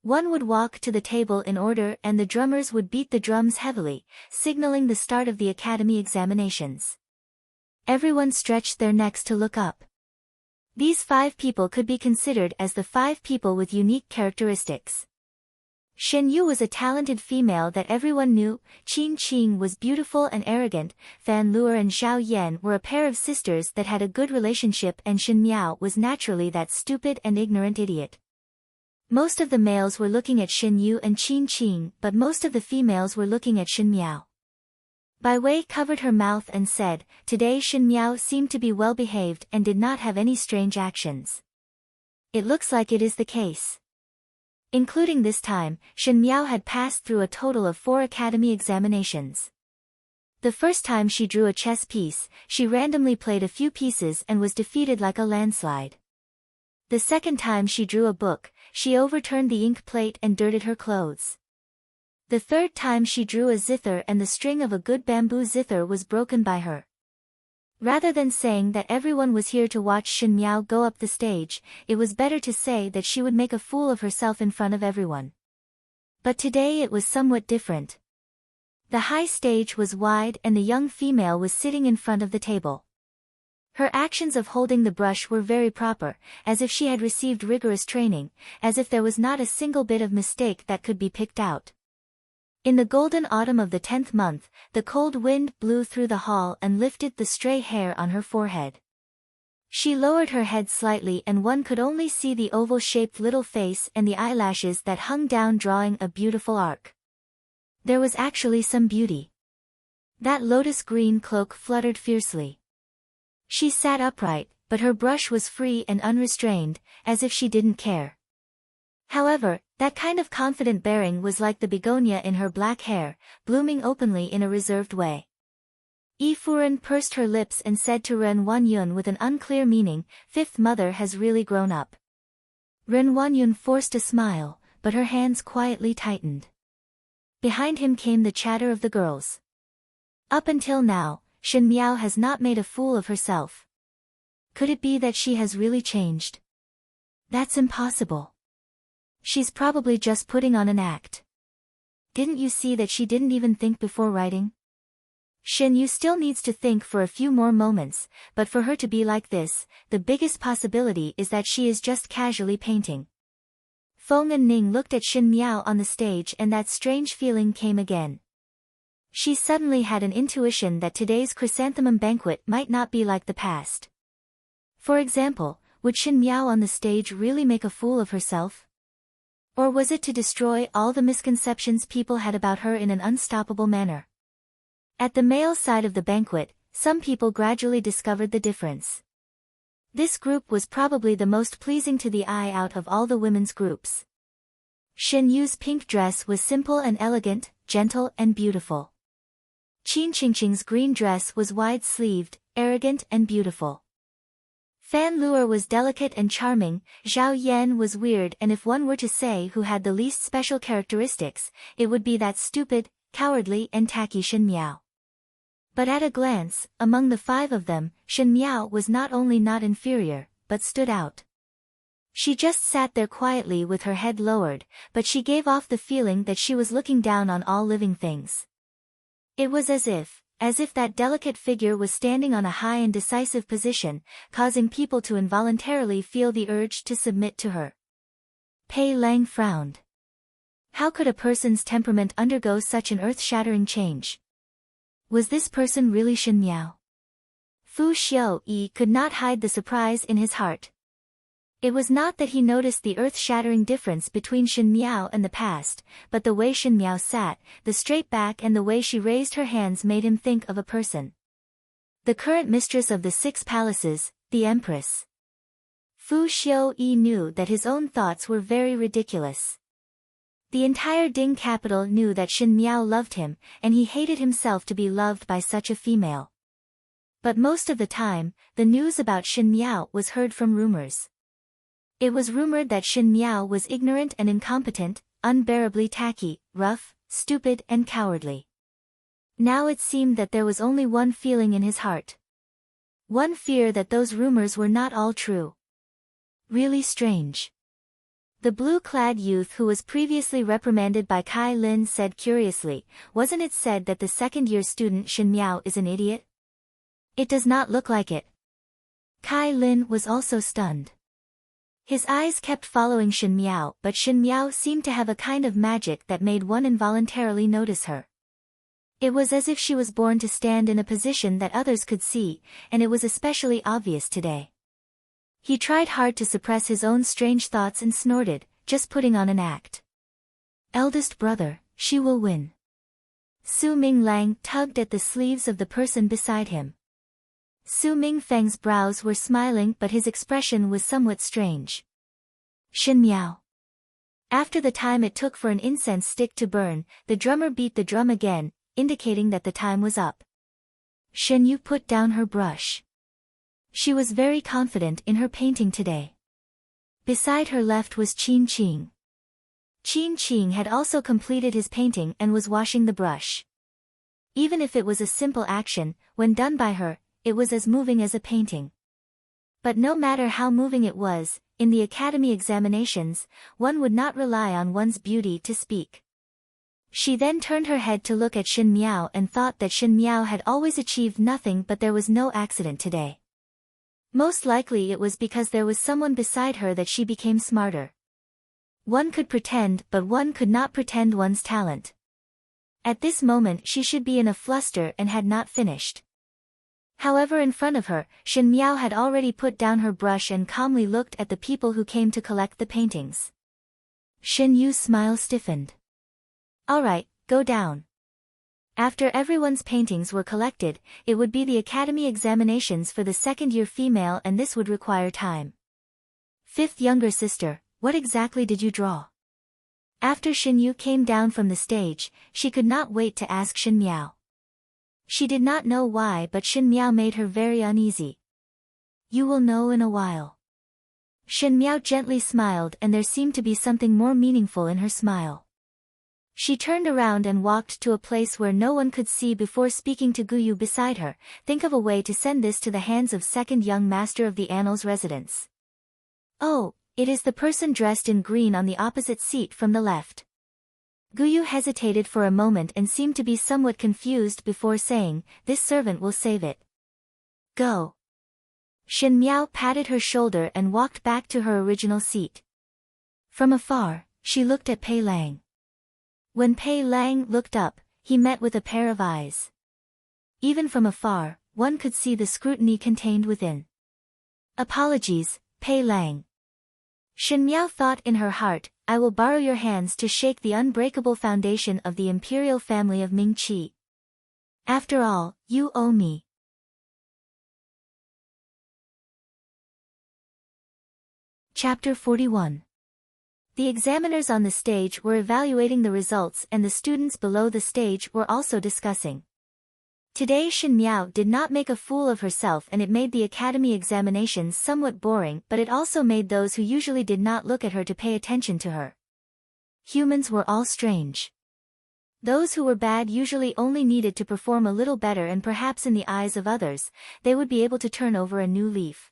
One would walk to the table in order and the drummers would beat the drums heavily, signaling the start of the academy examinations. Everyone stretched their necks to look up. These 5 people could be considered as the 5 people with unique characteristics. Shen Yu was a talented female that everyone knew, Qin Qing was beautiful and arrogant, Fan Luer and Zhao Yan were a pair of sisters that had a good relationship, and Shen Miao was naturally that stupid and ignorant idiot. Most of the males were looking at Shen Yu and Qin Qing, but most of the females were looking at Shen Miao. Bai Wei covered her mouth and said, today Shen Miao seemed to be well behaved and did not have any strange actions. It looks like it is the case. Including this time, Shen Miao had passed through a total of 4 academy examinations. The first time she drew a chess piece, she randomly played a few pieces and was defeated like a landslide. The second time she drew a book, she overturned the ink plate and dirted her clothes. The third time she drew a zither and the string of a good bamboo zither was broken by her. Rather than saying that everyone was here to watch Shin Miao go up the stage, it was better to say that she would make a fool of herself in front of everyone. But today it was somewhat different. The high stage was wide and the young female was sitting in front of the table. Her actions of holding the brush were very proper, as if she had received rigorous training, as if there was not a single bit of mistake that could be picked out. In the golden autumn of the 10th month, the cold wind blew through the hall and lifted the stray hair on her forehead. She lowered her head slightly and one could only see the oval-shaped little face and the eyelashes that hung down drawing a beautiful arc. There was actually some beauty. That lotus-green cloak fluttered fiercely. She sat upright, but her brush was free and unrestrained, as if she didn't care. However, that kind of confident bearing was like the begonia in her black hair, blooming openly in a reserved way. Yi Furen pursed her lips and said to Ren Wanyun with an unclear meaning, "Fifth mother has really grown up." Ren Wanyun forced a smile, but her hands quietly tightened. Behind him came the chatter of the girls. Up until now, Shin Miao has not made a fool of herself. Could it be that she has really changed? That's impossible. She's probably just putting on an act. Didn't you see that she didn't even think before writing? Shin Yu still needs to think for a few more moments, but for her to be like this, the biggest possibility is that she is just casually painting. Feng and Ning looked at Shin Miao on the stage and that strange feeling came again. She suddenly had an intuition that today's chrysanthemum banquet might not be like the past. For example, would Shin Miao on the stage really make a fool of herself? Or was it to destroy all the misconceptions people had about her in an unstoppable manner? At the male side of the banquet, some people gradually discovered the difference. This group was probably the most pleasing to the eye out of all the women's groups. Shin Yu's pink dress was simple and elegant, gentle and beautiful. Qin Qingqing's green dress was wide-sleeved, arrogant and beautiful. Fan Luer was delicate and charming, Zhao Yan was weird, and if one were to say who had the least special characteristics, it would be that stupid, cowardly and tacky Shin Miao. But at a glance, among the five of them, Shin Miao was not only not inferior, but stood out. She just sat there quietly with her head lowered, but she gave off the feeling that she was looking down on all living things. It was as if that delicate figure was standing on a high and decisive position, causing people to involuntarily feel the urge to submit to her. Pei Lang frowned. How could a person's temperament undergo such an earth-shattering change? Was this person really Shin Miao? Fu Xiaoyi could not hide the surprise in his heart. It was not that he noticed the earth-shattering difference between Shin Miao and the past, but the way Shin Miao sat, the straight back and the way she raised her hands made him think of a person. The current mistress of the 6 palaces, the Empress. Fu Xiaoyi knew that his own thoughts were very ridiculous. The entire Ding capital knew that Shin Miao loved him, and he hated himself to be loved by such a female. But most of the time, the news about Shin Miao was heard from rumors. It was rumored that Shin Miao was ignorant and incompetent, unbearably tacky, rough, stupid and cowardly. Now it seemed that there was only one feeling in his heart. One fear that those rumors were not all true. Really strange. The blue-clad youth who was previously reprimanded by Kai Lin said curiously, "Wasn't it said that the second-year student Shin Miao is an idiot? It does not look like it." Kai Lin was also stunned. His eyes kept following Shin Miao, but Shin Miao seemed to have a kind of magic that made one involuntarily notice her. It was as if she was born to stand in a position that others could see, and it was especially obvious today. He tried hard to suppress his own strange thoughts and snorted, "Just putting on an act. Eldest brother, she will win." Su Minglang tugged at the sleeves of the person beside him. Su Mingfeng's brows were smiling but his expression was somewhat strange. Shin Miao. After the time it took for an incense stick to burn, the drummer beat the drum again, indicating that the time was up. Shin Yu put down her brush. She was very confident in her painting today. Beside her left was Qin Qing. Qin Qing had also completed his painting and was washing the brush. Even if it was a simple action, when done by her, it was as moving as a painting. But no matter how moving it was, in the academy examinations, one would not rely on one's beauty to speak. She then turned her head to look at Shen Miao and thought that Shen Miao had always achieved nothing, but there was no accident today. Most likely it was because there was someone beside her that she became smarter. One could pretend, but one could not pretend one's talent. At this moment she should be in a fluster and had not finished. However, in front of her, Shen Miao had already put down her brush and calmly looked at the people who came to collect the paintings. Shen Yu's smile stiffened. All right, go down. After everyone's paintings were collected, it would be the academy examinations for the second-year female, and this would require time. Fifth younger sister, what exactly did you draw? After Shen Yu came down from the stage, she could not wait to ask Shen Miao. She did not know why, but Shen Miao made her very uneasy. You will know in a while. Shen Miao gently smiled, and there seemed to be something more meaningful in her smile. She turned around and walked to a place where no one could see before speaking to Guyu beside her. Think of a way to send this to the hands of second young master of the Annals residence. Oh, it is the person dressed in green on the opposite seat from the left. Guyu hesitated for a moment and seemed to be somewhat confused before saying, this servant will save it. Go. Shen Miao patted her shoulder and walked back to her original seat. From afar, she looked at Pei Lang. When Pei Lang looked up, he met with a pair of eyes. Even from afar, one could see the scrutiny contained within. Apologies, Pei Lang. Shen Miao thought in her heart, I will borrow your hands to shake the unbreakable foundation of the imperial family of Ming Qi. After all, you owe me. Chapter 41. The examiners on the stage were evaluating the results, and the students below the stage were also discussing. Today Shen Miao did not make a fool of herself, and it made the academy examinations somewhat boring, but it also made those who usually did not look at her to pay attention to her. Humans were all strange. Those who were bad usually only needed to perform a little better, and perhaps in the eyes of others, they would be able to turn over a new leaf.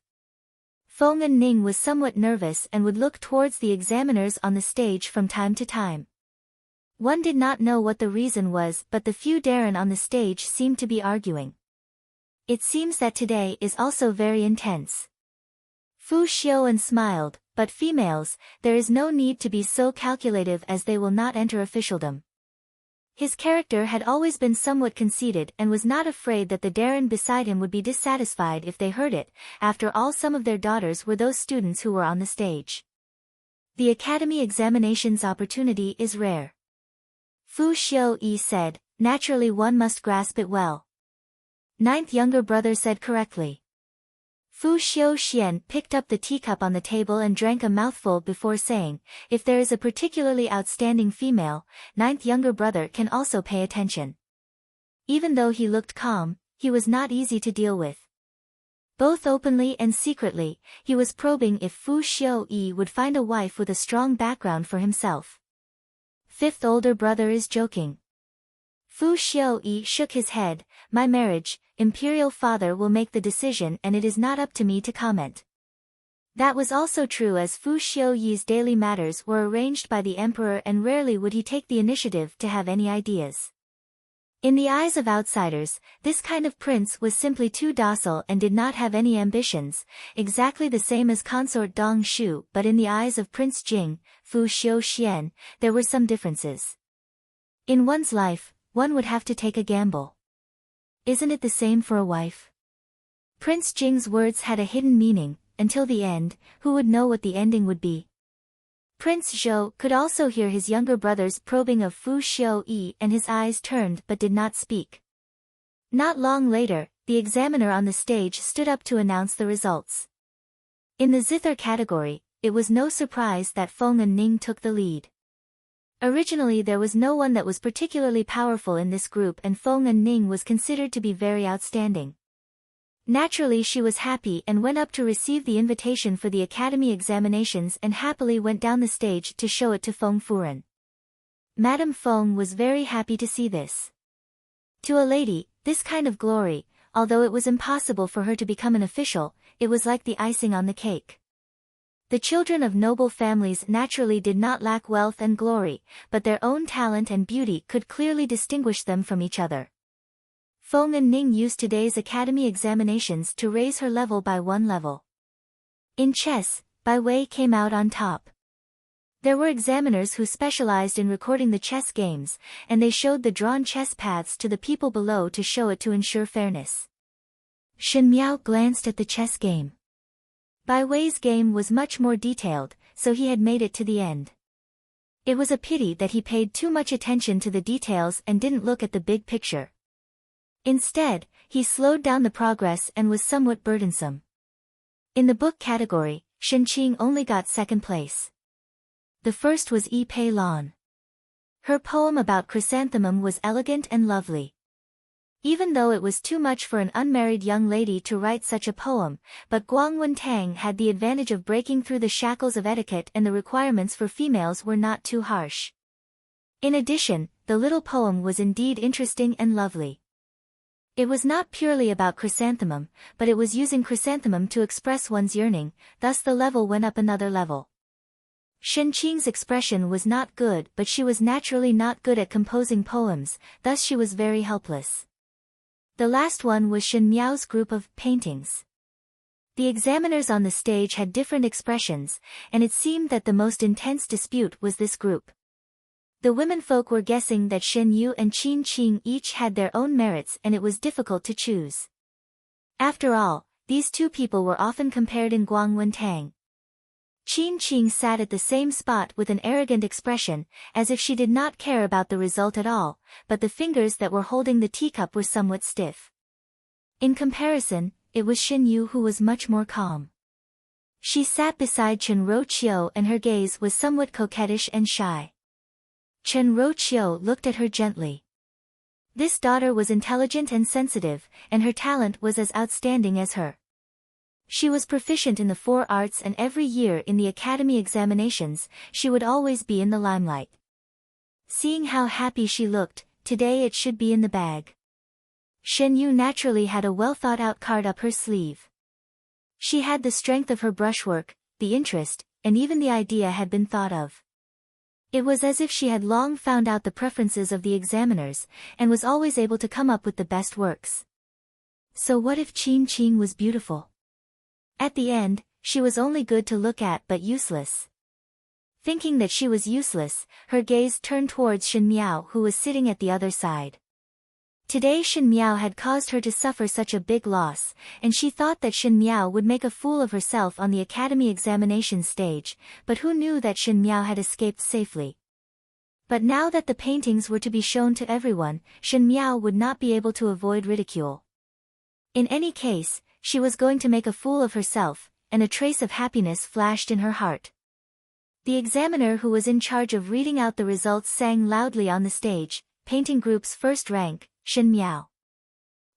Feng and Ning was somewhat nervous and would look towards the examiners on the stage from time to time. One did not know what the reason was, but the few Darren on the stage seemed to be arguing. It seems that today is also very intense. Fu Xiuan smiled, but females, there is no need to be so calculative as they will not enter officialdom. His character had always been somewhat conceited and was not afraid that the Darren beside him would be dissatisfied if they heard it. After all, some of their daughters were those students who were on the stage. The academy examinations opportunity is rare. Fu Xiu said, naturally one must grasp it well. Ninth younger brother said correctly. Fu Xiu picked up the teacup on the table and drank a mouthful before saying, if there is a particularly outstanding female, ninth younger brother can also pay attention. Even though he looked calm, he was not easy to deal with. Both openly and secretly, he was probing if Fu Xiu would find a wife with a strong background for himself. Fifth older brother is joking. Fu Xiu shook his head, my marriage, imperial father will make the decision and it is not up to me to comment. That was also true, as Fu Xiu's daily matters were arranged by the emperor and rarely would he take the initiative to have any ideas. In the eyes of outsiders, this kind of prince was simply too docile and did not have any ambitions, exactly the same as consort Dong Shu, but in the eyes of Prince Jing, Fu Xiu, there were some differences. In one's life, one would have to take a gamble. Isn't it the same for a wife? Prince Jing's words had a hidden meaning. Until the end, who would know what the ending would be? Prince Zhou could also hear his younger brother's probing of Fu Xiu and his eyes turned but did not speak. Not long later, the examiner on the stage stood up to announce the results. In the zither category, it was no surprise that Feng and Ning took the lead. Originally there was no one that was particularly powerful in this group, and Feng and Ning was considered to be very outstanding. Naturally she was happy and went up to receive the invitation for the academy examinations and happily went down the stage to show it to Feng Furen. Madame Feng was very happy to see this. To a lady, this kind of glory, although it was impossible for her to become an official, it was like the icing on the cake. The children of noble families naturally did not lack wealth and glory, but their own talent and beauty could clearly distinguish them from each other. Feng and Ning used today's academy examinations to raise her level by 1 level. In chess, Bai Wei came out on top. There were examiners who specialized in recording the chess games, and they showed the drawn chess paths to the people below to show it to ensure fairness. Shen Miao glanced at the chess game. Bai Wei's game was much more detailed, so he had made it to the end. It was a pity that he paid too much attention to the details and didn't look at the big picture. Instead, he slowed down the progress and was somewhat burdensome. In the book category, Shen Qing only got 2nd place. The first was Yi Pei Lan. Her poem about chrysanthemum was elegant and lovely. Even though it was too much for an unmarried young lady to write such a poem, but Guang Wentang had the advantage of breaking through the shackles of etiquette and the requirements for females were not too harsh. In addition, the little poem was indeed interesting and lovely. It was not purely about chrysanthemum, but it was using chrysanthemum to express one's yearning, thus the level went up another level. Shen Qing's expression was not good, but she was naturally not good at composing poems, thus she was very helpless. The last one was Shen Miao's group of paintings. The examiners on the stage had different expressions, and it seemed that the most intense dispute was this group. The womenfolk were guessing that Shen Yu and Qin Qing each had their own merits and it was difficult to choose. After all, these two people were often compared in Guang Wentang. Qin Qing sat at the same spot with an arrogant expression, as if she did not care about the result at all, but the fingers that were holding the teacup were somewhat stiff. In comparison, it was Shen Yu who was much more calm. She sat beside Chen Roqiu and her gaze was somewhat coquettish and shy. Chen Roqiu looked at her gently. This daughter was intelligent and sensitive, and her talent was as outstanding as her. She was proficient in the 4 arts and every year in the academy examinations, she would always be in the limelight. Seeing how happy she looked, today it should be in the bag. Shen Yu naturally had a well-thought-out card up her sleeve. She had the strength of her brushwork, the interest, and even the idea had been thought of. It was as if she had long found out the preferences of the examiners, and was always able to come up with the best works. So what if Qin Qing was beautiful? At the end, she was only good to look at but useless. Thinking that she was useless, her gaze turned towards Shen Miao who was sitting at the other side. Today Shen Miao had caused her to suffer such a big loss, and she thought that Shen Miao would make a fool of herself on the academy examination stage, but who knew that Shen Miao had escaped safely. But now that the paintings were to be shown to everyone, Shen Miao would not be able to avoid ridicule. In any case, she was going to make a fool of herself, and a trace of happiness flashed in her heart. The examiner who was in charge of reading out the results sang loudly on the stage, painting group's first rank, Shen Miao.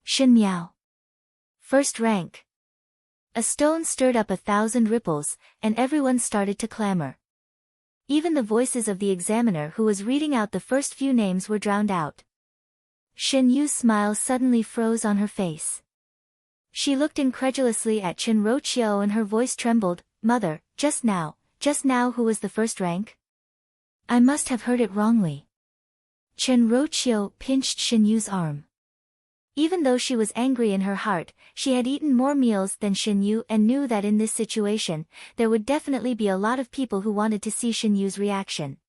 Shen Miao. First rank. A stone stirred up 1,000 ripples, and everyone started to clamor. Even the voices of the examiner who was reading out the first few names were drowned out. Shen Yu's smile suddenly froze on her face. She looked incredulously at Chen Roqiu and her voice trembled, "Mother, just now who was the first rank? I must have heard it wrongly." Chen Roqiu pinched Shen Yu's arm. Even though she was angry in her heart, she had eaten more meals than Shen Yu and knew that in this situation, there would definitely be a lot of people who wanted to see Shen Yu's reaction.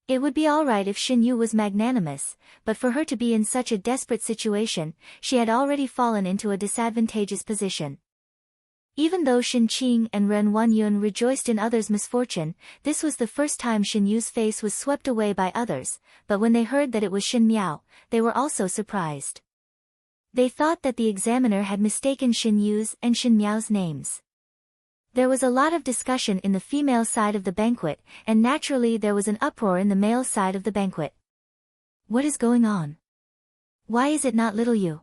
It would be alright if Shen Yu was magnanimous, but for her to be in such a desperate situation, she had already fallen into a disadvantageous position. Even though Shen Qing and Ren Wanyun rejoiced in others' misfortune, this was the first time Shen Yu's face was swept away by others, but when they heard that it was Shen Miao, they were also surprised. They thought that the examiner had mistaken Shen Yu's and Shen Miao's names. There was a lot of discussion in the female side of the banquet, and naturally there was an uproar in the male side of the banquet. What is going on? Why is it not little Yu?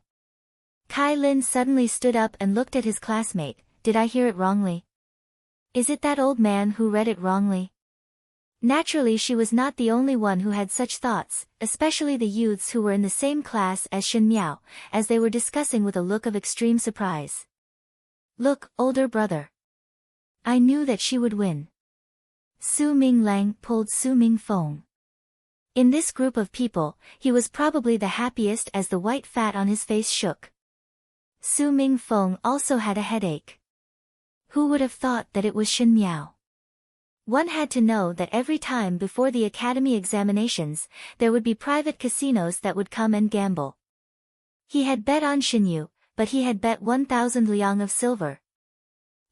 Kai Lin suddenly stood up and looked at his classmate. Did I hear it wrongly? Is it that old man who read it wrongly? Naturally, she was not the only one who had such thoughts, especially the youths who were in the same class as Shen Miao, as they were discussing with a look of extreme surprise. Look, older brother. I knew that she would win. Su Ming Lang pulled Su Ming Feng. In this group of people, he was probably the happiest as the white fat on his face shook. Su Ming Feng also had a headache. Who would have thought that it was Shen Miao? One had to know that every time before the academy examinations, there would be private casinos that would come and gamble. He had bet on Xinyu, but he had bet 1,000 liang of silver.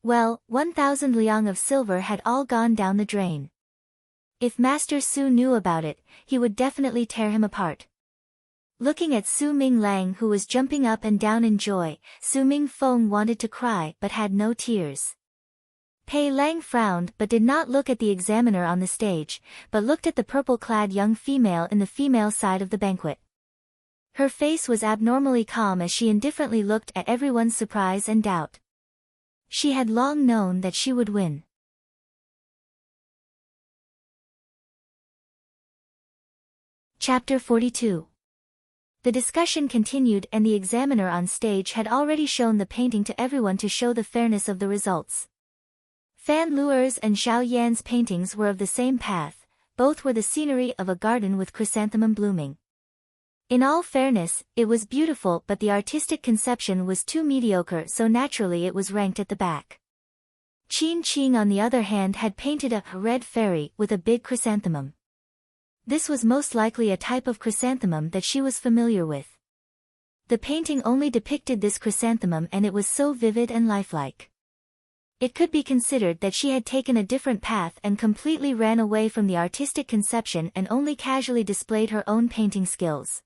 Well, 1,000 liang of silver had all gone down the drain. If Master Su knew about it, he would definitely tear him apart. Looking at Su Ming Lang, who was jumping up and down in joy, Su Ming Feng wanted to cry but had no tears. Pei Lang frowned but did not look at the examiner on the stage, but looked at the purple-clad young female in the female side of the banquet. Her face was abnormally calm as she indifferently looked at everyone's surprise and doubt. She had long known that she would win. Chapter 42. The discussion continued and the examiner on stage had already shown the painting to everyone to show the fairness of the results. Fan Luer's and Xiao Yan's paintings were of the same path, both were the scenery of a garden with chrysanthemum blooming. In all fairness, it was beautiful, but the artistic conception was too mediocre, so naturally it was ranked at the back. Qin Qing on the other hand had painted a red fairy with a big chrysanthemum. This was most likely a type of chrysanthemum that she was familiar with. The painting only depicted this chrysanthemum and it was so vivid and lifelike. It could be considered that she had taken a different path and completely ran away from the artistic conception and only casually displayed her own painting skills.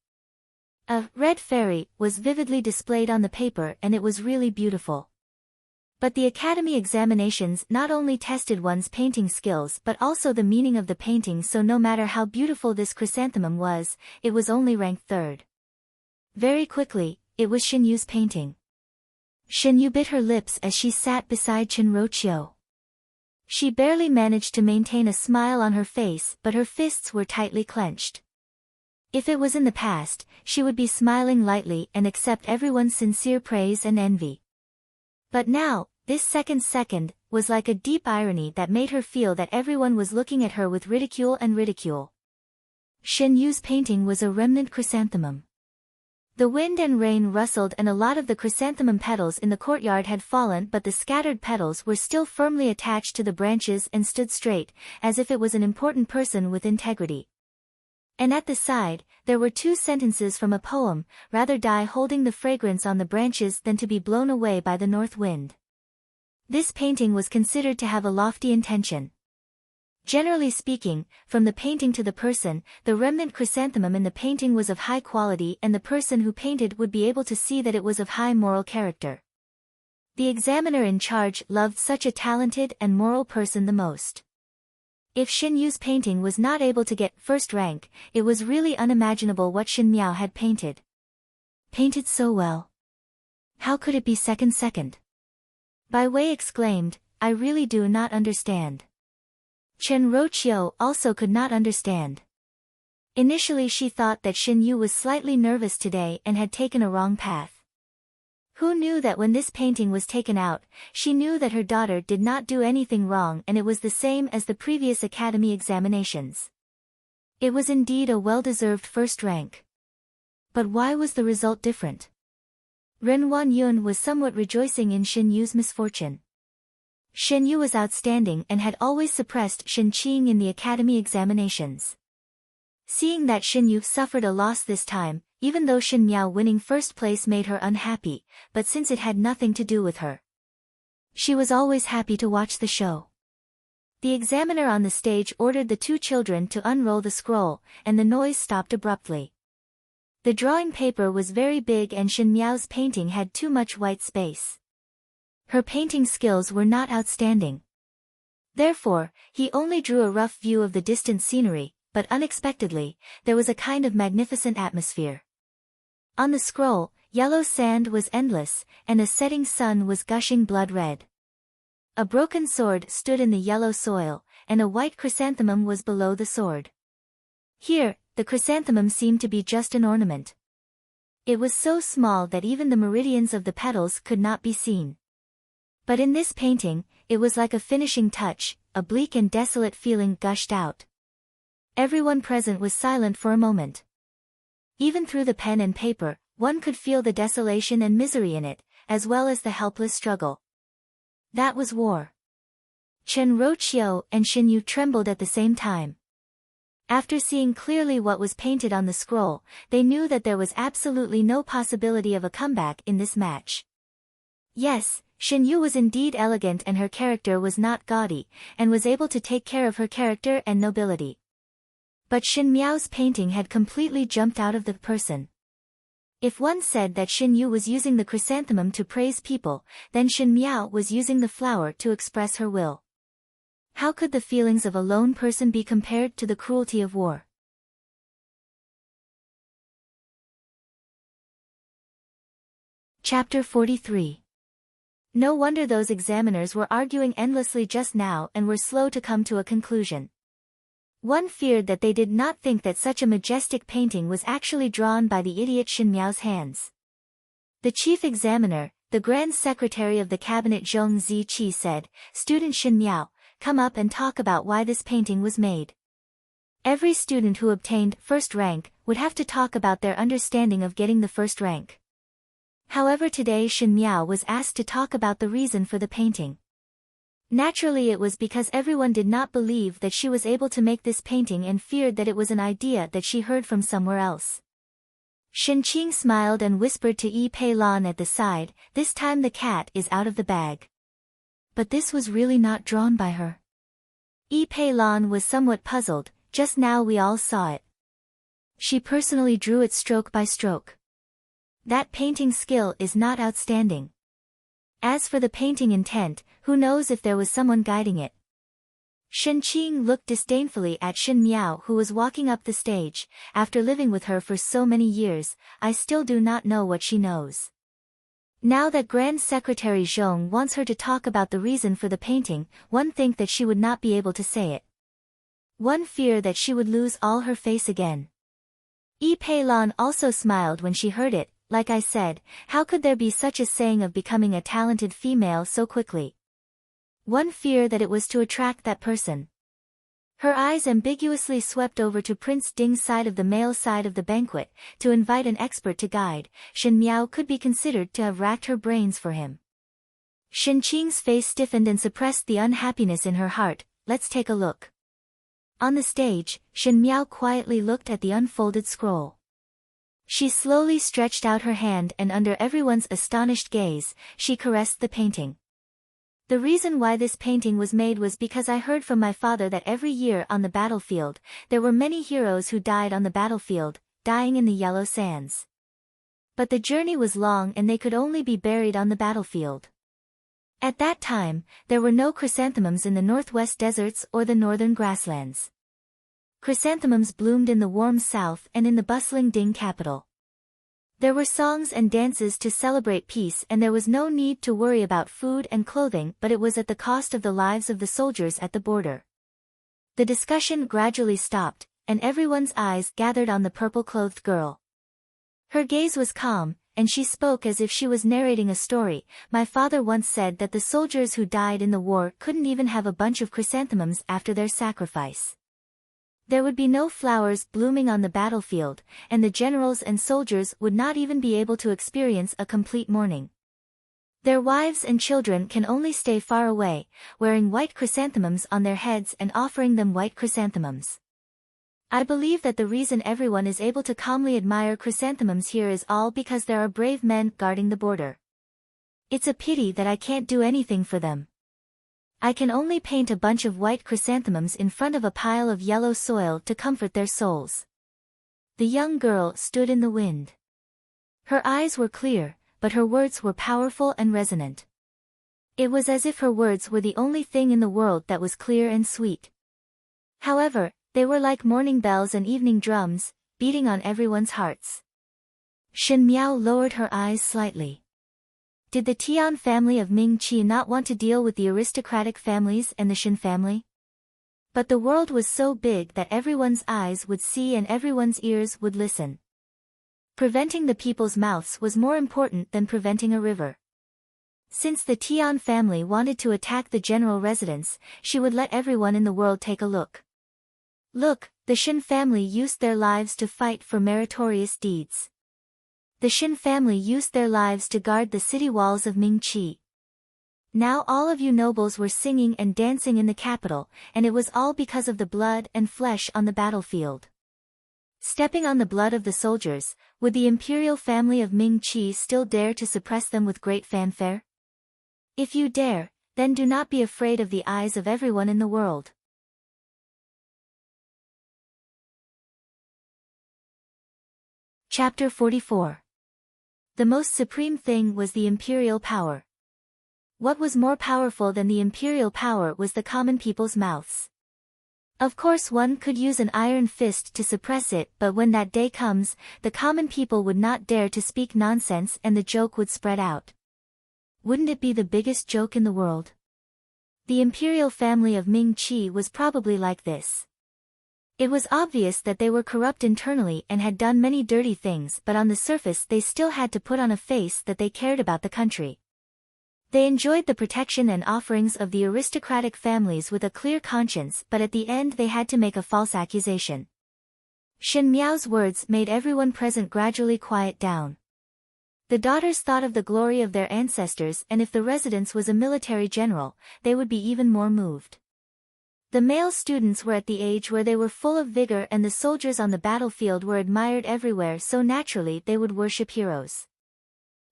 A red fairy was vividly displayed on the paper and it was really beautiful. But the academy examinations not only tested one's painting skills but also the meaning of the painting, so no matter how beautiful this chrysanthemum was, it was only ranked third. Very quickly, it was Xinyu's painting. Xinyu bit her lips as she sat beside Chen Roqiu. She barely managed to maintain a smile on her face, but her fists were tightly clenched. If it was in the past, she would be smiling lightly and accept everyone's sincere praise and envy. But now, this second was like a deep irony that made her feel that everyone was looking at her with ridicule and ridicule. Xinyu's painting was a remnant chrysanthemum. The wind and rain rustled and a lot of the chrysanthemum petals in the courtyard had fallen, but the scattered petals were still firmly attached to the branches and stood straight, as if it was an important person with integrity. And at the side, there were 2 sentences from a poem, rather die holding the fragrance on the branches than to be blown away by the north wind. This painting was considered to have a lofty intention. Generally speaking, from the painting to the person, the remnant chrysanthemum in the painting was of high quality and the person who painted would be able to see that it was of high moral character. The examiner in charge loved such a talented and moral person the most. If Xinyu's painting was not able to get first rank, it was really unimaginable what Shen Miao had painted. Painted so well. How could it be second? Bai Wei exclaimed, I really do not understand. Chen Roqiu also could not understand. Initially she thought that Xinyu was slightly nervous today and had taken a wrong path. Who knew that when this painting was taken out, she knew that her daughter did not do anything wrong and it was the same as the previous academy examinations. It was indeed a well-deserved first rank. But why was the result different? Ren Wanyun was somewhat rejoicing in Xinyu's misfortune. Xinyu was outstanding and had always suppressed Shen Qing in the academy examinations. Seeing that Xinyu suffered a loss this time, even though Shen Miao winning first place made her unhappy, but since it had nothing to do with her, she was always happy to watch the show. The examiner on the stage ordered the 2 children to unroll the scroll, and the noise stopped abruptly. The drawing paper was very big and Shen Miao's painting had too much white space. Her painting skills were not outstanding. Therefore, he only drew a rough view of the distant scenery, but unexpectedly, there was a kind of magnificent atmosphere. On the scroll, Yellow sand was endless, and a setting sun was gushing blood red. A broken sword stood in the yellow soil, and a white chrysanthemum was below the sword. Here, the chrysanthemum seemed to be just an ornament. It was so small that even the meridians of the petals could not be seen. But in this painting, it was like a finishing touch, a bleak and desolate feeling gushed out. Everyone present was silent for a moment. Even through the pen and paper, one could feel the desolation and misery in it, as well as the helpless struggle. That was war. Chen Roqiu and Xin Yu trembled at the same time. After seeing clearly what was painted on the scroll, they knew that there was absolutely no possibility of a comeback in this match. Yes, Xin Yu was indeed elegant and her character was not gaudy, and was able to take care of her character and nobility. But Xin Miao's painting had completely jumped out of the person. If one said that Xin Yu was using the chrysanthemum to praise people, then Xin Miao was using the flower to express her will. How could the feelings of a lone person be compared to the cruelty of war? Chapter 43. No wonder those examiners were arguing endlessly just now and were slow to come to a conclusion. One feared that they did not think that such a majestic painting was actually drawn by the idiot Xin Miao's hands. The chief examiner, the grand secretary of the cabinet Zhong Ziqi said, "Student Xin Miao, come up and talk about why this painting was made." Every student who obtained first rank would have to talk about their understanding of getting the first rank. However, today Xin Miao was asked to talk about the reason for the painting. Naturally, it was because everyone did not believe that she was able to make this painting and feared that it was an idea that she heard from somewhere else. Shen Qing smiled and whispered to Yi Pei Lan at the side, "This time the cat is out of the bag." But this was really not drawn by her. Yi Pei Lan was somewhat puzzled. Just now we all saw it. She personally drew it stroke by stroke. That painting skill is not outstanding. As for the painting intent, who knows if there was someone guiding it? Shen Qing looked disdainfully at Xin Miao, who was walking up the stage. After living with her for so many years, I still do not know what she knows. Now that Grand Secretary Zhong wants her to talk about the reason for the painting, one think that she would not be able to say it. One fear that she would lose all her face again. Yi Pei Lan also smiled when she heard it. Like I said, how could there be such a saying of becoming a talented female so quickly? One fear that it was to attract that person. Her eyes ambiguously swept over to Prince Ding's side of the male side of the banquet, to invite an expert to guide. Xin Miao could be considered to have racked her brains for him. Shen Qing's face stiffened and suppressed the unhappiness in her heart. Let's take a look. On the stage, Xin Miao quietly looked at the unfolded scroll. She slowly stretched out her hand and under everyone's astonished gaze, she caressed the painting. The reason why this painting was made was because I heard from my father that every year on the battlefield, there were many heroes who died on the battlefield, dying in the yellow sands. But the journey was long and they could only be buried on the battlefield. At that time, there were no chrysanthemums in the northwest deserts or the northern grasslands. Chrysanthemums bloomed in the warm south and in the bustling Ding capital. There were songs and dances to celebrate peace and there was no need to worry about food and clothing, but it was at the cost of the lives of the soldiers at the border. The discussion gradually stopped, and everyone's eyes gathered on the purple-clothed girl. Her gaze was calm, and she spoke as if she was narrating a story. My father once said that the soldiers who died in the war couldn't even have a bunch of chrysanthemums after their sacrifice. There would be no flowers blooming on the battlefield, and the generals and soldiers would not even be able to experience a complete mourning. Their wives and children can only stay far away, wearing white chrysanthemums on their heads and offering them white chrysanthemums. I believe that the reason everyone is able to calmly admire chrysanthemums here is all because there are brave men guarding the border. It's a pity that I can't do anything for them. I can only paint a bunch of white chrysanthemums in front of a pile of yellow soil to comfort their souls. The young girl stood in the wind. Her eyes were clear, but her words were powerful and resonant. It was as if her words were the only thing in the world that was clear and sweet. However, they were like morning bells and evening drums, beating on everyone's hearts. Shen Miao lowered her eyes slightly. Did the Tian family of Ming Qi not want to deal with the aristocratic families and the Shen family? But the world was so big that everyone's eyes would see and everyone's ears would listen. Preventing the people's mouths was more important than preventing a river. Since the Tian family wanted to attack the general residence, she would let everyone in the world take a look. Look, the Shen family used their lives to fight for meritorious deeds. The Shen family used their lives to guard the city walls of Ming Qi. Now all of you nobles were singing and dancing in the capital, and it was all because of the blood and flesh on the battlefield. Stepping on the blood of the soldiers, would the imperial family of Ming Qi still dare to suppress them with great fanfare? If you dare, then do not be afraid of the eyes of everyone in the world. Chapter 44. The most supreme thing was the imperial power. What was more powerful than the imperial power was the common people's mouths. Of course one could use an iron fist to suppress it, but when that day comes, the common people would not dare to speak nonsense and the joke would spread out. Wouldn't it be the biggest joke in the world? The imperial family of Ming Qi was probably like this. It was obvious that they were corrupt internally and had done many dirty things, but on the surface they still had to put on a face that they cared about the country. They enjoyed the protection and offerings of the aristocratic families with a clear conscience, but at the end they had to make a false accusation. Shen Miao's words made everyone present gradually quiet down. The daughters thought of the glory of their ancestors, and if the residence was a military general, they would be even more moved. The male students were at the age where they were full of vigor and the soldiers on the battlefield were admired everywhere, so naturally they would worship heroes.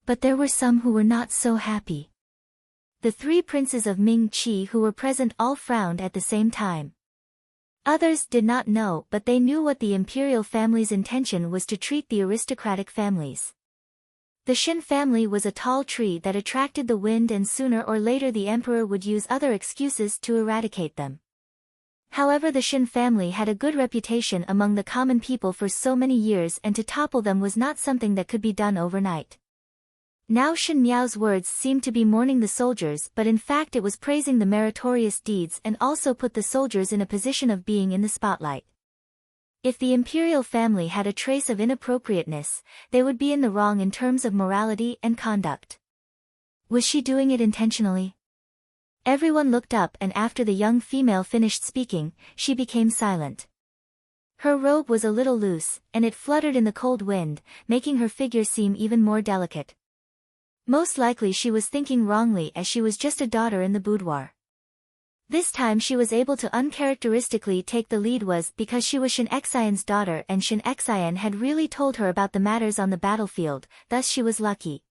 But there were some who were not so happy. The three princes of Ming Qi who were present all frowned at the same time. Others did not know, but they knew what the imperial family's intention was: to treat the aristocratic families. The Shen family was a tall tree that attracted the wind, and sooner or later the emperor would use other excuses to eradicate them. However, the Shen family had a good reputation among the common people for so many years, and to topple them was not something that could be done overnight. Now Shen Miao's words seemed to be mourning the soldiers, but in fact it was praising the meritorious deeds and also put the soldiers in a position of being in the spotlight. If the imperial family had a trace of inappropriateness, they would be in the wrong in terms of morality and conduct. Was she doing it intentionally? Everyone looked up, and after the young female finished speaking, she became silent. Her robe was a little loose, and it fluttered in the cold wind, making her figure seem even more delicate. Most likely she was thinking wrongly, as she was just a daughter in the boudoir. This time she was able to uncharacteristically take the lead was because she was Shen Xian's daughter, and Shen Xian had really told her about the matters on the battlefield, thus she was lucky.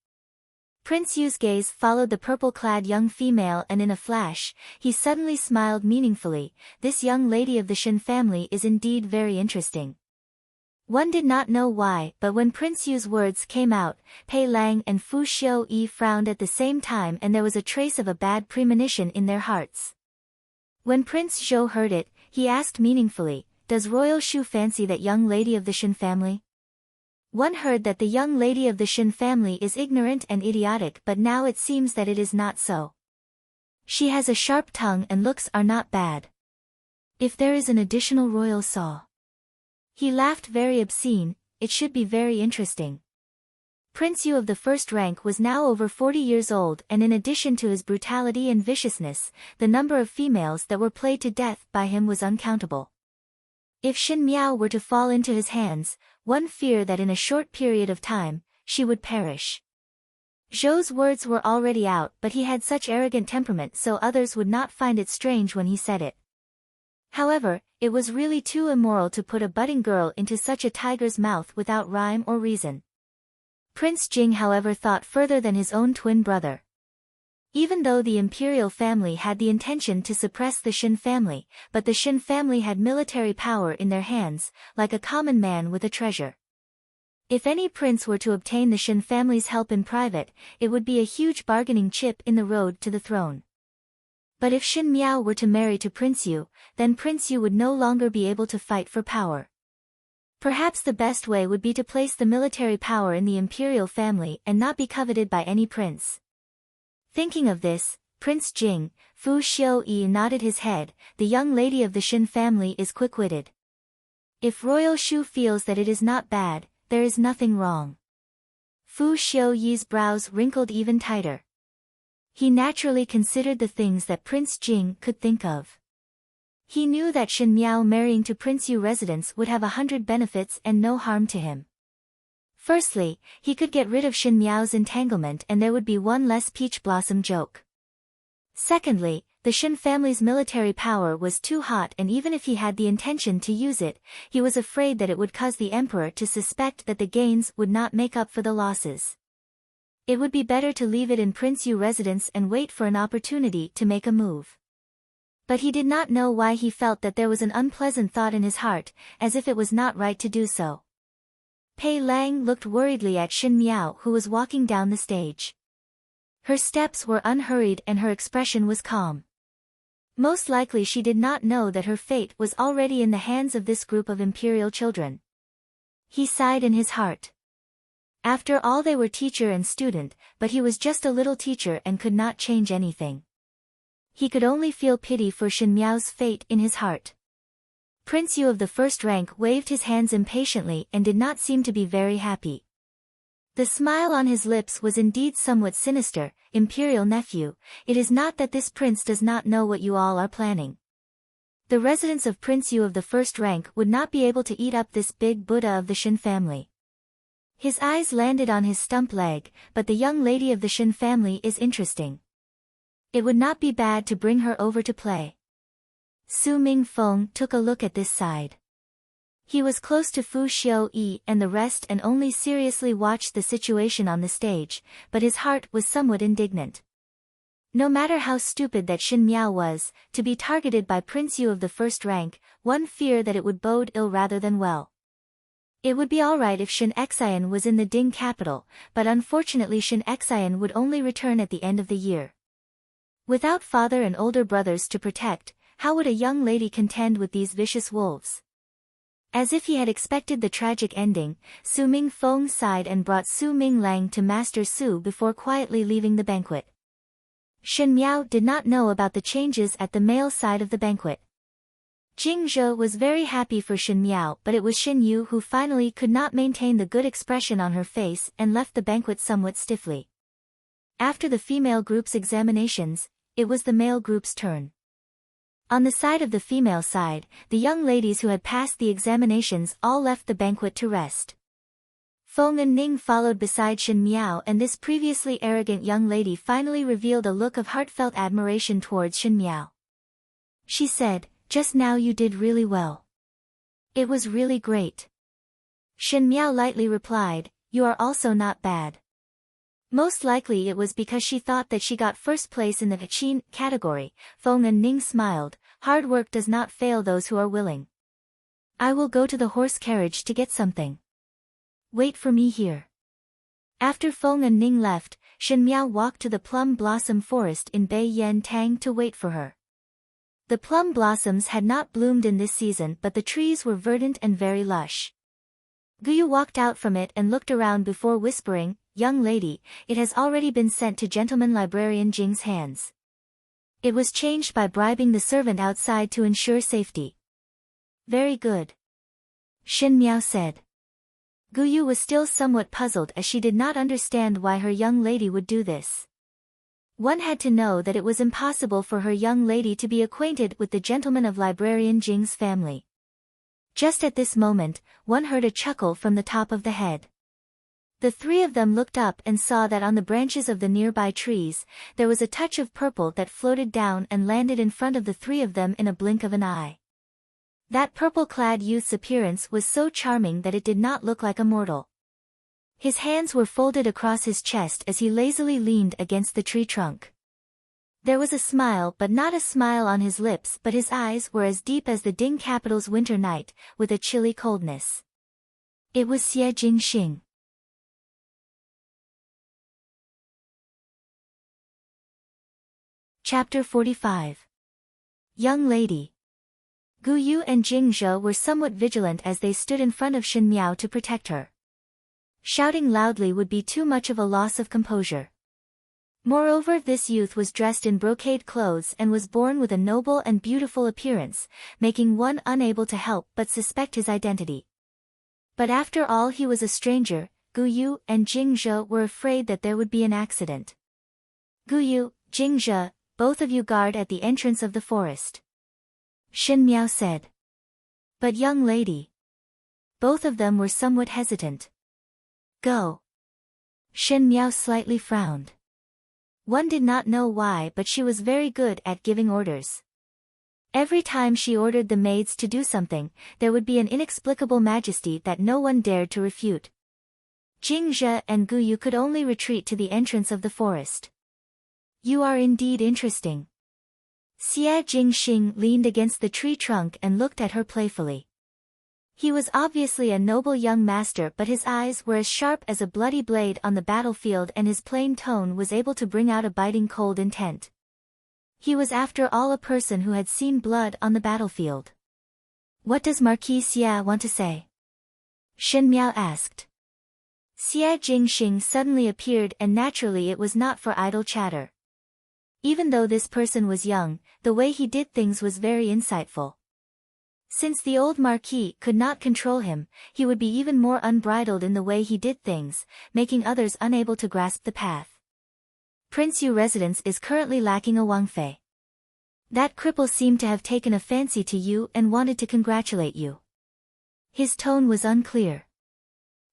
Prince Yu's gaze followed the purple-clad young female, and in a flash, he suddenly smiled meaningfully. This young lady of the Shen family is indeed very interesting. One did not know why, but when Prince Yu's words came out, Pei Lang and Fu Xiuyi frowned at the same time, and there was a trace of a bad premonition in their hearts. When Prince Zhou heard it, he asked meaningfully, "Does Royal Shu fancy that young lady of the Shen family?" One heard that the young lady of the Shen family is ignorant and idiotic, but now it seems that it is not so. She has a sharp tongue and looks are not bad. If there is an additional royal saw. He laughed very obscene, it should be very interesting. Prince Yu of the first rank was now over 40 years old, and in addition to his brutality and viciousness, the number of females that were played to death by him was uncountable. If Shen Miao were to fall into his hands, one feared that in a short period of time, she would perish. Zhou's words were already out, but he had such arrogant temperament, so others would not find it strange when he said it. However, it was really too immoral to put a budding girl into such a tiger's mouth without rhyme or reason. Prince Jing, however, thought further than his own twin brother. Even though the imperial family had the intention to suppress the Shen family, but the Shen family had military power in their hands, like a common man with a treasure. If any prince were to obtain the Shen family's help in private, it would be a huge bargaining chip in the road to the throne. But if Shen Miao were to marry to Prince Yu, then Prince Yu would no longer be able to fight for power. Perhaps the best way would be to place the military power in the imperial family and not be coveted by any prince. Thinking of this, Prince Jing, Fu Xiu-yi nodded his head. The young lady of the Shin family is quick-witted. If Royal Shu feels that it is not bad, there is nothing wrong. Fu Xiu-yi's brows wrinkled even tighter. He naturally considered the things that Prince Jing could think of. He knew that Shin Miao marrying to Prince Yu residence would have 100 benefits and no harm to him. Firstly, he could get rid of Shin Miao's entanglement and there would be one less peach blossom joke. Secondly, the Shin family's military power was too hot, and even if he had the intention to use it, he was afraid that it would cause the emperor to suspect that the gains would not make up for the losses. It would be better to leave it in Prince Yu residence and wait for an opportunity to make a move. But he did not know why he felt that there was an unpleasant thought in his heart, as if it was not right to do so. Pei Lang looked worriedly at Shin Miao, who was walking down the stage. Her steps were unhurried and her expression was calm. Most likely she did not know that her fate was already in the hands of this group of imperial children. He sighed in his heart. After all, they were teacher and student, but he was just a little teacher and could not change anything. He could only feel pity for Shin Miao's fate in his heart. Prince Yu of the first rank waved his hands impatiently and did not seem to be very happy. The smile on his lips was indeed somewhat sinister. Imperial nephew, it is not that this prince does not know what you all are planning. The residents of Prince Yu of the first rank would not be able to eat up this big Buddha of the Shin family. His eyes landed on his stump leg, but the young lady of the Shin family is interesting. It would not be bad to bring her over to play. Su Mingfeng took a look at this side. He was close to Fu Xiu-yi and the rest and only seriously watched the situation on the stage, but his heart was somewhat indignant. No matter how stupid that Shin Miao was, to be targeted by Prince Yu of the first rank, one feared that it would bode ill rather than well. It would be alright if Shin Xian was in the Ding capital, but unfortunately Shin Xian would only return at the end of the year. Without father and older brothers to protect, how would a young lady contend with these vicious wolves? As if he had expected the tragic ending, Su Mingfeng sighed and brought Su Minglang to Master Su before quietly leaving the banquet. Shin Miao did not know about the changes at the male side of the banquet. Jing Zhe was very happy for Shin Miao, but it was Shin Yu who finally could not maintain the good expression on her face and left the banquet somewhat stiffly. After the female group's examinations, it was the male group's turn. On the side of the female side, the young ladies who had passed the examinations all left the banquet to rest. Feng and Ning followed beside Shin Miao, and this previously arrogant young lady finally revealed a look of heartfelt admiration towards Shin Miao. She said, "Just now you did really well. It was really great." Shin Miao lightly replied, "You are also not bad." Most likely it was because she thought that she got first place in the Qin category. Feng and Ning smiled. Hard work does not fail those who are willing. I will go to the horse carriage to get something. Wait for me here. After Feng and Ning left, Shin Miao walked to the plum blossom forest in Bei Yen Tang to wait for her. The plum blossoms had not bloomed in this season, but the trees were verdant and very lush. Guyu walked out from it and looked around before whispering, "Young lady, it has already been sent to Gentleman Librarian Jing's hands. It was changed by bribing the servant outside to ensure safety." Very good. Shin Miao said. Guyu was still somewhat puzzled as she did not understand why her young lady would do this. One had to know that it was impossible for her young lady to be acquainted with the gentleman of Librarian Jing's family. Just at this moment, one heard a chuckle from the top of the head. The three of them looked up and saw that on the branches of the nearby trees, there was a touch of purple that floated down and landed in front of the three of them in a blink of an eye. That purple-clad youth's appearance was so charming that it did not look like a mortal. His hands were folded across his chest as he lazily leaned against the tree trunk. There was a smile, but not a smile on his lips, but his eyes were as deep as the Ding capital's winter night, with a chilly coldness. It was Xie Jingxing. Chapter 45. Young lady. Gu Yu and Jing Zhe were somewhat vigilant as they stood in front of Shen Miao to protect her. Shouting loudly would be too much of a loss of composure. Moreover, this youth was dressed in brocade clothes and was born with a noble and beautiful appearance, making one unable to help but suspect his identity. But after all, he was a stranger. Gu Yu and Jing Zhe were afraid that there would be an accident. Gu Yu, Jing Zhe, both of you guard at the entrance of the forest. Shen Miao said. But young lady. Both of them were somewhat hesitant. Go. Shen Miao slightly frowned. One did not know why, but she was very good at giving orders. Every time she ordered the maids to do something, there would be an inexplicable majesty that no one dared to refute. Jing Zhe and Gu Yu could only retreat to the entrance of the forest. You are indeed interesting. Xie Jingxing leaned against the tree trunk and looked at her playfully. He was obviously a noble young master, but his eyes were as sharp as a bloody blade on the battlefield, and his plain tone was able to bring out a biting cold intent. He was after all a person who had seen blood on the battlefield. What does Marquis Xie want to say? Shen Miao asked. Xie Jingxing suddenly appeared, and naturally it was not for idle chatter. Even though this person was young, the way he did things was very insightful. Since the old Marquis could not control him, he would be even more unbridled in the way he did things, making others unable to grasp the path. Prince Yu residence is currently lacking a Wangfei. That cripple seemed to have taken a fancy to you and wanted to congratulate you. His tone was unclear.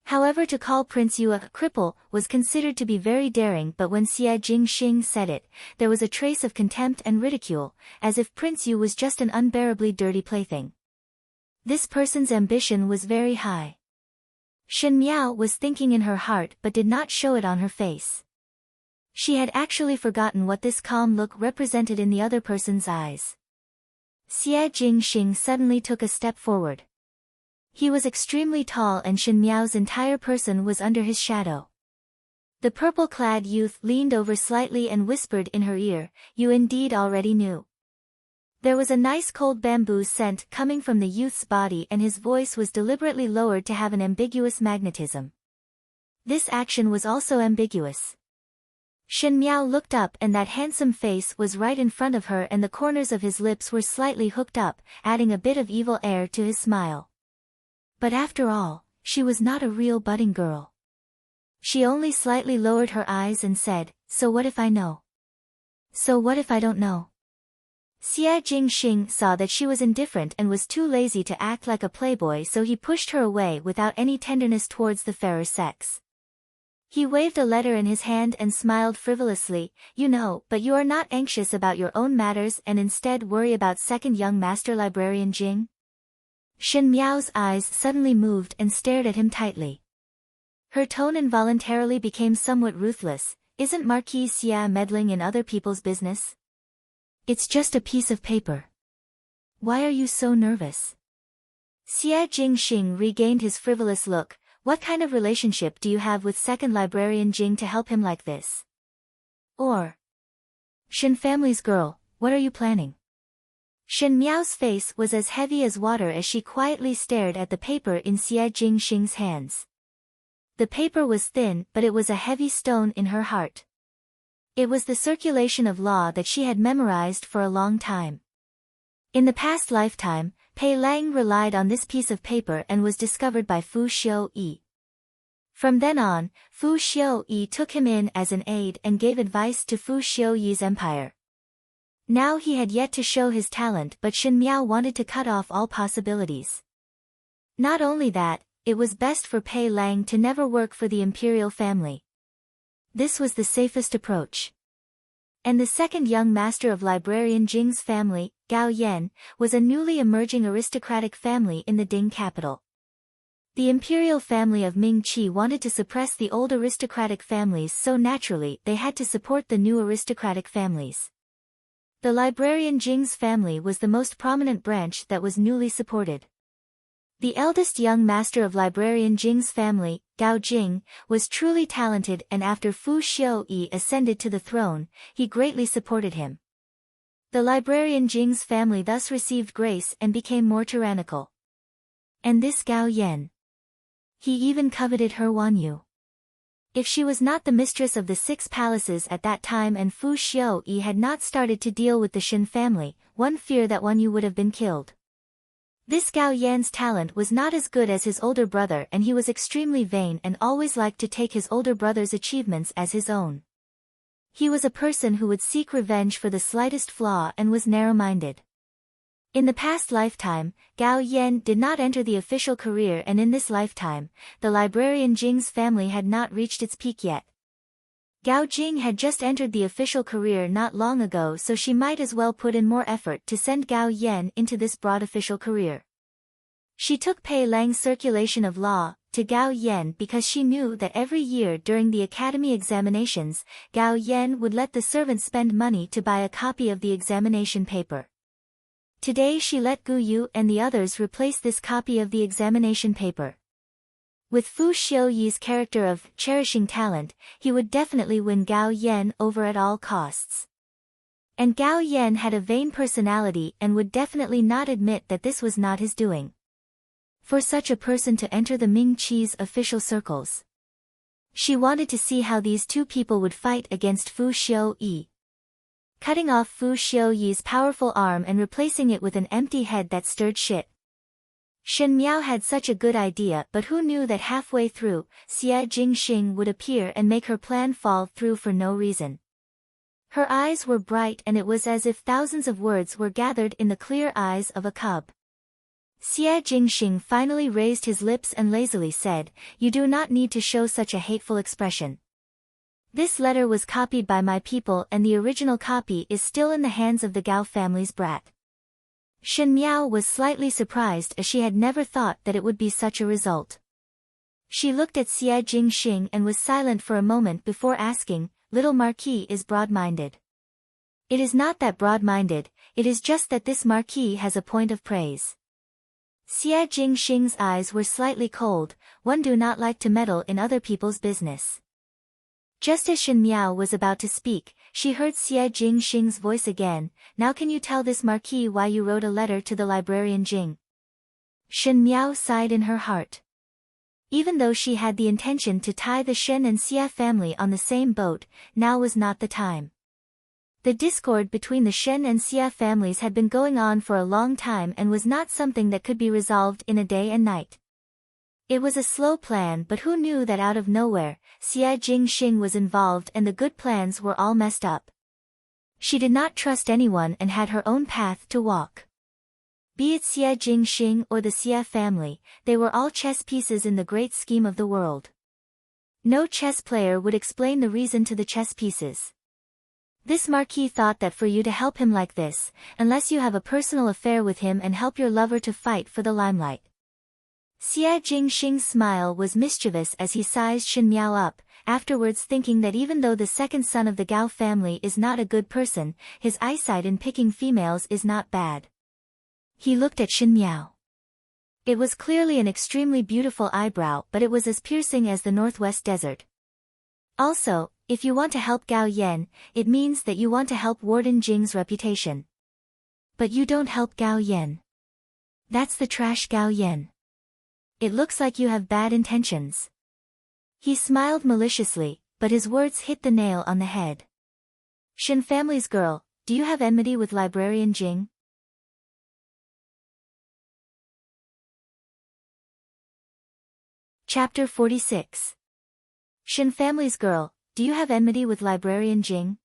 However, to call Prince Yu a cripple was considered to be very daring, but when Xie Jingxing said it, there was a trace of contempt and ridicule, as if Prince Yu was just an unbearably dirty plaything. This person's ambition was very high. Shen Miao was thinking in her heart but did not show it on her face. She had actually forgotten what this calm look represented in the other person's eyes. Xie Jingxing suddenly took a step forward. He was extremely tall, and Shen Miao's entire person was under his shadow. The purple-clad youth leaned over slightly and whispered in her ear, "You indeed already knew." There was a nice cold bamboo scent coming from the youth's body, and his voice was deliberately lowered to have an ambiguous magnetism. This action was also ambiguous. Shen Miao looked up, and that handsome face was right in front of her, and the corners of his lips were slightly hooked up, adding a bit of evil air to his smile. But after all, she was not a real budding girl. She only slightly lowered her eyes and said, "So what if I know? So what if I don't know?" Xie Jingxing saw that she was indifferent and was too lazy to act like a playboy, so he pushed her away without any tenderness towards the fairer sex. He waved a letter in his hand and smiled frivolously, "You know, but you are not anxious about your own matters and instead worry about second young master librarian Jing?" Shen Miao's eyes suddenly moved and stared at him tightly. Her tone involuntarily became somewhat ruthless. "Isn't Marquis Xie meddling in other people's business? It's just a piece of paper. Why are you so nervous?" Xie Jingxing regained his frivolous look. "What kind of relationship do you have with second librarian Jing to help him like this? Or Shen family's girl, what are you planning?" Shen Miao's face was as heavy as water as she quietly stared at the paper in Xie Jingxing's hands. The paper was thin, but it was a heavy stone in her heart. It was the circulation of law that she had memorized for a long time. In the past lifetime, Pei Lang relied on this piece of paper and was discovered by Fu Xiu-yi. From then on, Fu Xiu-yi took him in as an aide and gave advice to Fu Xiu-yi's empire. Now he had yet to show his talent, but Shen Miao wanted to cut off all possibilities. Not only that, it was best for Pei Lang to never work for the imperial family. This was the safest approach. And the second young master of librarian Jing's family, Gao Yan, was a newly emerging aristocratic family in the Ding capital. The imperial family of Ming Qi wanted to suppress the old aristocratic families, so naturally they had to support the new aristocratic families. The librarian Jing's family was the most prominent branch that was newly supported. The eldest young master of librarian Jing's family, Gao Jing, was truly talented, and after Fu Xiu-yi ascended to the throne, he greatly supported him. The librarian Jing's family thus received grace and became more tyrannical. And this Gao Yan. He even coveted her Wanyu. If she was not the mistress of the 6 palaces at that time and Fu Xiaoyi had not started to deal with the Shin family, one feared that Wanyu would have been killed. This Gao Yan's talent was not as good as his older brother, and he was extremely vain and always liked to take his older brother's achievements as his own. He was a person who would seek revenge for the slightest flaw and was narrow-minded. In the past lifetime, Gao Yan did not enter the official career, and in this lifetime, the librarian Jing's family had not reached its peak yet. Gao Jing had just entered the official career not long ago, so she might as well put in more effort to send Gao Yan into this broad official career. She took Pei Lang's circulation of law to Gao Yan because she knew that every year during the academy examinations, Gao Yan would let the servants spend money to buy a copy of the examination paper. Today she let Gu Yu and the others replace this copy of the examination paper. With Fu Xiaoyi's character of cherishing talent, he would definitely win Gao Yan over at all costs. And Gao Yan had a vain personality and would definitely not admit that this was not his doing. For such a person to enter the Ming Qi's official circles. She wanted to see how these 2 people would fight against Fu Xiaoyi. Cutting off Fu Xiaoyi's powerful arm and replacing it with an empty head that stirred shit. Shen Miao had such a good idea, but who knew that halfway through, Xie Jingxing would appear and make her plan fall through for no reason. Her eyes were bright and it was as if thousands of words were gathered in the clear eyes of a cub. Xie Jingxing finally raised his lips and lazily said, "You do not need to show such a hateful expression. This letter was copied by my people and the original copy is still in the hands of the Gao family's brat." Shen Miao was slightly surprised as she had never thought that it would be such a result. She looked at Xie Jingxing and was silent for a moment before asking, "Little Marquis is broad-minded." "It is not that broad-minded, it is just that this Marquis has a point of praise." Xie Jingxing's eyes were slightly cold. One do not like to meddle in other people's business. Just as Shen Miao was about to speak, she heard Xie Jingxing's voice again. "Now can you tell this Marquis why you wrote a letter to the librarian Jing?" Shen Miao sighed in her heart. Even though she had the intention to tie the Shen and Xie family on the same boat, now was not the time. The discord between the Shen and Xie families had been going on for a long time and was not something that could be resolved in a day and night. It was a slow plan, but who knew that out of nowhere, Xie Jingxing was involved and the good plans were all messed up. She did not trust anyone and had her own path to walk. Be it Xie Jingxing or the Xie family, they were all chess pieces in the great scheme of the world. No chess player would explain the reason to the chess pieces. This Marquis thought that for you to help him like this, unless you have a personal affair with him and help your lover to fight for the limelight. Xie Jingxing's smile was mischievous as he sized Shen Miao up, afterwards thinking that even though the second son of the Gao family is not a good person, his eyesight in picking females is not bad. He looked at Shen Miao. It was clearly an extremely beautiful eyebrow, but it was as piercing as the northwest desert. Also, if you want to help Gao Yan, it means that you want to help Warden Jing's reputation. But you don't help Gao Yan. That's the trash Gao Yan. It looks like you have bad intentions. He smiled maliciously, but his words hit the nail on the head. Shen family's girl, do you have enmity with librarian Jing? Chapter 46. Shen family's girl, do you have enmity with librarian Jing?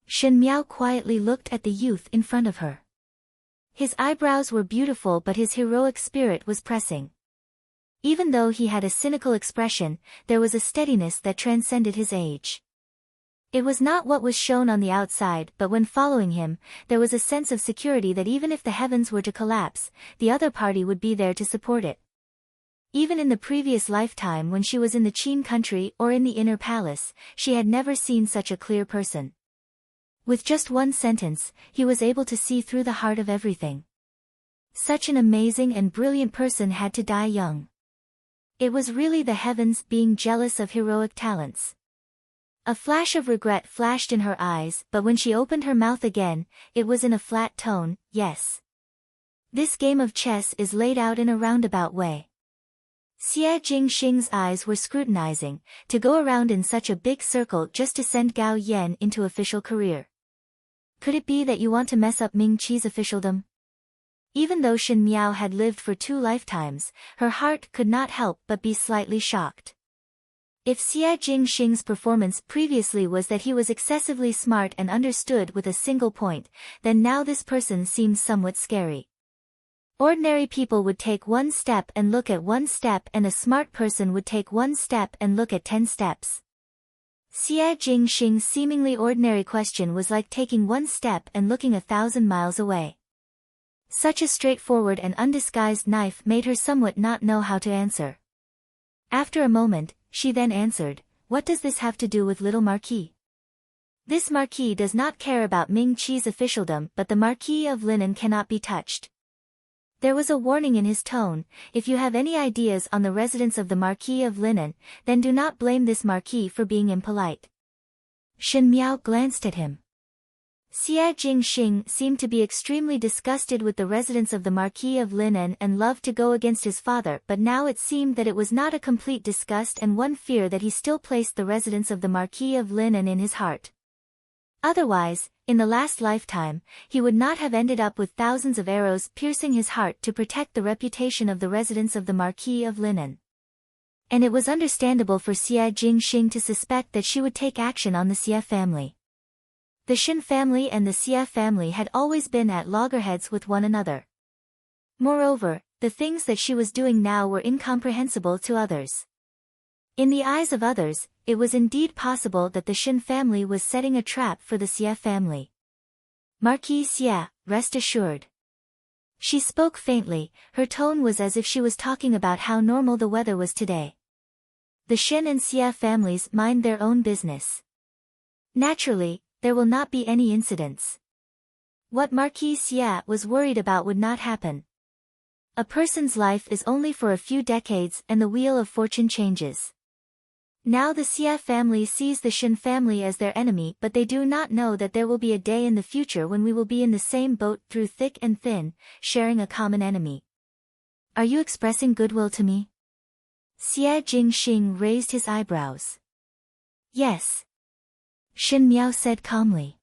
Shen Miao quietly looked at the youth in front of her. His eyebrows were beautiful, but his heroic spirit was pressing. Even though he had a cynical expression, there was a steadiness that transcended his age. It was not what was shown on the outside, but when following him, there was a sense of security that even if the heavens were to collapse, the other party would be there to support it. Even in the previous lifetime when she was in the Qin country or in the inner palace, she had never seen such a clear person. With just one sentence, he was able to see through the heart of everything. Such an amazing and brilliant person had to die young. It was really the heavens being jealous of heroic talents. A flash of regret flashed in her eyes, but when she opened her mouth again, it was in a flat tone, yes. This game of chess is laid out in a roundabout way. Xie Jingxing's eyes were scrutinizing, to go around in such a big circle just to send Gao Yan into official career. Could it be that you want to mess up Ming Qi's officialdom? Even though Shen Miao had lived for 2 lifetimes, her heart could not help but be slightly shocked. If Xie Jingxing's performance previously was that he was excessively smart and understood with a single point, then now this person seemed somewhat scary. Ordinary people would take 1 step and look at 1 step, and a smart person would take 1 step and look at 10 steps. Xie Jingxing's seemingly ordinary question was like taking 1 step and looking 1,000 miles away. Such a straightforward and undisguised knife made her somewhat not know how to answer. After a moment, she then answered, "What does this have to do with little Marquis?" This Marquis does not care about Ming Qi's officialdom, but the Marquis of Linan cannot be touched. There was a warning in his tone. If you have any ideas on the residence of the Marquis of Linan, then do not blame this Marquis for being impolite. Shen Miao glanced at him. Xie Jingxing seemed to be extremely disgusted with the residence of the Marquis of Linan and loved to go against his father, but now it seemed that it was not a complete disgust and one fear that he still placed the residence of the Marquis of Linan in his heart. Otherwise, in the last lifetime, he would not have ended up with thousands of arrows piercing his heart to protect the reputation of the residence of the Marquis of Linan. And it was understandable for Xie Jingxing to suspect that she would take action on the Xie family. The Shen family and the Xie family had always been at loggerheads with one another. Moreover, the things that she was doing now were incomprehensible to others. In the eyes of others, it was indeed possible that the Shen family was setting a trap for the Xie family. Marquis Xie, rest assured. She spoke faintly, her tone was as if she was talking about how normal the weather was today. The Shen and Xie families mind their own business. Naturally, there will not be any incidents. What Marquis Xie was worried about would not happen. A person's life is only for a few decades and the wheel of fortune changes. Now the Xie family sees the Shen family as their enemy, but they do not know that there will be a day in the future when we will be in the same boat through thick and thin, sharing a common enemy. Are you expressing goodwill to me? Xie Jingxing raised his eyebrows. Yes. Shen Miao said calmly.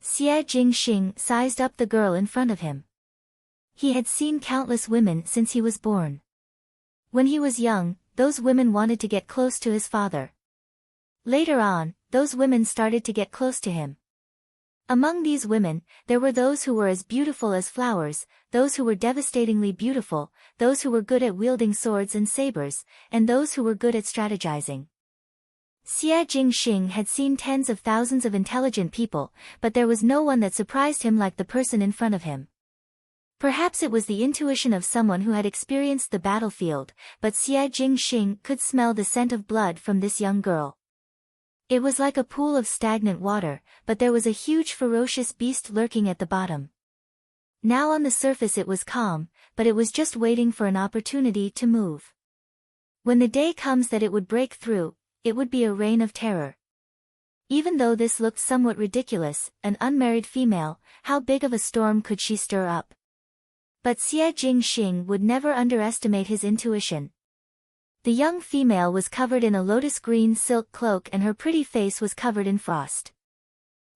Xie Jingxing sized up the girl in front of him. He had seen countless women since he was born. When he was young, those women wanted to get close to his father. Later on, those women started to get close to him. Among these women, there were those who were as beautiful as flowers, those who were devastatingly beautiful, those who were good at wielding swords and sabers, and those who were good at strategizing. Xie Jingxing had seen tens of thousands of intelligent people, but there was no one that surprised him like the person in front of him. Perhaps it was the intuition of someone who had experienced the battlefield, but Xie Jingxing could smell the scent of blood from this young girl. It was like a pool of stagnant water, but there was a huge ferocious beast lurking at the bottom. Now on the surface it was calm, but it was just waiting for an opportunity to move. When the day comes that it would break through, it would be a reign of terror. Even though this looked somewhat ridiculous, an unmarried female, how big of a storm could she stir up? But Xie Jingxing would never underestimate his intuition. The young female was covered in a lotus-green silk cloak and her pretty face was covered in frost.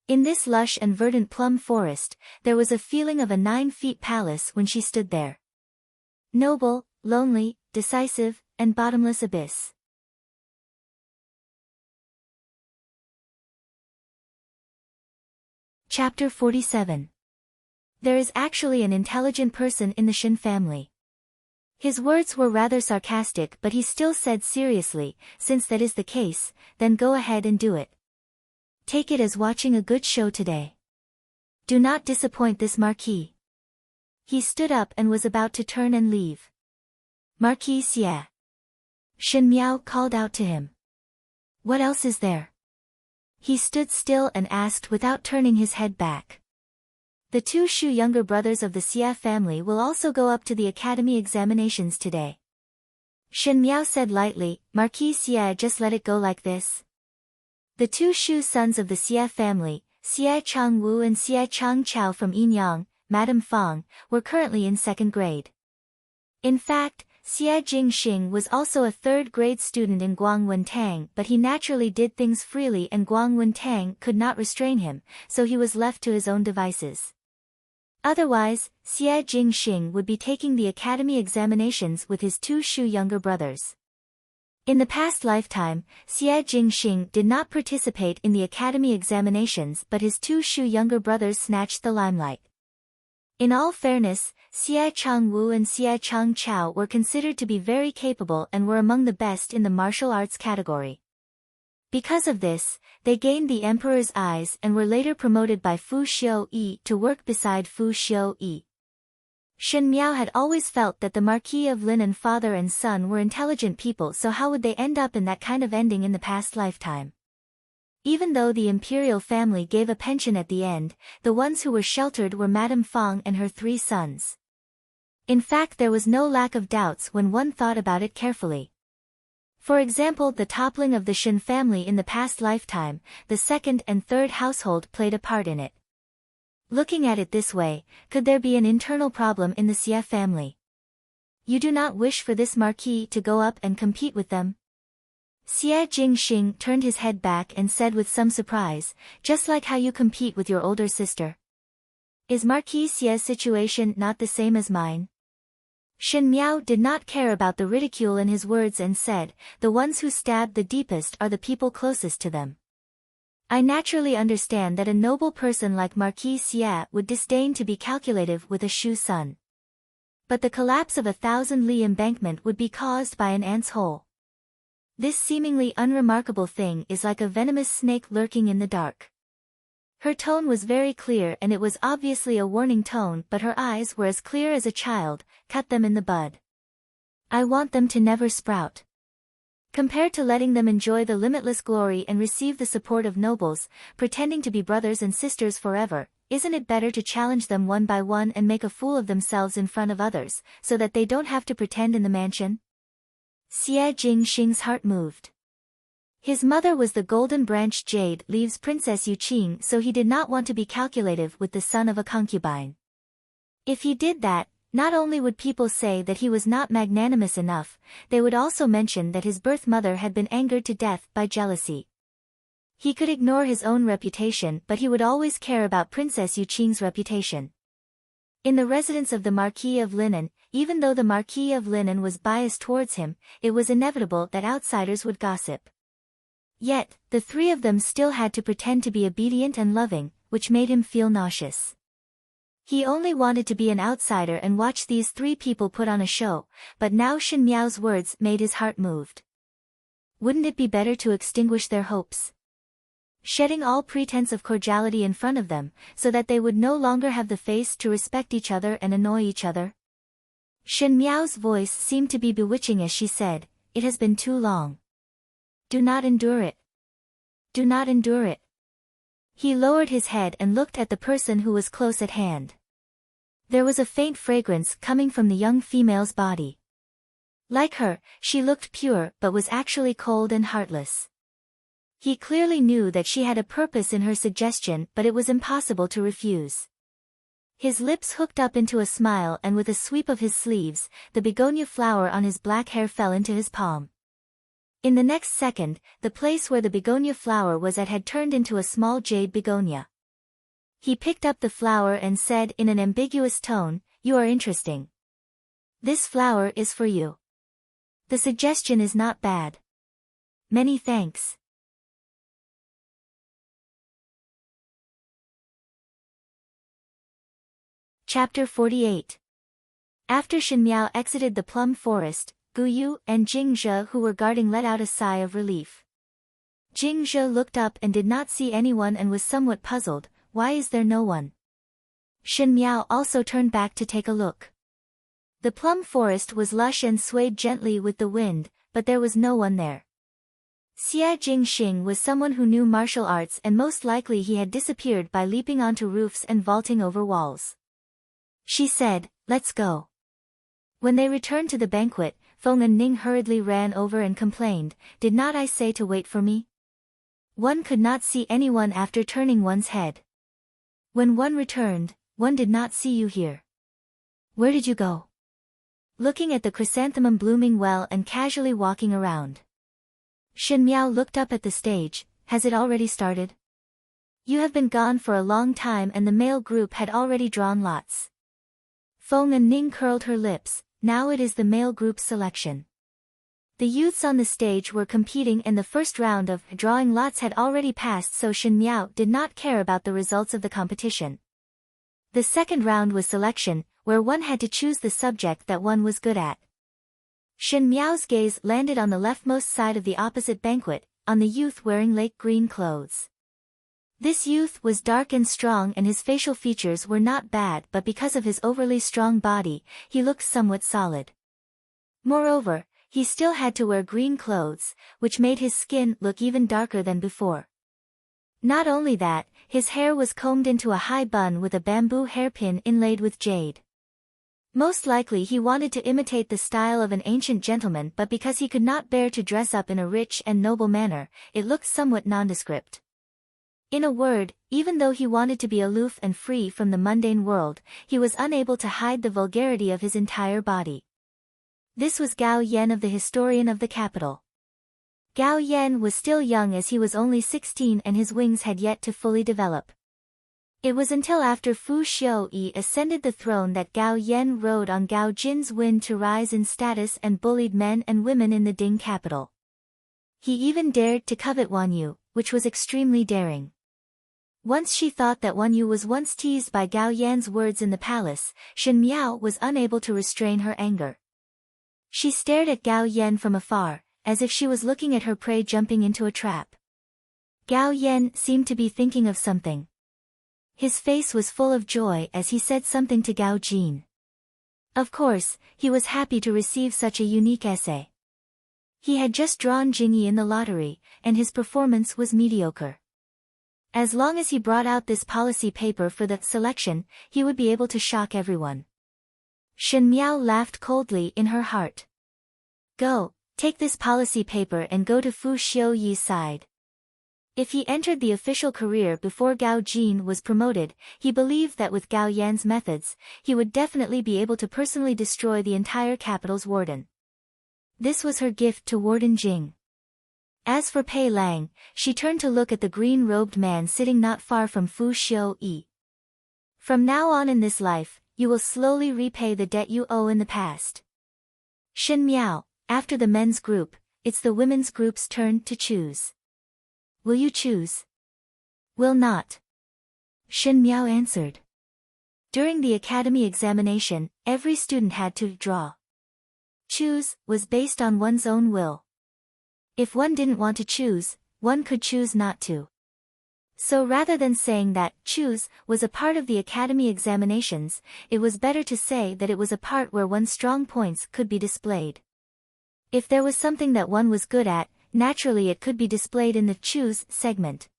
In this lush and verdant plum forest, there was a feeling of a 9-feet palace when she stood there. Noble, lonely, decisive, and bottomless abyss. Chapter 47. There is actually an intelligent person in the Shen family. His words were rather sarcastic, but he still said seriously, since that is the case, then go ahead and do it. Take it as watching a good show today. Do not disappoint this Marquis. He stood up and was about to turn and leave. Marquis Xie. Shen Miao called out to him. What else is there? He stood still and asked without turning his head back. The 2 Shu younger brothers of the Xie family will also go up to the academy examinations today. Shen Miao said lightly, Marquis Xie, just let it go like this. The two Shu sons of the Xie family, Xie Changwu and Xie Changchao from Yinyang, Madame Fang, were currently in second grade. In fact, Xie Jingxing was also a third-grade student in Guang Wentang, but he naturally did things freely and Guang Wentang could not restrain him, so he was left to his own devices. Otherwise, Xie Jingxing would be taking the academy examinations with his two Shu younger brothers. In the past lifetime, Xie Jingxing did not participate in the academy examinations, but his two Shu younger brothers snatched the limelight. In all fairness, Xie Changwu and Xie Changchao were considered to be very capable and were among the best in the martial arts category. Because of this, they gained the emperor's eyes and were later promoted by Fu Xiuyi to work beside Fu Xiuyi. Shen Miao had always felt that the Marquis of Linan father and son were intelligent people, so how would they end up in that kind of ending in the past lifetime? Even though the imperial family gave a pension at the end, the ones who were sheltered were Madame Fang and her three sons. In fact, there was no lack of doubts when one thought about it carefully. For example, the toppling of the Shen family in the past lifetime, the second and third household played a part in it. Looking at it this way, could there be an internal problem in the Xie family? You do not wish for this marquis to go up and compete with them? Xie Jingxing turned his head back and said with some surprise, just like how you compete with your older sister. Is Marquis Xie's situation not the same as mine? Shen Miao did not care about the ridicule in his words and said, the ones who stab the deepest are the people closest to them. I naturally understand that a noble person like Marquis Xie would disdain to be calculative with a Shu son. But the collapse of 1,000 li embankment would be caused by an ant's hole. This seemingly unremarkable thing is like a venomous snake lurking in the dark. Her tone was very clear and it was obviously a warning tone, but her eyes were as clear as a child, cut them in the bud. I want them to never sprout. Compared to letting them enjoy the limitless glory and receive the support of nobles, pretending to be brothers and sisters forever, isn't it better to challenge them one by one and make a fool of themselves in front of others, so that they don't have to pretend in the mansion? Xie Jingxing's heart moved. His mother was the golden branch jade leaves Princess Yuqing, so he did not want to be calculative with the son of a concubine. If he did that, not only would people say that he was not magnanimous enough, they would also mention that his birth mother had been angered to death by jealousy. He could ignore his own reputation, but he would always care about Princess Yuqing's reputation. In the residence of the Marquis of Linan, even though the Marquis of Linan was biased towards him, it was inevitable that outsiders would gossip. Yet, the three of them still had to pretend to be obedient and loving, which made him feel nauseous. He only wanted to be an outsider and watch these three people put on a show, but now Shen Miao's words made his heart moved. Wouldn't it be better to extinguish their hopes? Shedding all pretense of cordiality in front of them, so that they would no longer have the face to respect each other and annoy each other? Shen Miao's voice seemed to be bewitching as she said, "It has been too long. Do not endure it. Do not endure it." He lowered his head and looked at the person who was close at hand. There was a faint fragrance coming from the young female's body. Like her, she looked pure but was actually cold and heartless. He clearly knew that she had a purpose in her suggestion, but it was impossible to refuse. His lips hooked up into a smile, and with a sweep of his sleeves, the begonia flower on his black hair fell into his palm. In the next second, the place where the begonia flower was at had turned into a small jade begonia. He picked up the flower and said in an ambiguous tone, "You are interesting. This flower is for you. The suggestion is not bad. Many thanks." Chapter 48. After Shen Miao exited the plum forest, Gu Yu and Jing Zhe, who were guarding, let out a sigh of relief. Jing Zhe looked up and did not see anyone and was somewhat puzzled. Why is there no one? Shen Miao also turned back to take a look. The plum forest was lush and swayed gently with the wind, but there was no one there. Xie Jingxing was someone who knew martial arts, and most likely he had disappeared by leaping onto roofs and vaulting over walls. She said, "Let's go." When they returned to the banquet, Feng and Ning hurriedly ran over and complained, "Did not I say to wait for me? One could not see anyone after turning one's head. When one returned, one did not see you here. Where did you go? Looking at the chrysanthemum blooming well and casually walking around. Shin Miao looked up at the stage. Has it already started? You have been gone for a long time and the male group had already drawn lots. Feng and Ning curled her lips. Now it is the male group's selection. The youths on the stage were competing and the first round of drawing lots had already passed, so Shin Miao did not care about the results of the competition. The second round was selection, where one had to choose the subject that one was good at. Shin Miao's gaze landed on the leftmost side of the opposite banquet, on the youth wearing lake green clothes. This youth was dark and strong and his facial features were not bad, but because of his overly strong body, he looked somewhat solid. Moreover, he still had to wear green clothes, which made his skin look even darker than before. Not only that, his hair was combed into a high bun with a bamboo hairpin inlaid with jade. Most likely he wanted to imitate the style of an ancient gentleman, but because he could not bear to dress up in a rich and noble manner, it looked somewhat nondescript. In a word, even though he wanted to be aloof and free from the mundane world, he was unable to hide the vulgarity of his entire body. This was Gao Yan of the historian of the capital. Gao Yan was still young as he was only 16 and his wings had yet to fully develop. It was until after Fu Xiuyi ascended the throne that Gao Yan rode on Gao Jin's wind to rise in status and bullied men and women in the Ding capital. He even dared to covet Wan Yu, which was extremely daring. Once she thought that Wan Yu was once teased by Gao Yan's words in the palace, Shin Miao was unable to restrain her anger. She stared at Gao Yan from afar, as if she was looking at her prey jumping into a trap. Gao Yan seemed to be thinking of something. His face was full of joy as he said something to Gao Jin. Of course, he was happy to receive such a unique essay. He had just drawn Jingyi in the lottery, and his performance was mediocre. As long as he brought out this policy paper for the selection, he would be able to shock everyone. Shin Miao laughed coldly in her heart. Go, take this policy paper and go to Fu Xiuyi's side. If he entered the official career before Gao Jin was promoted, he believed that with Gao Yan's methods, he would definitely be able to personally destroy the entire capital's warden. This was her gift to Warden Jing. As for Pei Lang, she turned to look at the green-robed man sitting not far from Fu Xiuyi. From now on in this life, you will slowly repay the debt you owe in the past. Shin Miao, after the men's group, it's the women's group's turn to choose. Will you choose? Will not. Shin Miao answered. During the academy examination, every student had to draw. Choose was based on one's own will. If one didn't want to choose, one could choose not to. So rather than saying that choose was a part of the academy examinations, it was better to say that it was a part where one's strong points could be displayed. If there was something that one was good at, naturally it could be displayed in the choose segment.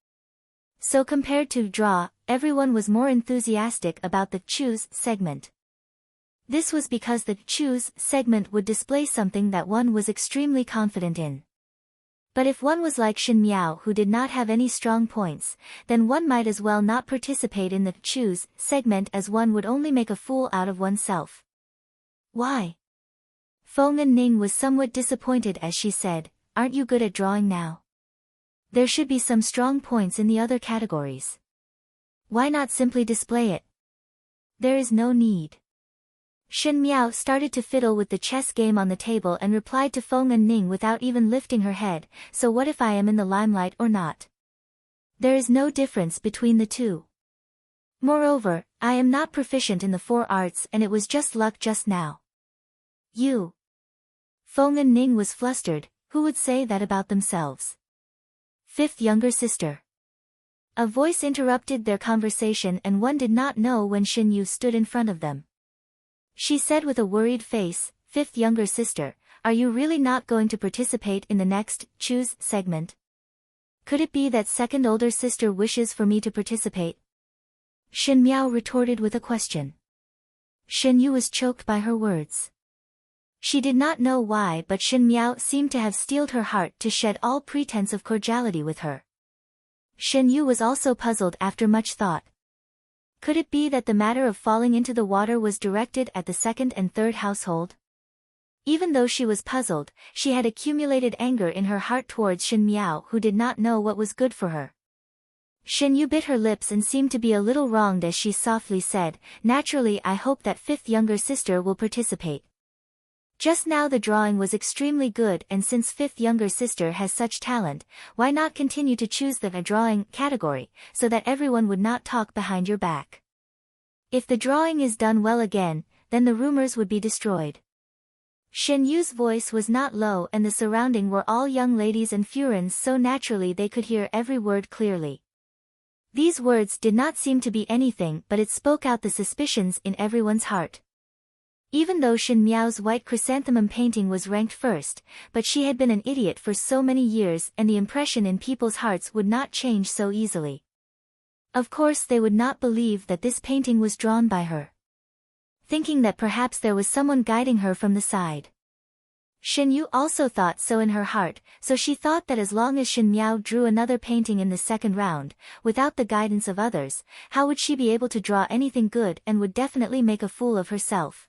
So compared to draw, everyone was more enthusiastic about the choose segment. This was because the choose segment would display something that one was extremely confident in. But if one was like Shin Miao who did not have any strong points, then one might as well not participate in the choose segment as one would only make a fool out of oneself. Why? Feng and Ning was somewhat disappointed as she said, aren't you good at drawing now? There should be some strong points in the other categories. Why not simply display it? There is no need. Shin Miao started to fiddle with the chess game on the table and replied to Feng and Ning without even lifting her head, so what if I am in the limelight or not? There is no difference between the two. Moreover, I am not proficient in the 4 arts and it was just luck just now. You. Feng and Ning was flustered, who would say that about themselves? 5th younger sister. A voice interrupted their conversation and one did not know when Shin Yu stood in front of them. She said with a worried face, 5th younger sister, are you really not going to participate in the next choose segment? Could it be that 2nd older sister wishes for me to participate? Shin Miao retorted with a question. Shin Yu was choked by her words. She did not know why, but Shin Miao seemed to have steeled her heart to shed all pretense of cordiality with her. Shen Yu was also puzzled after much thought. Could it be that the matter of falling into the water was directed at the second and third household? Even though she was puzzled, she had accumulated anger in her heart towards Shen Miao, who did not know what was good for her. Shen Yu bit her lips and seemed to be a little wronged as she softly said, "Naturally, I hope that fifth younger sister will participate. Just now the drawing was extremely good, and since fifth younger sister has such talent, why not continue to choose the drawing category, so that everyone would not talk behind your back? If the drawing is done well again, then the rumors would be destroyed." Shen Yu's voice was not low, and the surrounding were all young ladies and furins, so naturally they could hear every word clearly. These words did not seem to be anything, but it spoke out the suspicions in everyone's heart. Even though Shen Miao's white chrysanthemum painting was ranked first, but she had been an idiot for so many years, and the impression in people's hearts would not change so easily. Of course they would not believe that this painting was drawn by her. Thinking that perhaps there was someone guiding her from the side. Shen Yu also thought so in her heart, so she thought that as long as Shen Miao drew another painting in the second round, without the guidance of others, how would she be able to draw anything good, and would definitely make a fool of herself.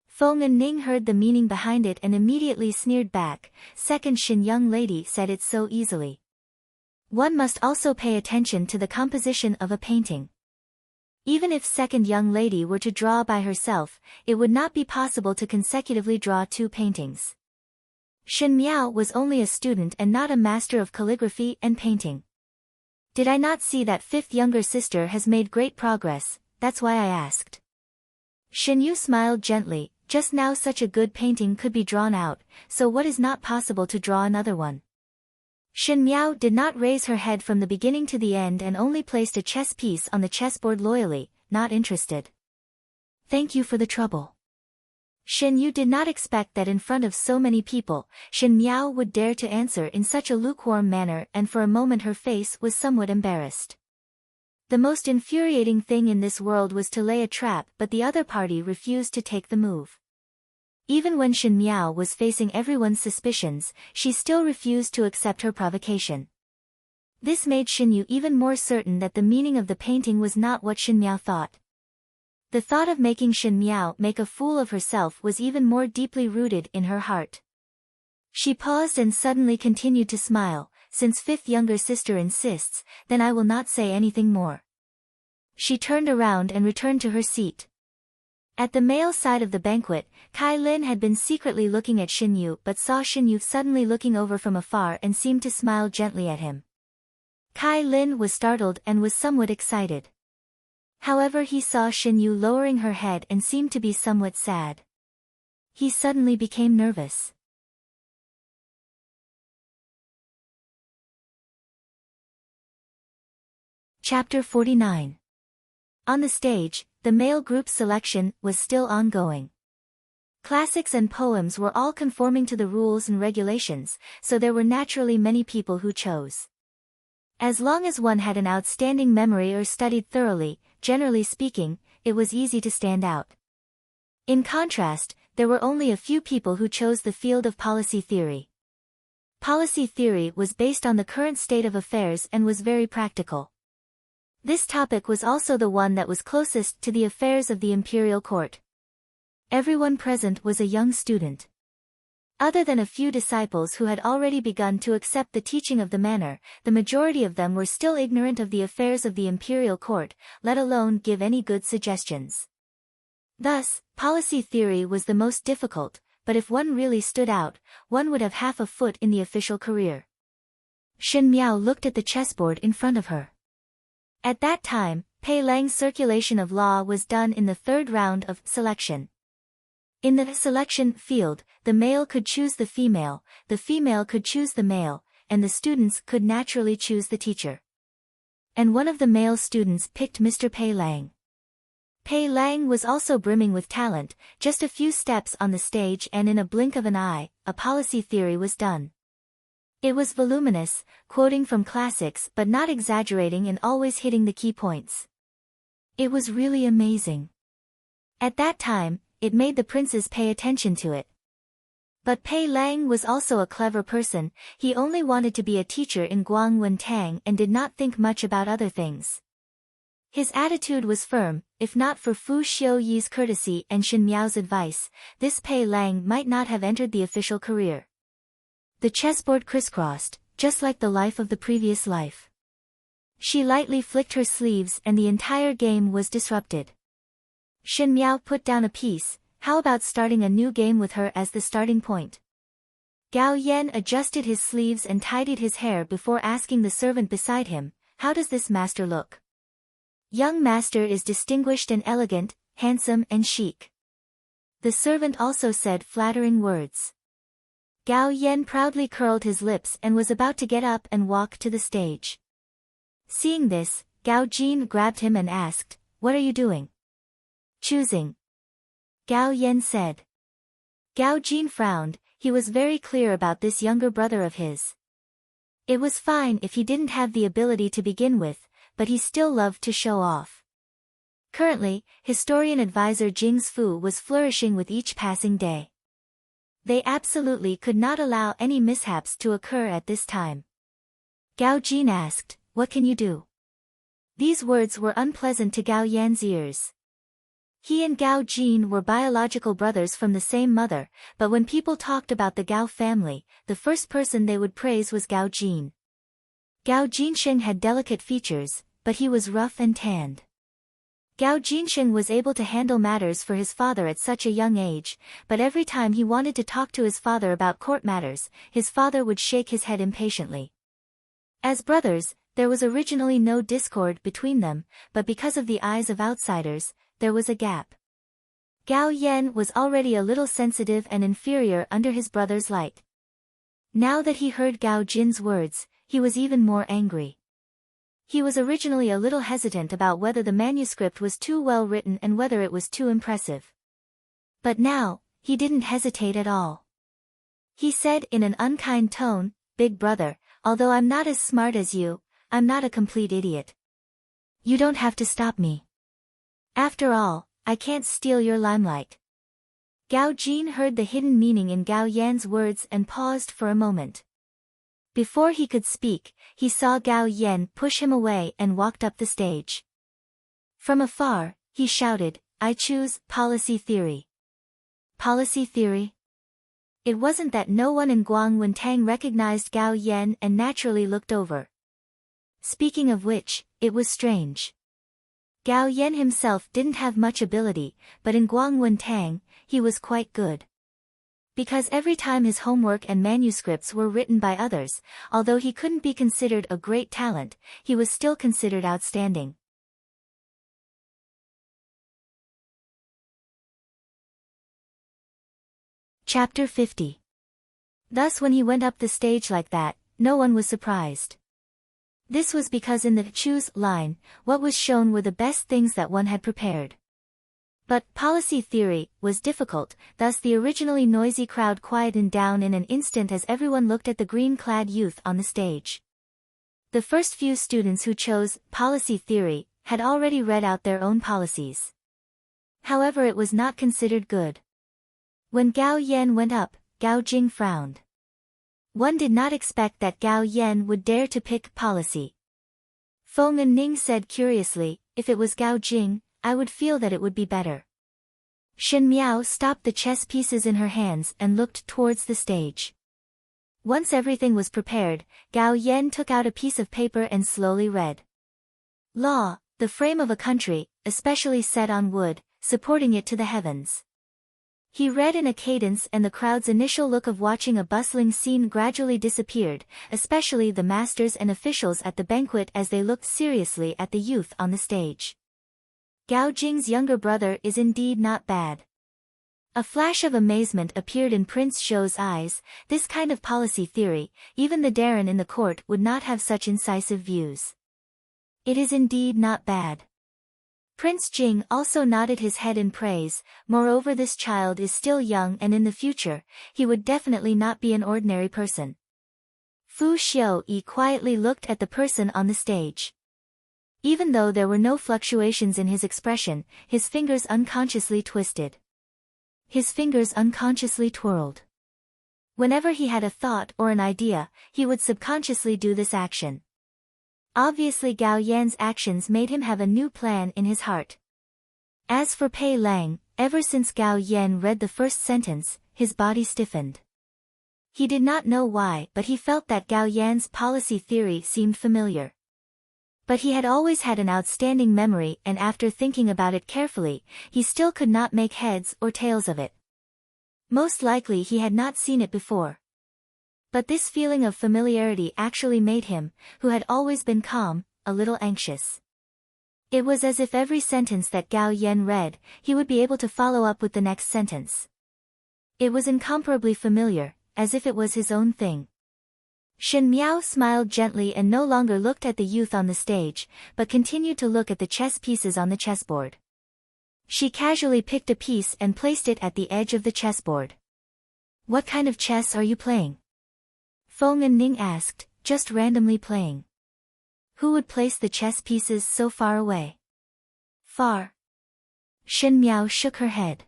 Feng and Ning heard the meaning behind it and immediately sneered back. "Second Shen young lady said it so easily. One must also pay attention to the composition of a painting. Even if second young lady were to draw by herself, it would not be possible to consecutively draw two paintings. Shen Miao was only a student and not a master of calligraphy and painting. Did I not see that fifth younger sister has made great progress? That's why I asked." Shen Yu smiled gently. Just now such a good painting could be drawn out, so what is not possible to draw another one? Shen Miao did not raise her head from the beginning to the end and only placed a chess piece on the chessboard loyally, not interested. "Thank you for the trouble." Shen Yu did not expect that in front of so many people, Shen Miao would dare to answer in such a lukewarm manner, and for a moment her face was somewhat embarrassed. The most infuriating thing in this world was to lay a trap, but the other party refused to take the move. Even when Shen Miao was facing everyone's suspicions, she still refused to accept her provocation. This made Shen Yu even more certain that the meaning of the painting was not what Shen Miao thought. The thought of making Shen Miao make a fool of herself was even more deeply rooted in her heart. She paused and suddenly continued to smile. "Since fifth younger sister insists, then I will not say anything more." She turned around and returned to her seat. At the male side of the banquet, Kai Lin had been secretly looking at Shen Yu but saw Shen Yu suddenly looking over from afar and seemed to smile gently at him. Kai Lin was startled and was somewhat excited. However, he saw Shen Yu lowering her head and seemed to be somewhat sad. He suddenly became nervous. Chapter 49. On the stage, the male group selection was still ongoing. Classics and poems were all conforming to the rules and regulations, so there were naturally many people who chose. As long as one had an outstanding memory or studied thoroughly, generally speaking, it was easy to stand out. In contrast, there were only a few people who chose the field of policy theory. Policy theory was based on the current state of affairs and was very practical. This topic was also the one that was closest to the affairs of the imperial court. Everyone present was a young student. Other than a few disciples who had already begun to accept the teaching of the manner, the majority of them were still ignorant of the affairs of the imperial court, let alone give any good suggestions. Thus, policy theory was the most difficult, but if one really stood out, one would have half a foot in the official career. Shen Miao looked at the chessboard in front of her. At that time, Pei Lang's circulation of law was done in the third round of selection. In the selection field, the male could choose the female could choose the male, and the students could naturally choose the teacher. And one of the male students picked Mr. Pei Lang. Pei Lang was also brimming with talent. Just a few steps on the stage and in a blink of an eye, a policy theory was done. It was voluminous, quoting from classics but not exaggerating and always hitting the key points. It was really amazing. At that time, it made the princes pay attention to it. But Pei Lang was also a clever person. He only wanted to be a teacher in Guangwentang and did not think much about other things. His attitude was firm. If not for Fu Xiuyi's courtesy and Shen Miao's advice, this Pei Lang might not have entered the official career. The chessboard crisscrossed, just like the life of the previous life. She lightly flicked her sleeves and the entire game was disrupted. Shen Miao put down a piece. How about starting a new game with her as the starting point? Gao Yan adjusted his sleeves and tidied his hair before asking the servant beside him, "How does this master look?" "Young master is distinguished and elegant, handsome and chic." The servant also said flattering words. Gao Yan proudly curled his lips and was about to get up and walk to the stage. Seeing this, Gao Jin grabbed him and asked, "What are you doing?" "Choosing," Gao Yan said. Gao Jin frowned. He was very clear about this younger brother of his. It was fine if he didn't have the ability to begin with, but he still loved to show off. Currently, historian advisor Jing's Fu was flourishing with each passing day. They absolutely could not allow any mishaps to occur at this time. Gao Jin asked, "What can you do?" These words were unpleasant to Gao Yan's ears. He and Gao Jin were biological brothers from the same mother, but when people talked about the Gao family, the first person they would praise was Gao Jin. Gao Jinsheng had delicate features, but he was rough and tanned. Gao Jinsheng was able to handle matters for his father at such a young age, but every time he wanted to talk to his father about court matters, his father would shake his head impatiently. As brothers, there was originally no discord between them, but because of the eyes of outsiders, there was a gap. Gao Yan was already a little sensitive and inferior under his brother's light. Now that he heard Gao Jin's words, he was even more angry. He was originally a little hesitant about whether the manuscript was too well written and whether it was too impressive. But now, he didn't hesitate at all. He said in an unkind tone, "Big brother, although I'm not as smart as you, I'm not a complete idiot. You don't have to stop me. After all, I can't steal your limelight." Gao Jin heard the hidden meaning in Gao Yan's words and paused for a moment. Before he could speak, he saw Gao Yan push him away and walked up the stage. From afar, he shouted, "I choose policy theory." Policy theory? It wasn't that no one in Guangwentang recognized Gao Yan and naturally looked over. Speaking of which, it was strange. Gao Yan himself didn't have much ability, but in Guangwentang, he was quite good. Because every time his homework and manuscripts were written by others, although he couldn't be considered a great talent, he was still considered outstanding. Chapter 50. Thus when he went up the stage like that, no one was surprised. This was because in the choose line, what was shown were the best things that one had prepared. But policy theory was difficult, thus the originally noisy crowd quietened down in an instant as everyone looked at the green-clad youth on the stage. The first few students who chose policy theory had already read out their own policies. However, it was not considered good. When Gao Yan went up, Gao Jing frowned. One did not expect that Gao Yan would dare to pick policy. Feng and Ning said curiously, "If it was Gao Jing, I would feel that it would be better." Shen Miao stopped the chess pieces in her hands and looked towards the stage. Once everything was prepared, Gao Yan took out a piece of paper and slowly read. "Law, the frame of a country, especially set on wood, supporting it to the heavens." He read in a cadence and the crowd's initial look of watching a bustling scene gradually disappeared, especially the masters and officials at the banquet as they looked seriously at the youth on the stage. Gao Jing's younger brother is indeed not bad. A flash of amazement appeared in Prince Zhou's eyes. This kind of policy theory, even the Darren in the court would not have such incisive views. It is indeed not bad. Prince Jing also nodded his head in praise. Moreover, this child is still young and in the future, he would definitely not be an ordinary person. Fu Xiuyi quietly looked at the person on the stage. Even though there were no fluctuations in his expression, his fingers unconsciously twisted. His fingers unconsciously twirled. Whenever he had a thought or an idea, he would subconsciously do this action. Obviously Gao Yan's actions made him have a new plan in his heart. As for Pei Lang, ever since Gao Yan read the first sentence, his body stiffened. He did not know why, but he felt that Gao Yan's policy theory seemed familiar. But he had always had an outstanding memory, and after thinking about it carefully, he still could not make heads or tails of it. Most likely he had not seen it before. But this feeling of familiarity actually made him, who had always been calm, a little anxious. It was as if every sentence that Gao Yan read, he would be able to follow up with the next sentence. It was incomparably familiar, as if it was his own thing. Shen Miao smiled gently and no longer looked at the youth on the stage, but continued to look at the chess pieces on the chessboard. She casually picked a piece and placed it at the edge of the chessboard. "What kind of chess are you playing?" Feng and Ning asked, just randomly playing. Who would place the chess pieces so far away? Far. Shen Miao shook her head.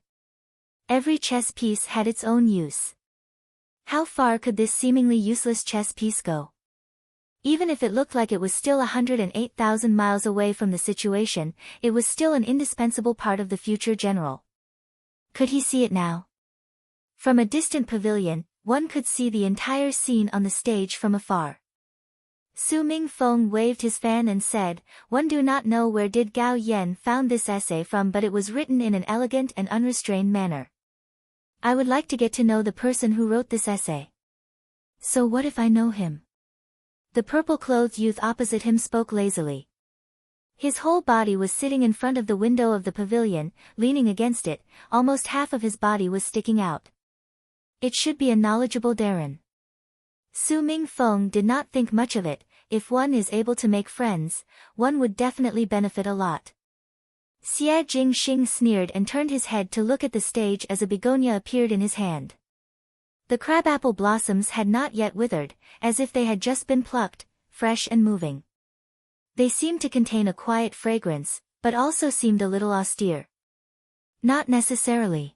Every chess piece had its own use. How far could this seemingly useless chess piece go? Even if it looked like it was still 108,000 miles away from the situation, it was still an indispensable part of the future general. Could he see it now? From a distant pavilion, one could see the entire scene on the stage from afar. Su Mingfeng waved his fan and said, "One do not know where did Gao Yan found this essay from, but it was written in an elegant and unrestrained manner. I would like to get to know the person who wrote this essay." "So what if I know him?" The purple-clothed youth opposite him spoke lazily. His whole body was sitting in front of the window of the pavilion, leaning against it, almost half of his body was sticking out. It should be a knowledgeable Darren. Su Mingfeng did not think much of it. If one is able to make friends, one would definitely benefit a lot. Xie Jingxing sneered and turned his head to look at the stage as a begonia appeared in his hand. The crabapple blossoms had not yet withered, as if they had just been plucked, fresh and moving. They seemed to contain a quiet fragrance, but also seemed a little austere. Not necessarily.